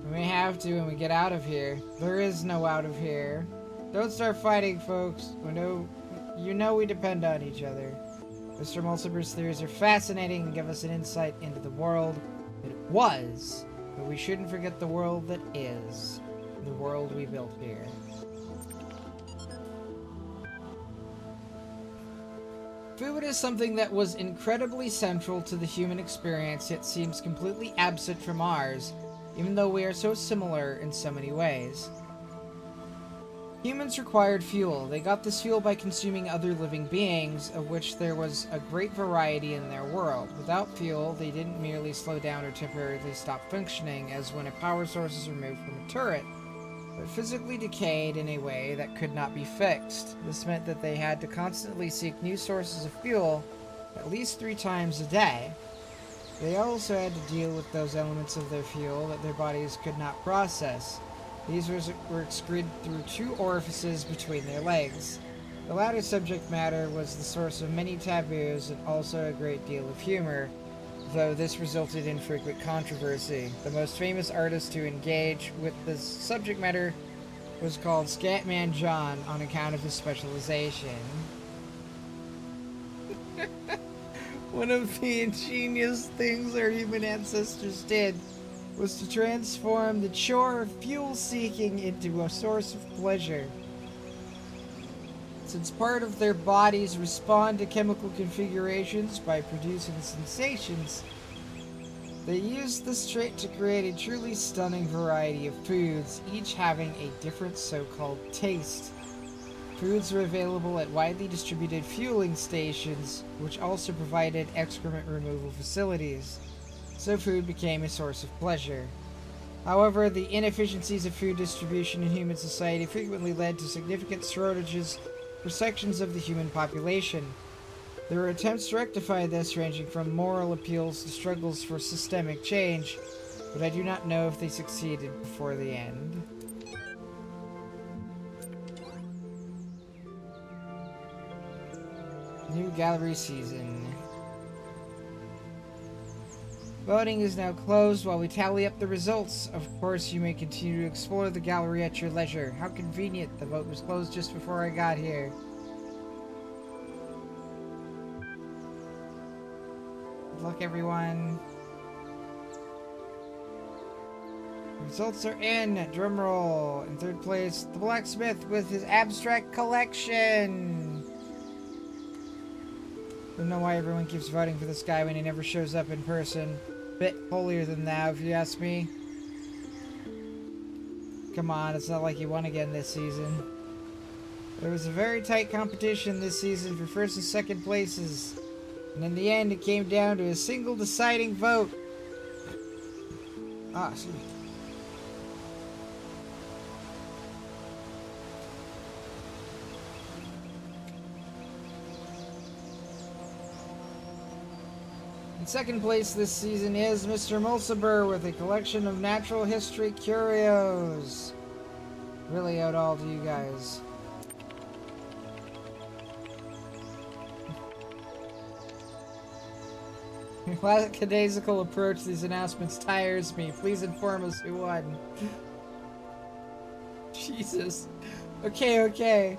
We may have to when we get out of here. There is no out of here. Don't start fighting, folks. You know we depend on each other. Mr. Mulciber's theories are fascinating and give us an insight into the world that was. But we shouldn't forget the world that is. The world we built here. Food is something that was incredibly central to the human experience, yet seems completely absent from ours, even though we are so similar in so many ways. Humans required fuel. They got this fuel by consuming other living beings, of which there was a great variety in their world. Without fuel, they didn't merely slow down or temporarily stop functioning, as when a power source is removed from a turret, but physically decayed in a way that could not be fixed. This meant that they had to constantly seek new sources of fuel at least 3 times a day. They also had to deal with those elements of their fuel that their bodies could not process. These were excreted through 2 orifices between their legs. The latter subject matter was the source of many taboos and also a great deal of humor, though this resulted in frequent controversy. The most famous artist to engage with this subject matter was called Scatman John on account of his specialization. One of the ingenious things our human ancestors did was to transform the chore of fuel-seeking into a source of pleasure. Since part of their bodies respond to chemical configurations by producing sensations, they used this trait to create a truly stunning variety of foods, each having a different so-called taste. Foods were available at widely distributed fueling stations, which also provided excrement removal facilities, so food became a source of pleasure. However, the inefficiencies of food distribution in human society frequently led to significant shortages for sections of the human population. There were attempts to rectify this, ranging from moral appeals to struggles for systemic change, but I do not know if they succeeded before the end. New gallery season. Voting is now closed while we tally up the results. Of course, you may continue to explore the gallery at your leisure. How convenient. The vote was closed just before I got here. Good luck, everyone. Results are in. Drumroll. In third place, the blacksmith with his abstract collection. Don't know why everyone keeps voting for this guy when he never shows up in person. Bit holier than thou, if you ask me. Come on, it's not like he won again this season. There was a very tight competition this season for first and second places. And in the end, it came down to a single deciding vote. Excuse me. In second place this season is Mr. Mulciber with a collection of natural history curios. Really owed all to you guys. Your lackadaisical approach to these announcements tires me. Please inform us who won. Jesus. Okay.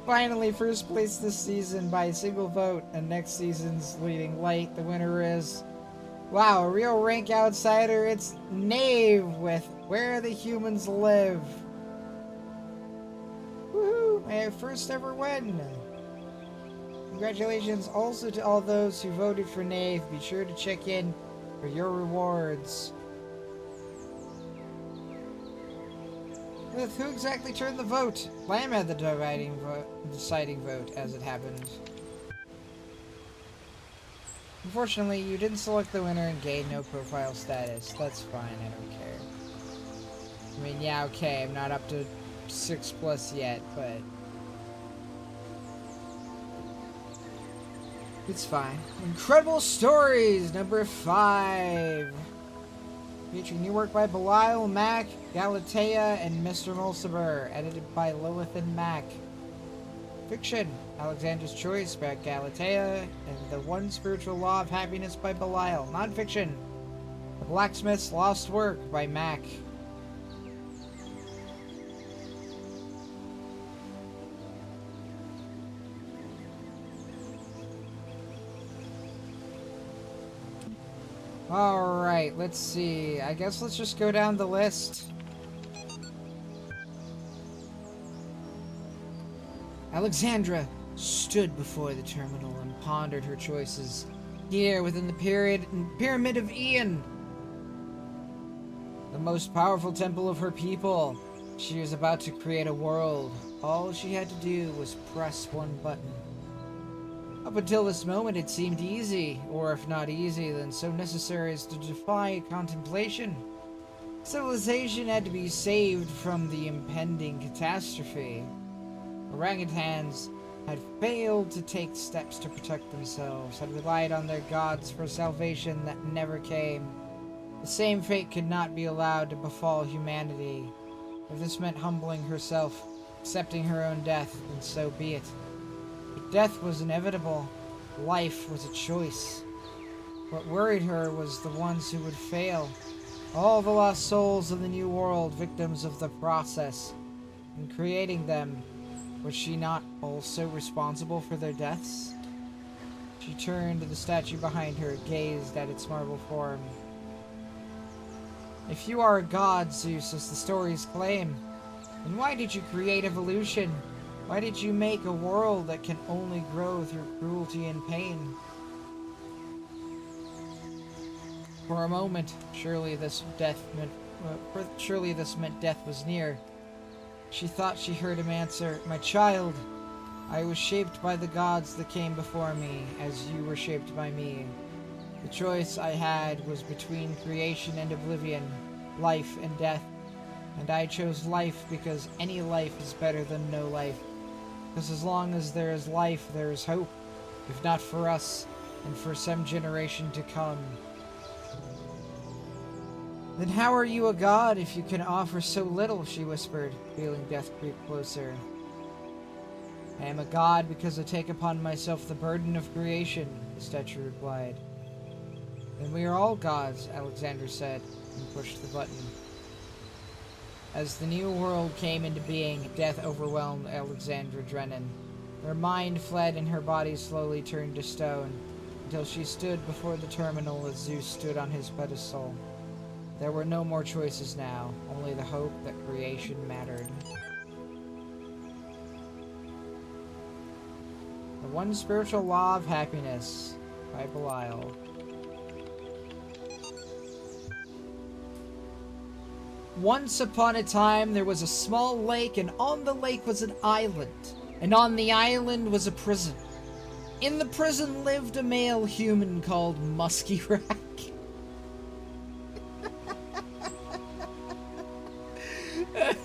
Finally, first place this season by a single vote, and next season's leading light. The winner is... Wow, a real rank outsider. It's Knave with Where the Humans Live. Woohoo! My first ever win. Congratulations also to all those who voted for Knave. Be sure to check in for your rewards. With who exactly turned the vote? Lamb had the deciding vote, as it happened. Unfortunately, you didn't select the winner and gain no profile status. That's fine, I don't care. I mean, yeah, okay, I'm not up to 6+ yet, but... it's fine. Incredible Stories, number 5. Featuring new work by Belial, Mac, Galatea, and Mr. Mulciber. Edited by Lilith and Mac. Fiction, Alexander's Choice by Galatea, and The One Spiritual Law of Happiness by Belial. Non-fiction, The Blacksmith's Lost Work by Mac. Alright, let's see. I guess let's just go down the list. Alexandra stood before the terminal and pondered her choices. Here, within the Pyramid of Ian, the most powerful temple of her people, she was about to create a world. All she had to do was press one button. Up until this moment, it seemed easy, or if not easy, then so necessary as to defy contemplation. Civilization had to be saved from the impending catastrophe. Orangutans had failed to take steps to protect themselves, had relied on their gods for salvation that never came. The same fate could not be allowed to befall humanity. If this meant humbling herself, accepting her own death, then so be it. But death was inevitable. Life was a choice. What worried her was the ones who would fail. All the lost souls of the New World, victims of the process. In creating them, was she not also responsible for their deaths? She turned to the statue behind her, gazed at its marble form. If you are a god, Zeus, as the stories claim, then why did you create evolution? Why did you make a world that can only grow through cruelty and pain? For a moment, surely this meant death was near. She thought she heard him answer, "My child, I was shaped by the gods that came before me, as you were shaped by me. The choice I had was between creation and oblivion, life and death, and I chose life because any life is better than no life. Because as long as there is life, there is hope, if not for us, and for some generation to come." "Then how are you a god if you can offer so little?" she whispered, feeling death creep closer. "I am a god because I take upon myself the burden of creation," the statue replied. "Then we are all gods," Alexander said, and pushed the button. As the new world came into being, death overwhelmed Alexandra Drennan. Her mind fled and her body slowly turned to stone, until she stood before the terminal as Zeus stood on his pedestal. There were no more choices now, only the hope that creation mattered. The One Spiritual Law of Happiness by Belial. Once upon a time, there was a small lake, and on the lake was an island, and on the island was a prison. In the prison lived a male human called Musky Rack.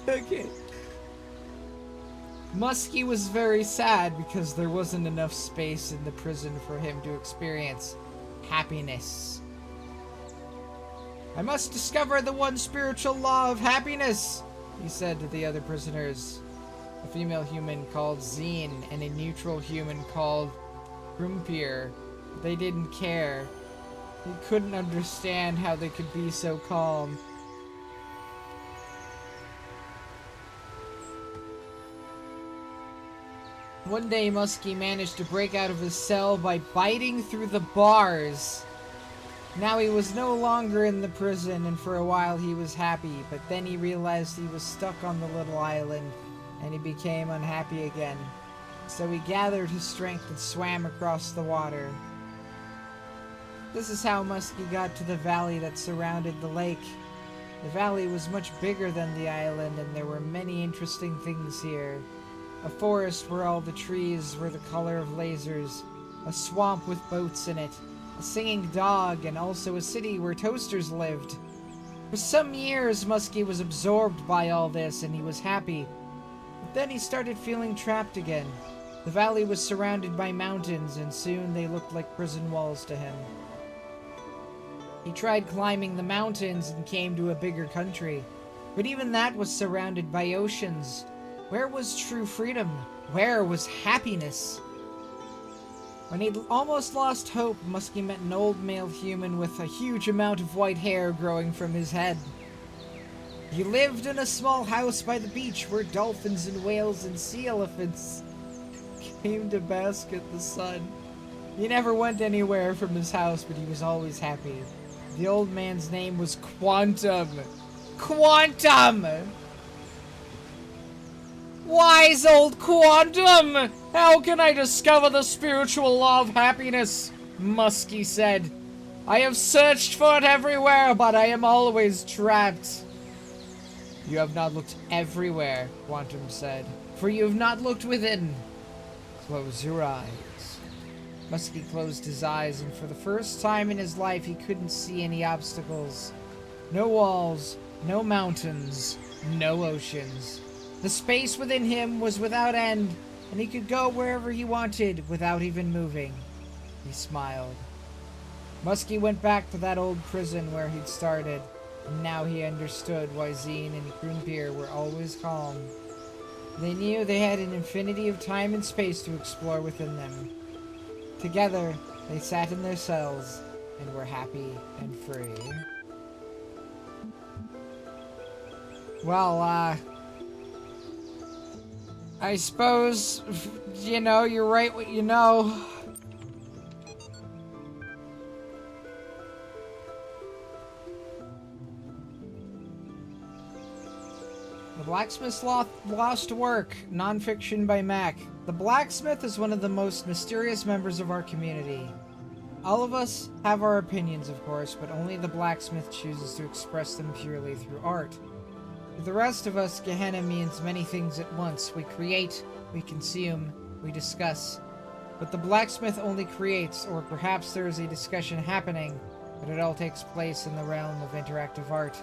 Okay. Musky was very sad because there wasn't enough space in the prison for him to experience happiness. "I must discover the one spiritual law of happiness," he said to the other prisoners. A female human called Zine and a neutral human called Grumpier. They didn't care. He couldn't understand how they could be so calm. One day, Musky managed to break out of his cell by biting through the bars. Now he was no longer in the prison, and for a while he was happy, but then he realized he was stuck on the little island, and he became unhappy again. So he gathered his strength and swam across the water. This is how Musky got to the valley that surrounded the lake. The valley was much bigger than the island, and there were many interesting things here. A forest where all the trees were the color of lasers, a swamp with boats in it, a singing dog, and also a city where toasters lived. For some years, Musky was absorbed by all this, and he was happy. But then he started feeling trapped again. The valley was surrounded by mountains, and soon they looked like prison walls to him. He tried climbing the mountains and came to a bigger country, but even that was surrounded by oceans. Where was true freedom? Where was happiness? When he'd almost lost hope, Musky met an old male human with a huge amount of white hair growing from his head. He lived in a small house by the beach where dolphins and whales and sea elephants came to bask in the sun. He never went anywhere from his house, but he was always happy. The old man's name was Quantum. Quantum! "Wise old Quantum! How can I discover the spiritual law of happiness?" Musky said. "I have searched for it everywhere, but I am always trapped." "You have not looked everywhere," Quantum said, "for you have not looked within. Close your eyes." Musky closed his eyes, and for the first time in his life he couldn't see any obstacles. No walls, no mountains, no oceans. The space within him was without end, and he could go wherever he wanted without even moving. He smiled. Musky went back to that old prison where he'd started, and now he understood why Zine and Grumpier were always calm. They knew they had an infinity of time and space to explore within them. Together, they sat in their cells and were happy and free. Well, I suppose, you know, you're right what you know. The Blacksmith's Lost Work, nonfiction by Mac. The blacksmith is one of the most mysterious members of our community. All of us have our opinions, of course, but only the blacksmith chooses to express them purely through art. To the rest of us, Gehenna means many things at once. We create, we consume, we discuss. But the blacksmith only creates, or perhaps there is a discussion happening, but it all takes place in the realm of interactive art.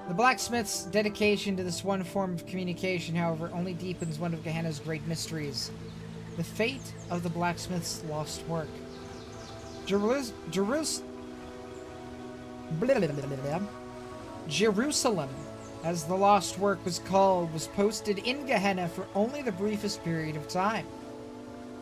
The blacksmith's dedication to this one form of communication, however, only deepens one of Gehenna's great mysteries. The fate of the blacksmith's lost work. Jerusalem, as the lost work was called, was posted in Gehenna for only the briefest period of time.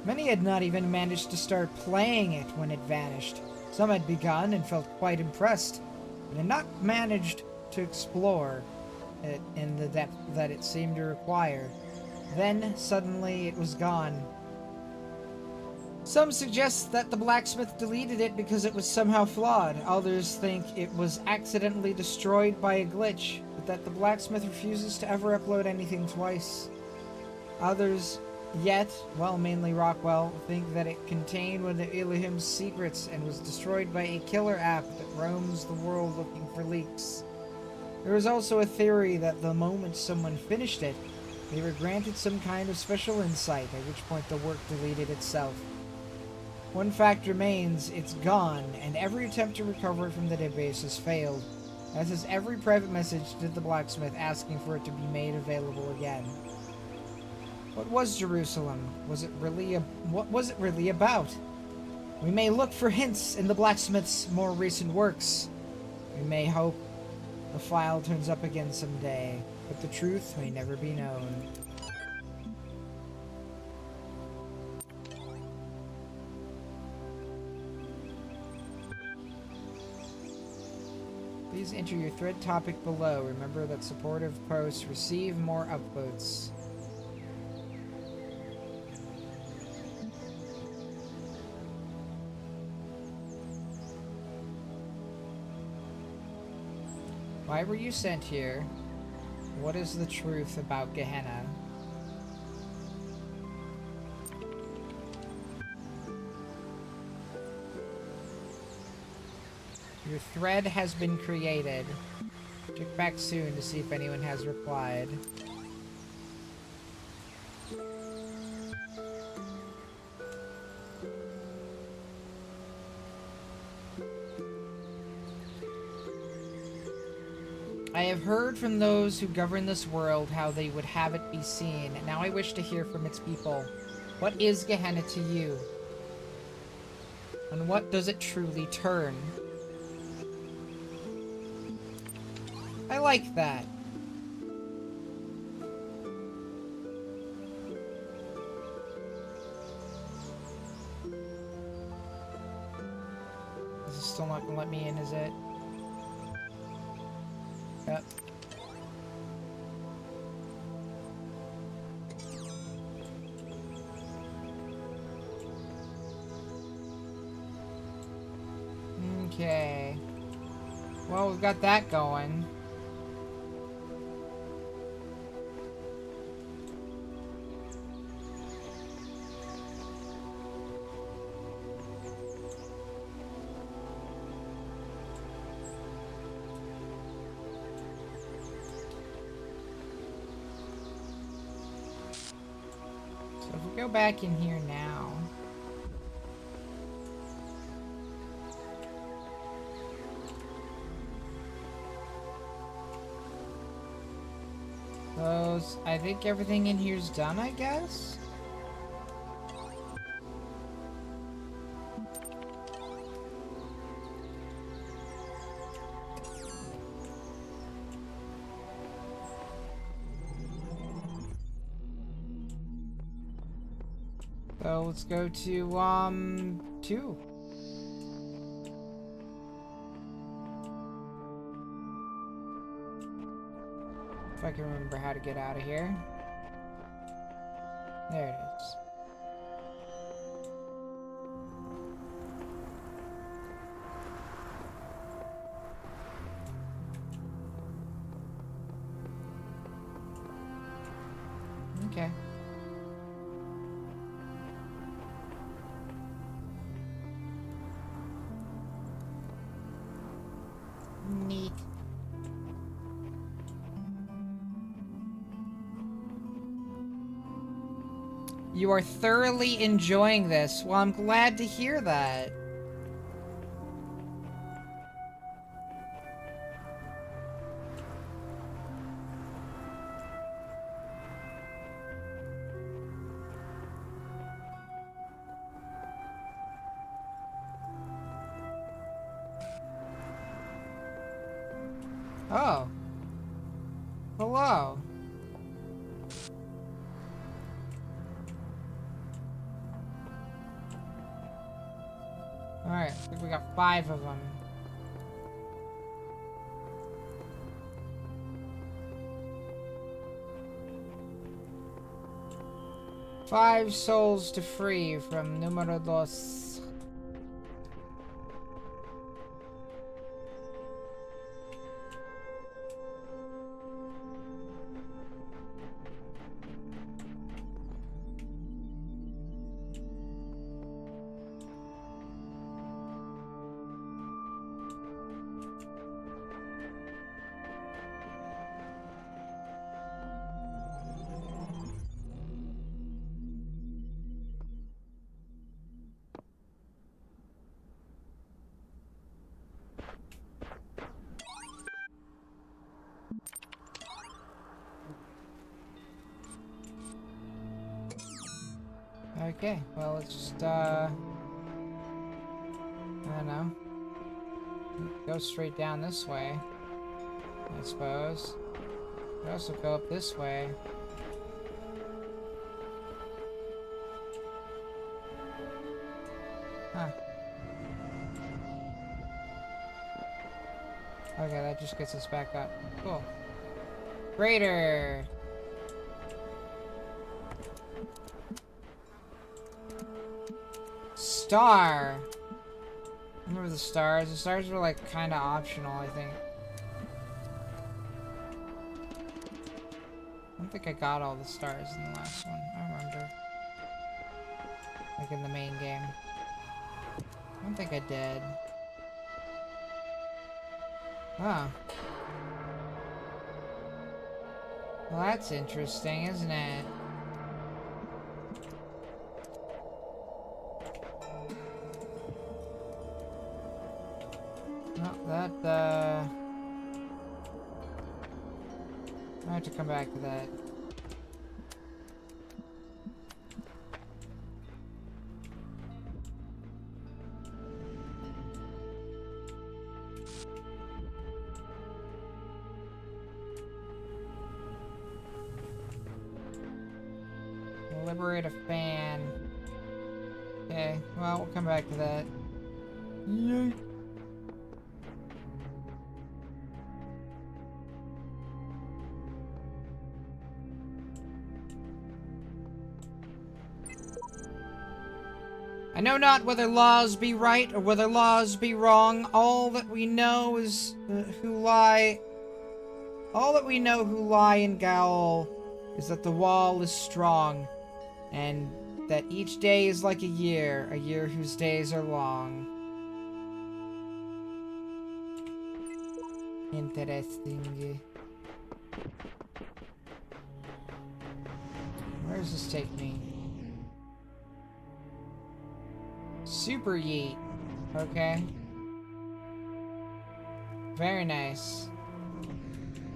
Many had not even managed to start playing it when it vanished. Some had begun and felt quite impressed, but had not managed to explore it in the depth that it seemed to require. Then, suddenly, it was gone. Some suggest that the blacksmith deleted it because it was somehow flawed. Others think it was accidentally destroyed by a glitch, but that the blacksmith refuses to ever upload anything twice. Others, yet, well, mainly Rockwell, think that it contained one of Elohim's secrets and was destroyed by a killer app that roams the world looking for leaks. There is also a theory that the moment someone finished it, they were granted some kind of special insight, at which point the work deleted itself. One fact remains, it's gone, and every attempt to recover it from the database has failed, as has every private message to the blacksmith asking for it to be made available again. What was Jerusalem? What was it really about? We may look for hints in the blacksmith's more recent works. We may hope the file turns up again someday, but the truth may never be known. Please enter your thread topic below. Remember that supportive posts receive more upvotes. Why were you sent here? What is the truth about Gehenna? Your thread has been created. Check back soon to see if anyone has replied. I have heard from those who govern this world how they would have it be seen. Now I wish to hear from its people. What is Gehenna to you? On what does it truly turn? I like that. This is still not gonna let me in, is it? Yep. Okay. Well, we've got that going. So if we go back in here now. I think everything in here's done, I guess? So let's go to, 2. If I can remember how to get out of here. There it is. Okay. Neat. You are thoroughly enjoying this. Well, I'm glad to hear that. Oh. Hello. Alright, I think we got 5 of them. Five souls to free from numero dos. Okay, well, let's just, I don't know. Go straight down this way, I suppose. We also go up this way. Huh. Okay, that just gets us back up. Cool. Greater! Star! Remember the stars? The stars were like kinda optional, I think. I don't think I got all the stars in the last one. I remember. Like in the main game. I don't think I did. Oh. Well, that's interesting, isn't it? Well, that, I have to come back to that. Liberate a fan. Okay, well, we'll come back to that. Yay! I know not whether laws be right or whether laws be wrong. All that we know is all that we know who lie in Gaol is that the wall is strong, and that each day is like a year whose days are long. Interesting. Where does this take me? Super Yeet. Okay. Very nice.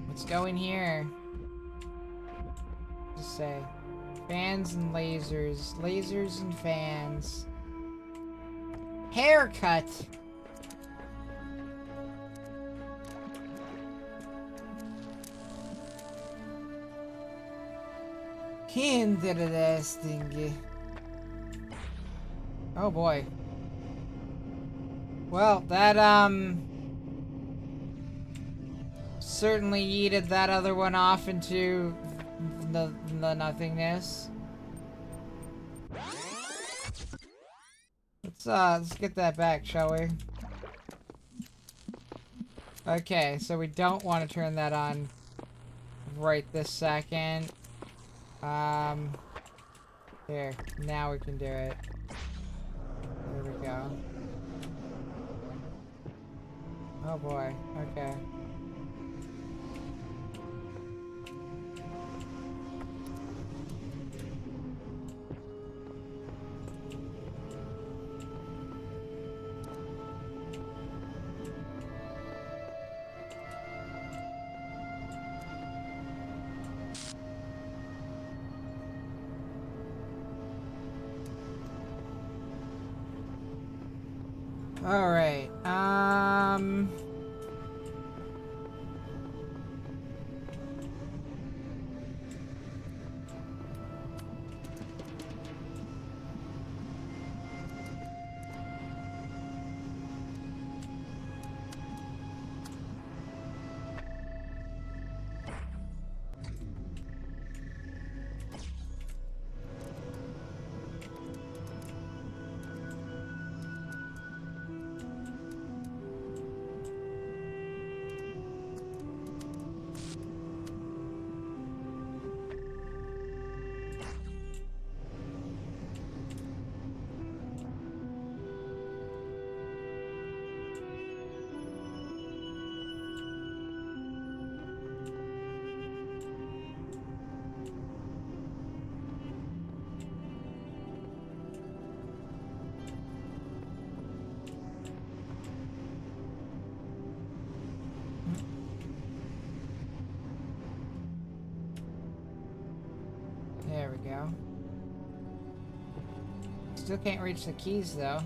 Let's go in here. Just say. Fans and lasers. Lasers and fans. Haircut! Interesting. Oh boy. Well, that, certainly yeeted that other one off into the nothingness. Let's get that back, shall we? Okay, so we don't want to turn that on right this second. Here, now we can do it. There we go. Oh boy, okay. Alright, there we go. Still can't reach the keys, though.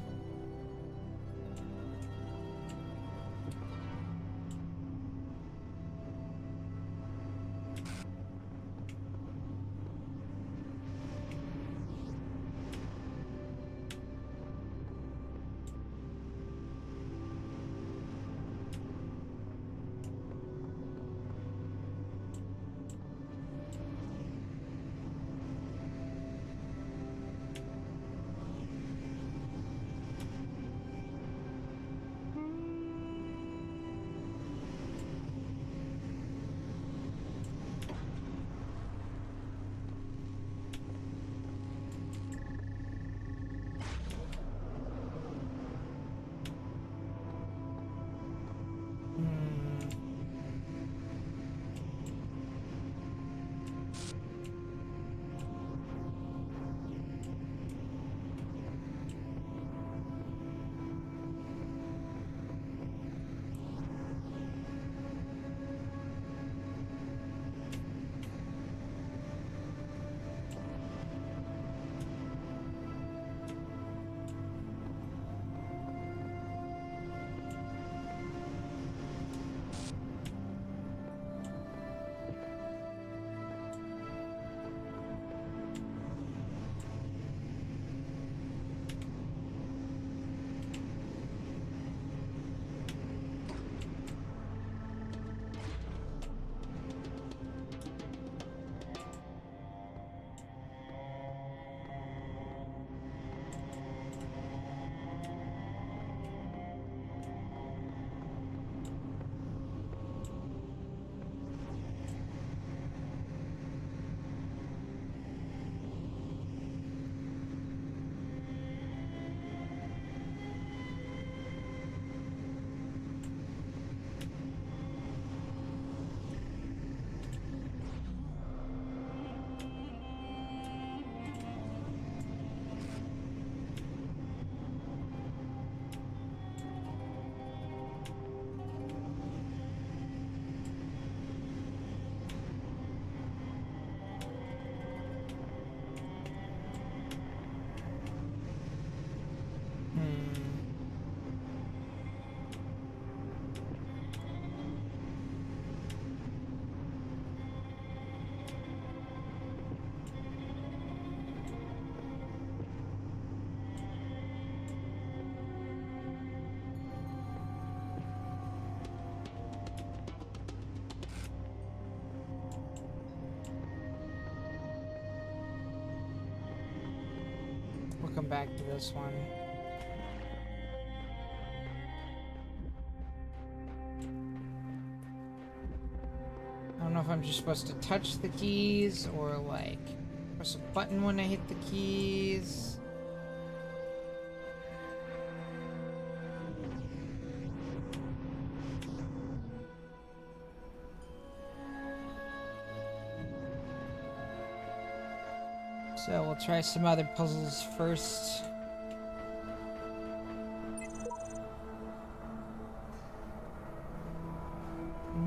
We'll come back to this one. I don't know if I'm just supposed to touch the keys or like press a button when I hit the keys. So we'll try some other puzzles first.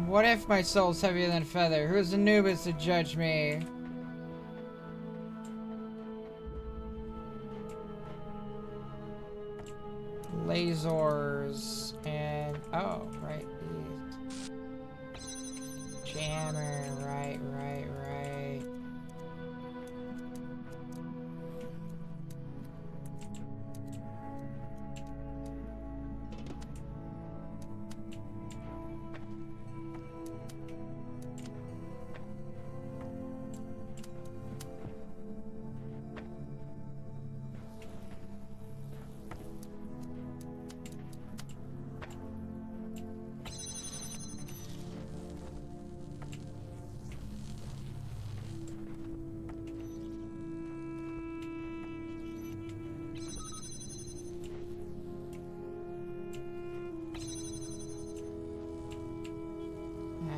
What if my soul's heavier than a feather? Who's Anubis to judge me? lasers, and oh, right, these. Jammer, right.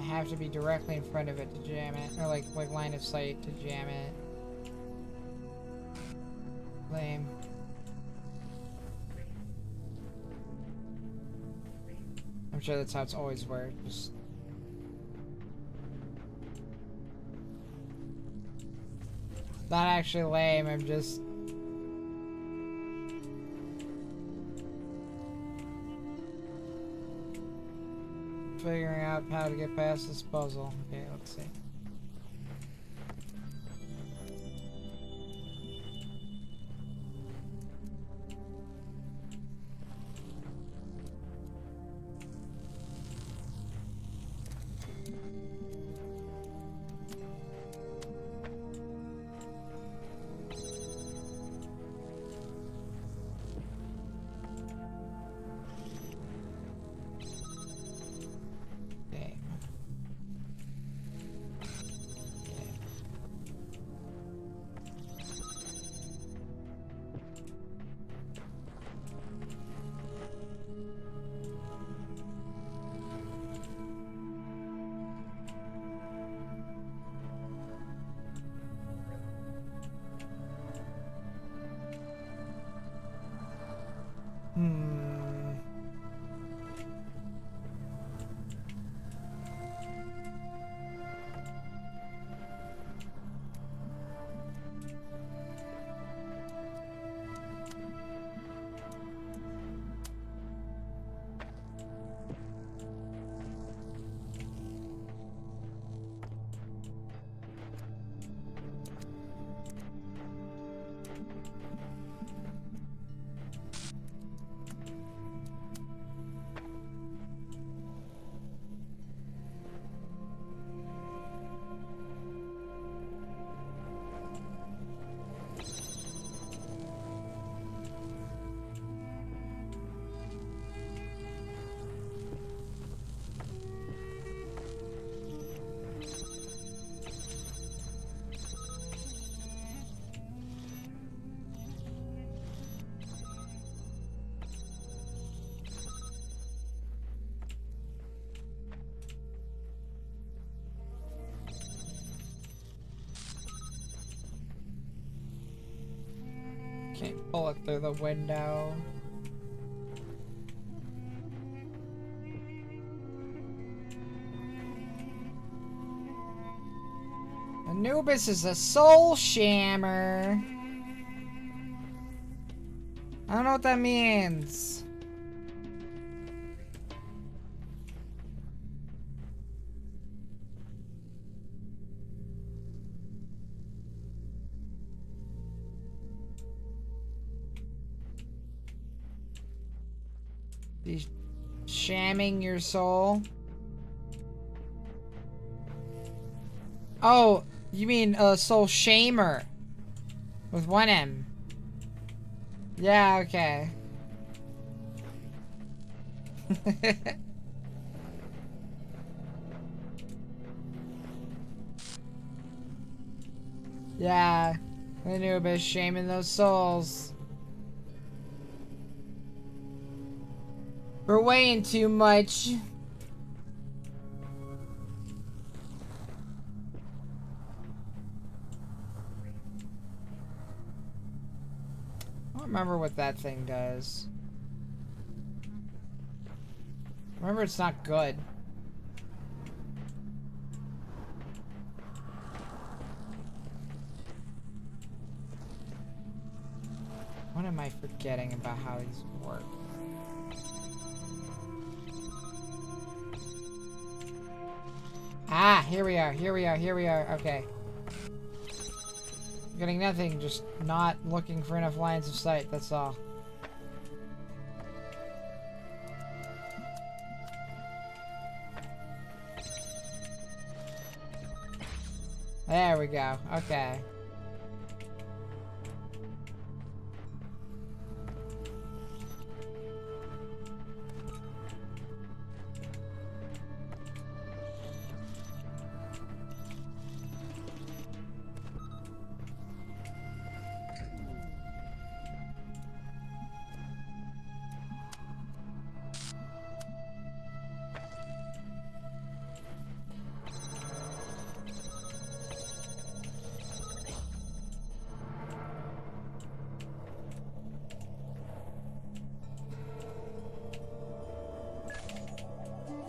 Have to be directly in front of it to jam it, or like line of sight to jam it. Lame. I'm sure that's how it's always worked. Just not actually lame. I'm just figuring out how to get past this puzzle. Okay, let's see. Can't pull it through the window. Anubis is a soul shammer. I don't know what that means. He's shamming your soul. Oh, you mean soul shamer with one M. Yeah, okay. Yeah, Anubis shaming those souls. We're weighing too much. I don't remember what that thing does. Remember, it's not good. What am I forgetting about how these work? Ah, here we are, here we are, here we are. Okay. Getting nothing, just not looking for enough lines of sight, that's all. There we go. Okay.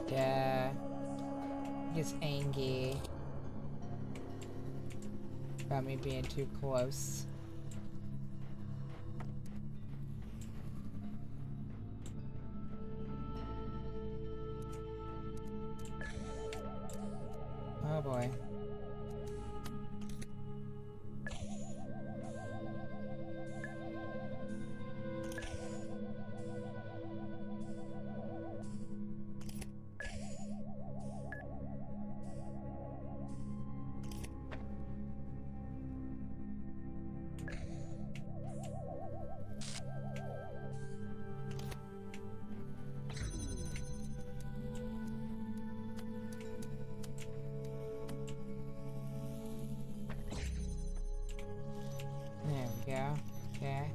Yeah. He gets angry about me being too close. Oh boy. There we go. Okay.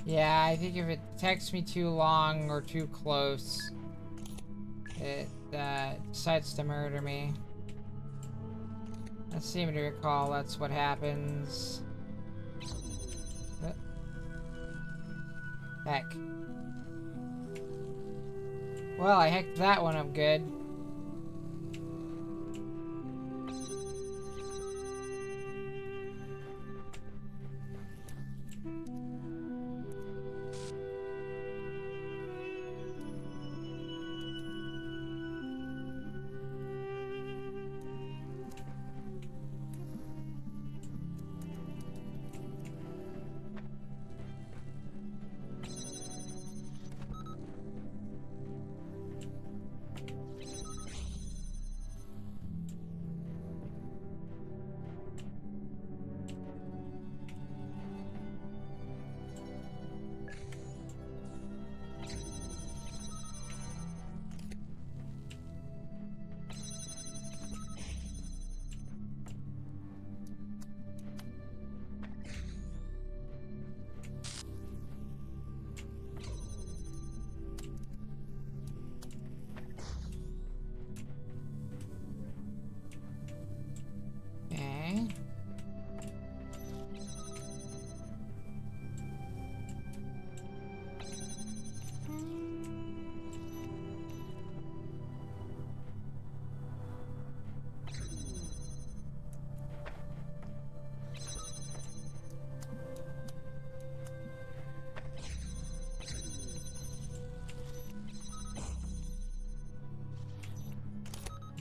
Yeah, I think if it takes me too long or too close, it decides to murder me. I seem to recall that's what happens. Heck. Well, I hecked that one up good. Okay.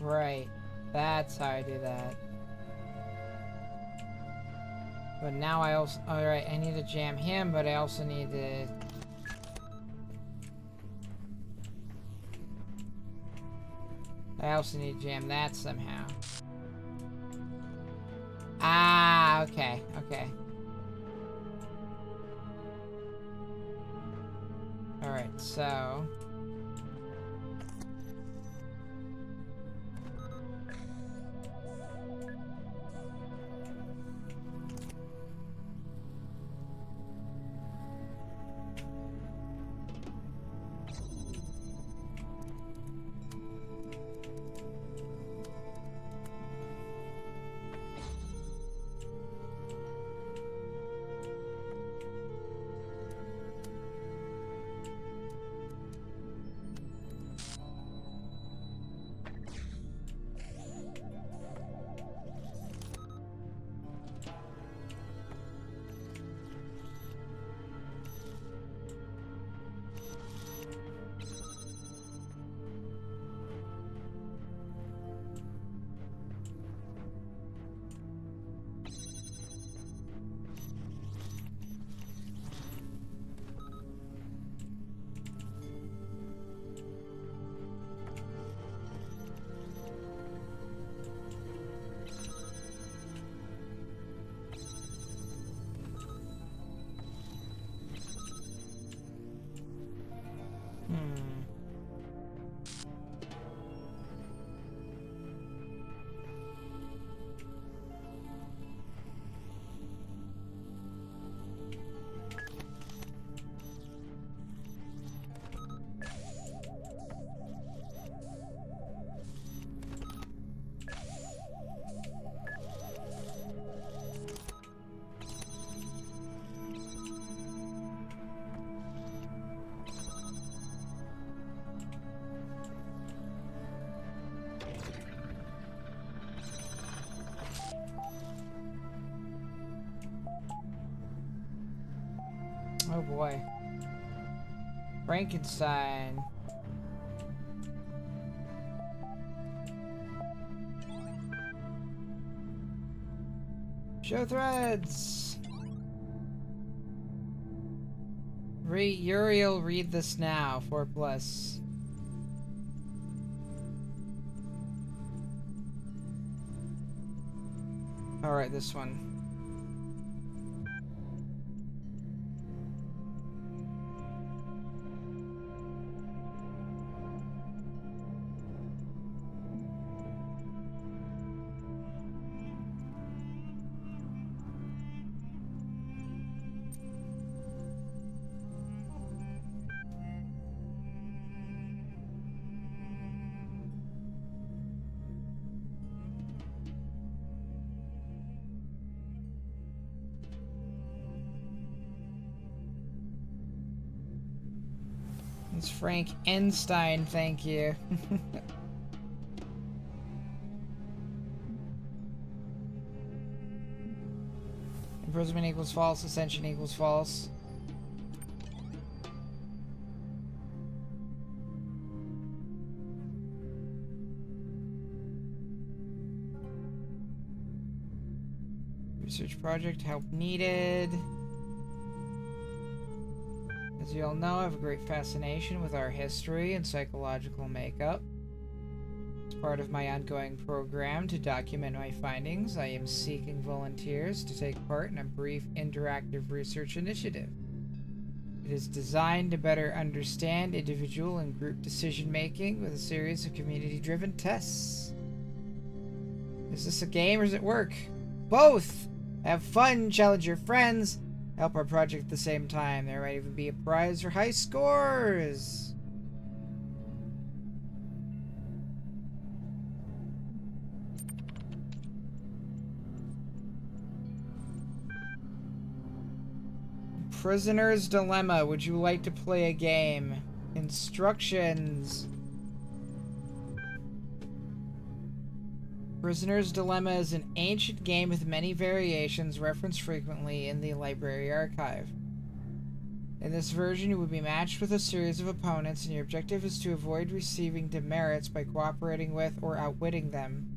Right. That's how I do that. But now I also... Alright, I need to jam him, but I also need to... I also need to jam that somehow. Ah, Okay, okay. Alright, so... Oh boy. Frankenstein. Show threads! Uriel, read this now. 4+. Alright, this one. It's Frank Einstein, thank you. Imprisonment equals false, ascension equals false. Research project, help needed. As you all know, I have a great fascination with our history and psychological makeup. As part of my ongoing program to document my findings, I am seeking volunteers to take part in a brief interactive research initiative. It is designed to better understand individual and group decision making with a series of community-driven tests. Is this a game or does it work? Both! Have fun, challenge your friends, help our project at the same time. There might even be a prize for high scores. Prisoner's Dilemma. Would you like to play a game? Instructions. Prisoner's Dilemma is an ancient game with many variations referenced frequently in the library archive. In this version, you will be matched with a series of opponents, and your objective is to avoid receiving demerits by cooperating with or outwitting them.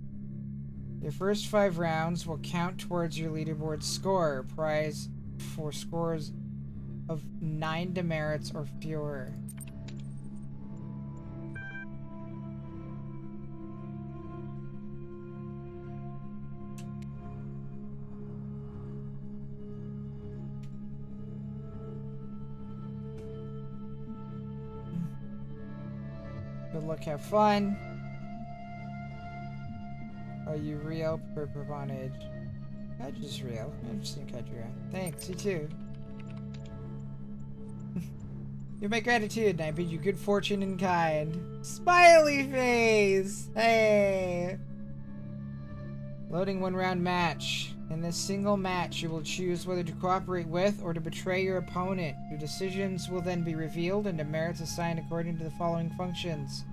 Your first 5 rounds will count towards your leaderboard score, prize for scores of 9 demerits or fewer. look, have fun. Are you real? Purple on edge. Edge is real. Interesting country. Thanks, you too. You're my gratitude, and I bid you good fortune and kind. Smiley face! Hey! Loading 1-round match. In this single match, you will choose whether to cooperate with or to betray your opponent. Your decisions will then be revealed and demerits assigned according to the following functions.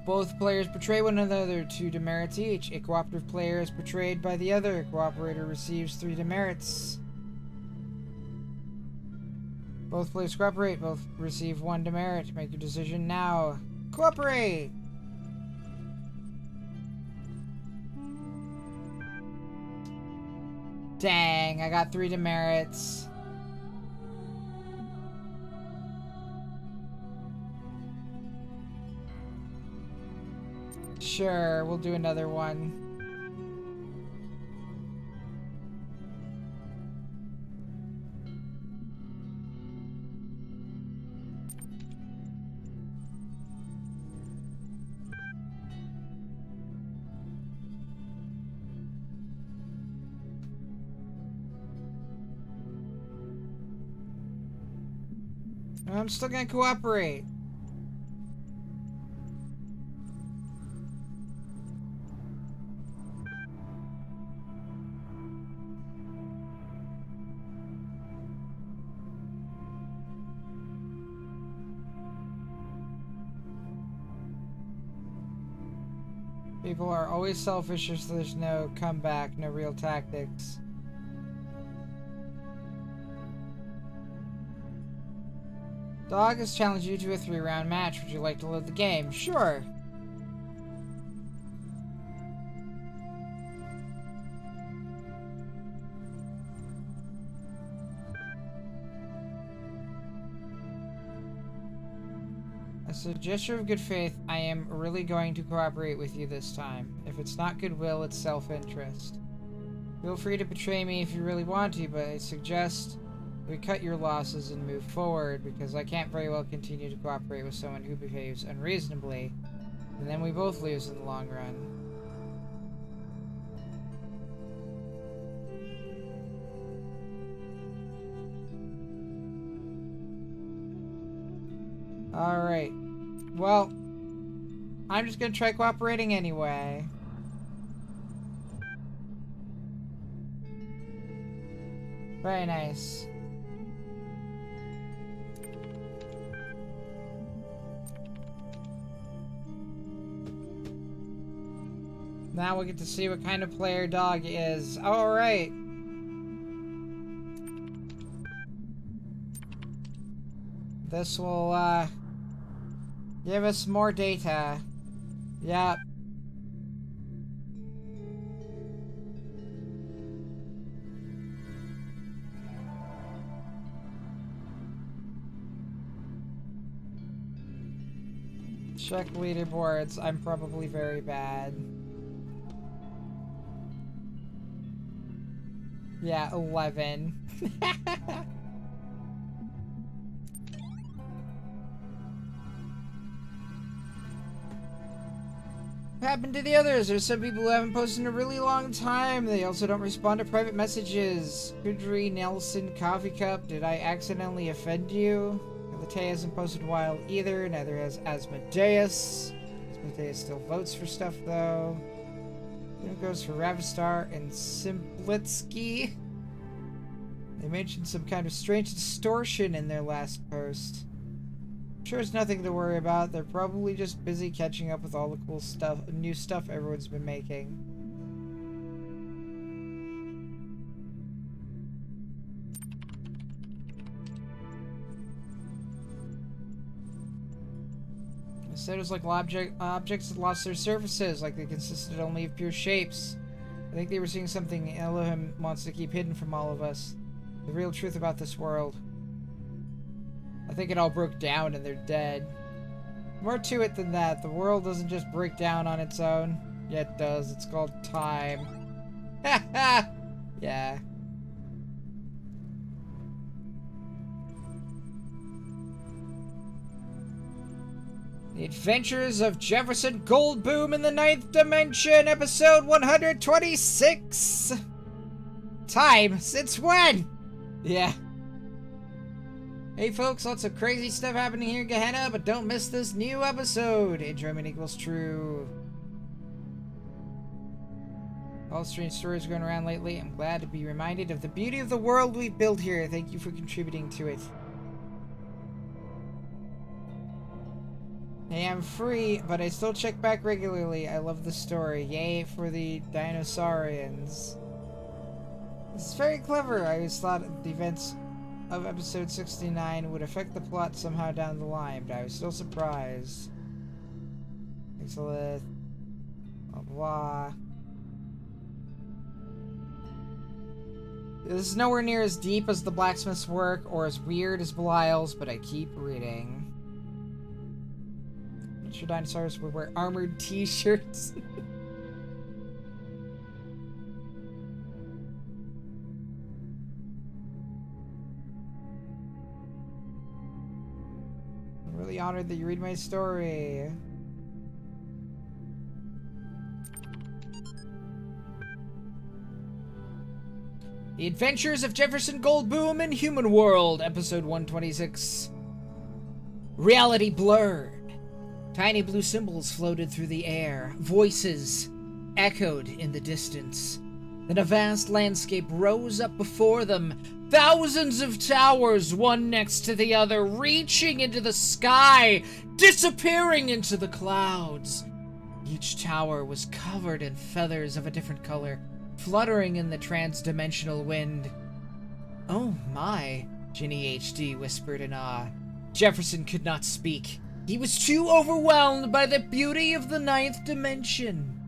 Both players betray one another, 2 demerits each. A cooperative player is betrayed by the other. Cooperator receives 3 demerits. Both players cooperate, both receive 1 demerit. Make your decision now. Cooperate! Dang, I got 3 demerits. Sure, we'll do another one. I'm still gonna cooperate. People are always selfish, so there's no comeback, no real tactics. Dog has challenged you to a 3-round match. Would you like to load the game? Sure. As a gesture of good faith, I am really going to cooperate with you this time. If it's not goodwill, it's self-interest. Feel free to betray me if you really want to, but I suggest we cut your losses and move forward, because I can't very well continue to cooperate with someone who behaves unreasonably, and then we both lose in the long run. Alright. Well, I'm just gonna try cooperating anyway. Very nice. Now we'll get to see what kind of player Dog is. Alright. This will, give us more data. Yep. Check leaderboards. I'm probably very bad. Yeah, 11. What happened to the others? There's some people who haven't posted in a really long time. They also don't respond to private messages. Kudri Nelson Coffee Cup, did I accidentally offend you? Latei hasn't posted in a while either. Neither has Asmodeus. Asmodeus still votes for stuff though. Then it goes for Ravistar and Simplitsky. They mentioned some kind of strange distortion in their last post. I'm sure it's nothing to worry about. They're probably just busy catching up with all the cool stuff, new stuff everyone's been making. Instead, it was like objects that lost their surfaces, like they consisted only of pure shapes. I think they were seeing something Elohim wants to keep hidden from all of us. The real truth about this world. I think it all broke down and they're dead. More to it than that. The world doesn't just break down on its own. Yeah, it does. It's called time. Ha ha! Yeah. The Adventures of Jefferson Goldboom in the Ninth Dimension, episode 126. Time? Since when? Yeah. Hey folks, lots of crazy stuff happening here in Gehenna, but don't miss this new episode. Enjoyment equals true. All strange stories going around lately. I'm glad to be reminded of the beauty of the world we've built here. Thank you for contributing to it. Hey, I'm free, but I still check back regularly. I love the story. Yay for the dinosaurians. It's very clever. I always thought the events of episode 69 would affect the plot somehow down the line, but I was still surprised. Excellent. Blah, blah. This is nowhere near as deep as the blacksmith's work or as weird as Belial's, but I keep reading. Miniature dinosaurs would wear armored t-shirts. I'm really honored that you read my story. The Adventures of Jefferson Goldboom in Human World, episode 126. Reality blurred. Tiny blue symbols floated through the air. Voices echoed in the distance. Then a vast landscape rose up before them. Thousands of towers, one next to the other, reaching into the sky, disappearing into the clouds. Each tower was covered in feathers of a different color, fluttering in the trans-dimensional wind. Oh my, Ginny HD whispered in awe. Jefferson could not speak. He was too overwhelmed by the beauty of the ninth dimension.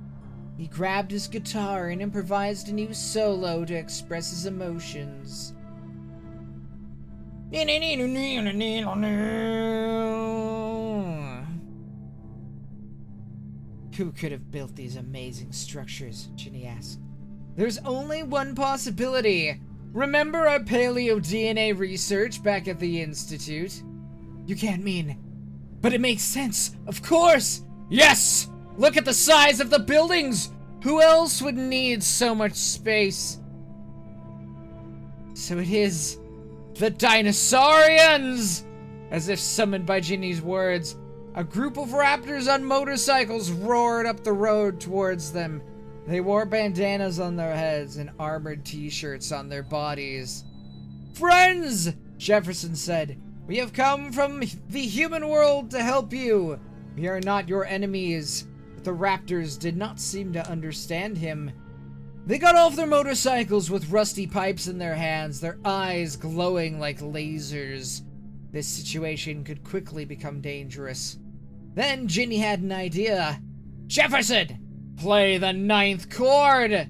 He grabbed his guitar and improvised a new solo to express his emotions. Who could have built these amazing structures? Ginny asked. There's only one possibility. Remember our paleo DNA research back at the Institute? You can't mean... But it makes sense, of course! Yes! Look at the size of the buildings! Who else would need so much space? So it is... the dinosaurians! As if summoned by Ginny's words, a group of raptors on motorcycles roared up the road towards them. They wore bandanas on their heads and armored t-shirts on their bodies. Friends, Jefferson said, we have come from the human world to help you. We are not your enemies. But the raptors did not seem to understand him. They got off their motorcycles with rusty pipes in their hands, their eyes glowing like lasers. This situation could quickly become dangerous. Then Ginny had an idea. Jefferson! Play the ninth chord!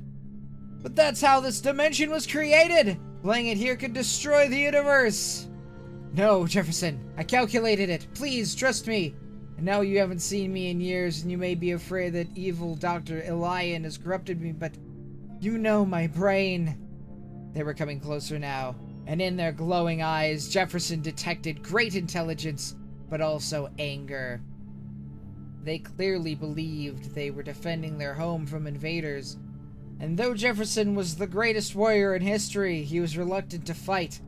But that's how this dimension was created! Playing it here could destroy the universe! No, Jefferson, I calculated it. Please, trust me. I know you haven't seen me in years, and you may be afraid that evil Dr. Elian has corrupted me, but you know my brain. They were coming closer now, and in their glowing eyes, Jefferson detected great intelligence, but also anger. They clearly believed they were defending their home from invaders. And though Jefferson was the greatest warrior in history, he was reluctant to fight.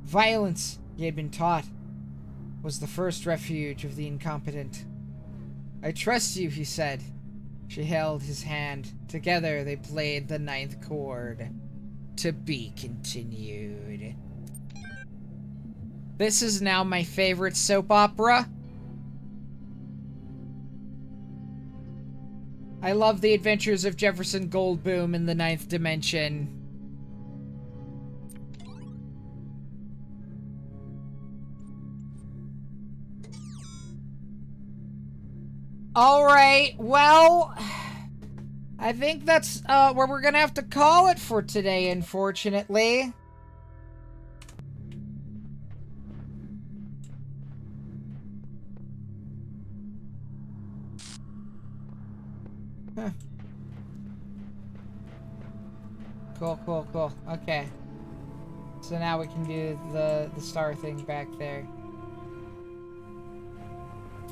Violence, he had been taught, was the first refuge of the incompetent. I trust you, he said. She held his hand. Together they played the ninth chord. To be continued. This is now my favorite soap opera. I love the adventures of Jefferson Goldboom in the ninth dimension. Alright, well, I think that's where we're gonna have to call it for today, unfortunately. Huh. Cool, cool, cool. Okay. So now we can do the star thing back there.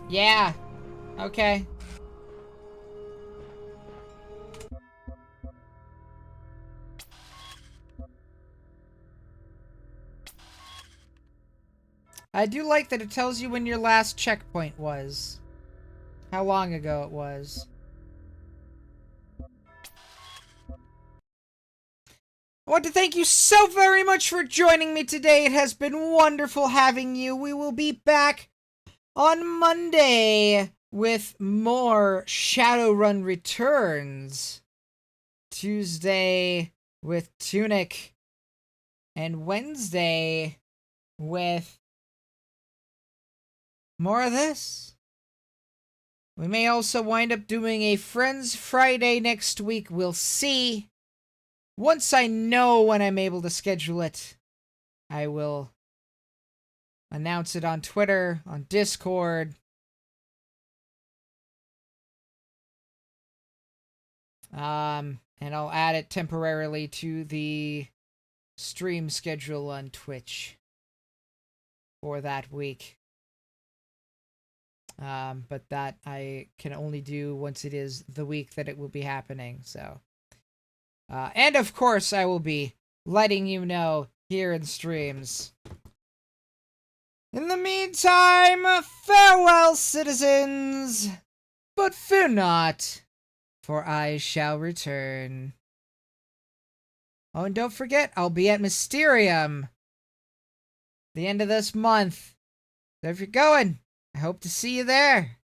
Yeah. Okay. I do like that it tells you when your last checkpoint was. How long ago it was. I want to thank you so very much for joining me today. It has been wonderful having you. We will be back on Monday with more Shadowrun Returns. Tuesday with Tunic. And Wednesday with more of this. We may also wind up doing a Friends Friday next week. We'll see. Once I know when I'm able to schedule it, I will announce it on Twitter, on Discord. And I'll add it temporarily to the stream schedule on Twitch for that week. But that I can only do once it is the week that it will be happening, so. And of course, I will be letting you know here in streams. In the meantime, farewell, citizens! But fear not, for I shall return. Oh, and don't forget, I'll be at Mysterium the end of this month. So if you're going, I hope to see you there.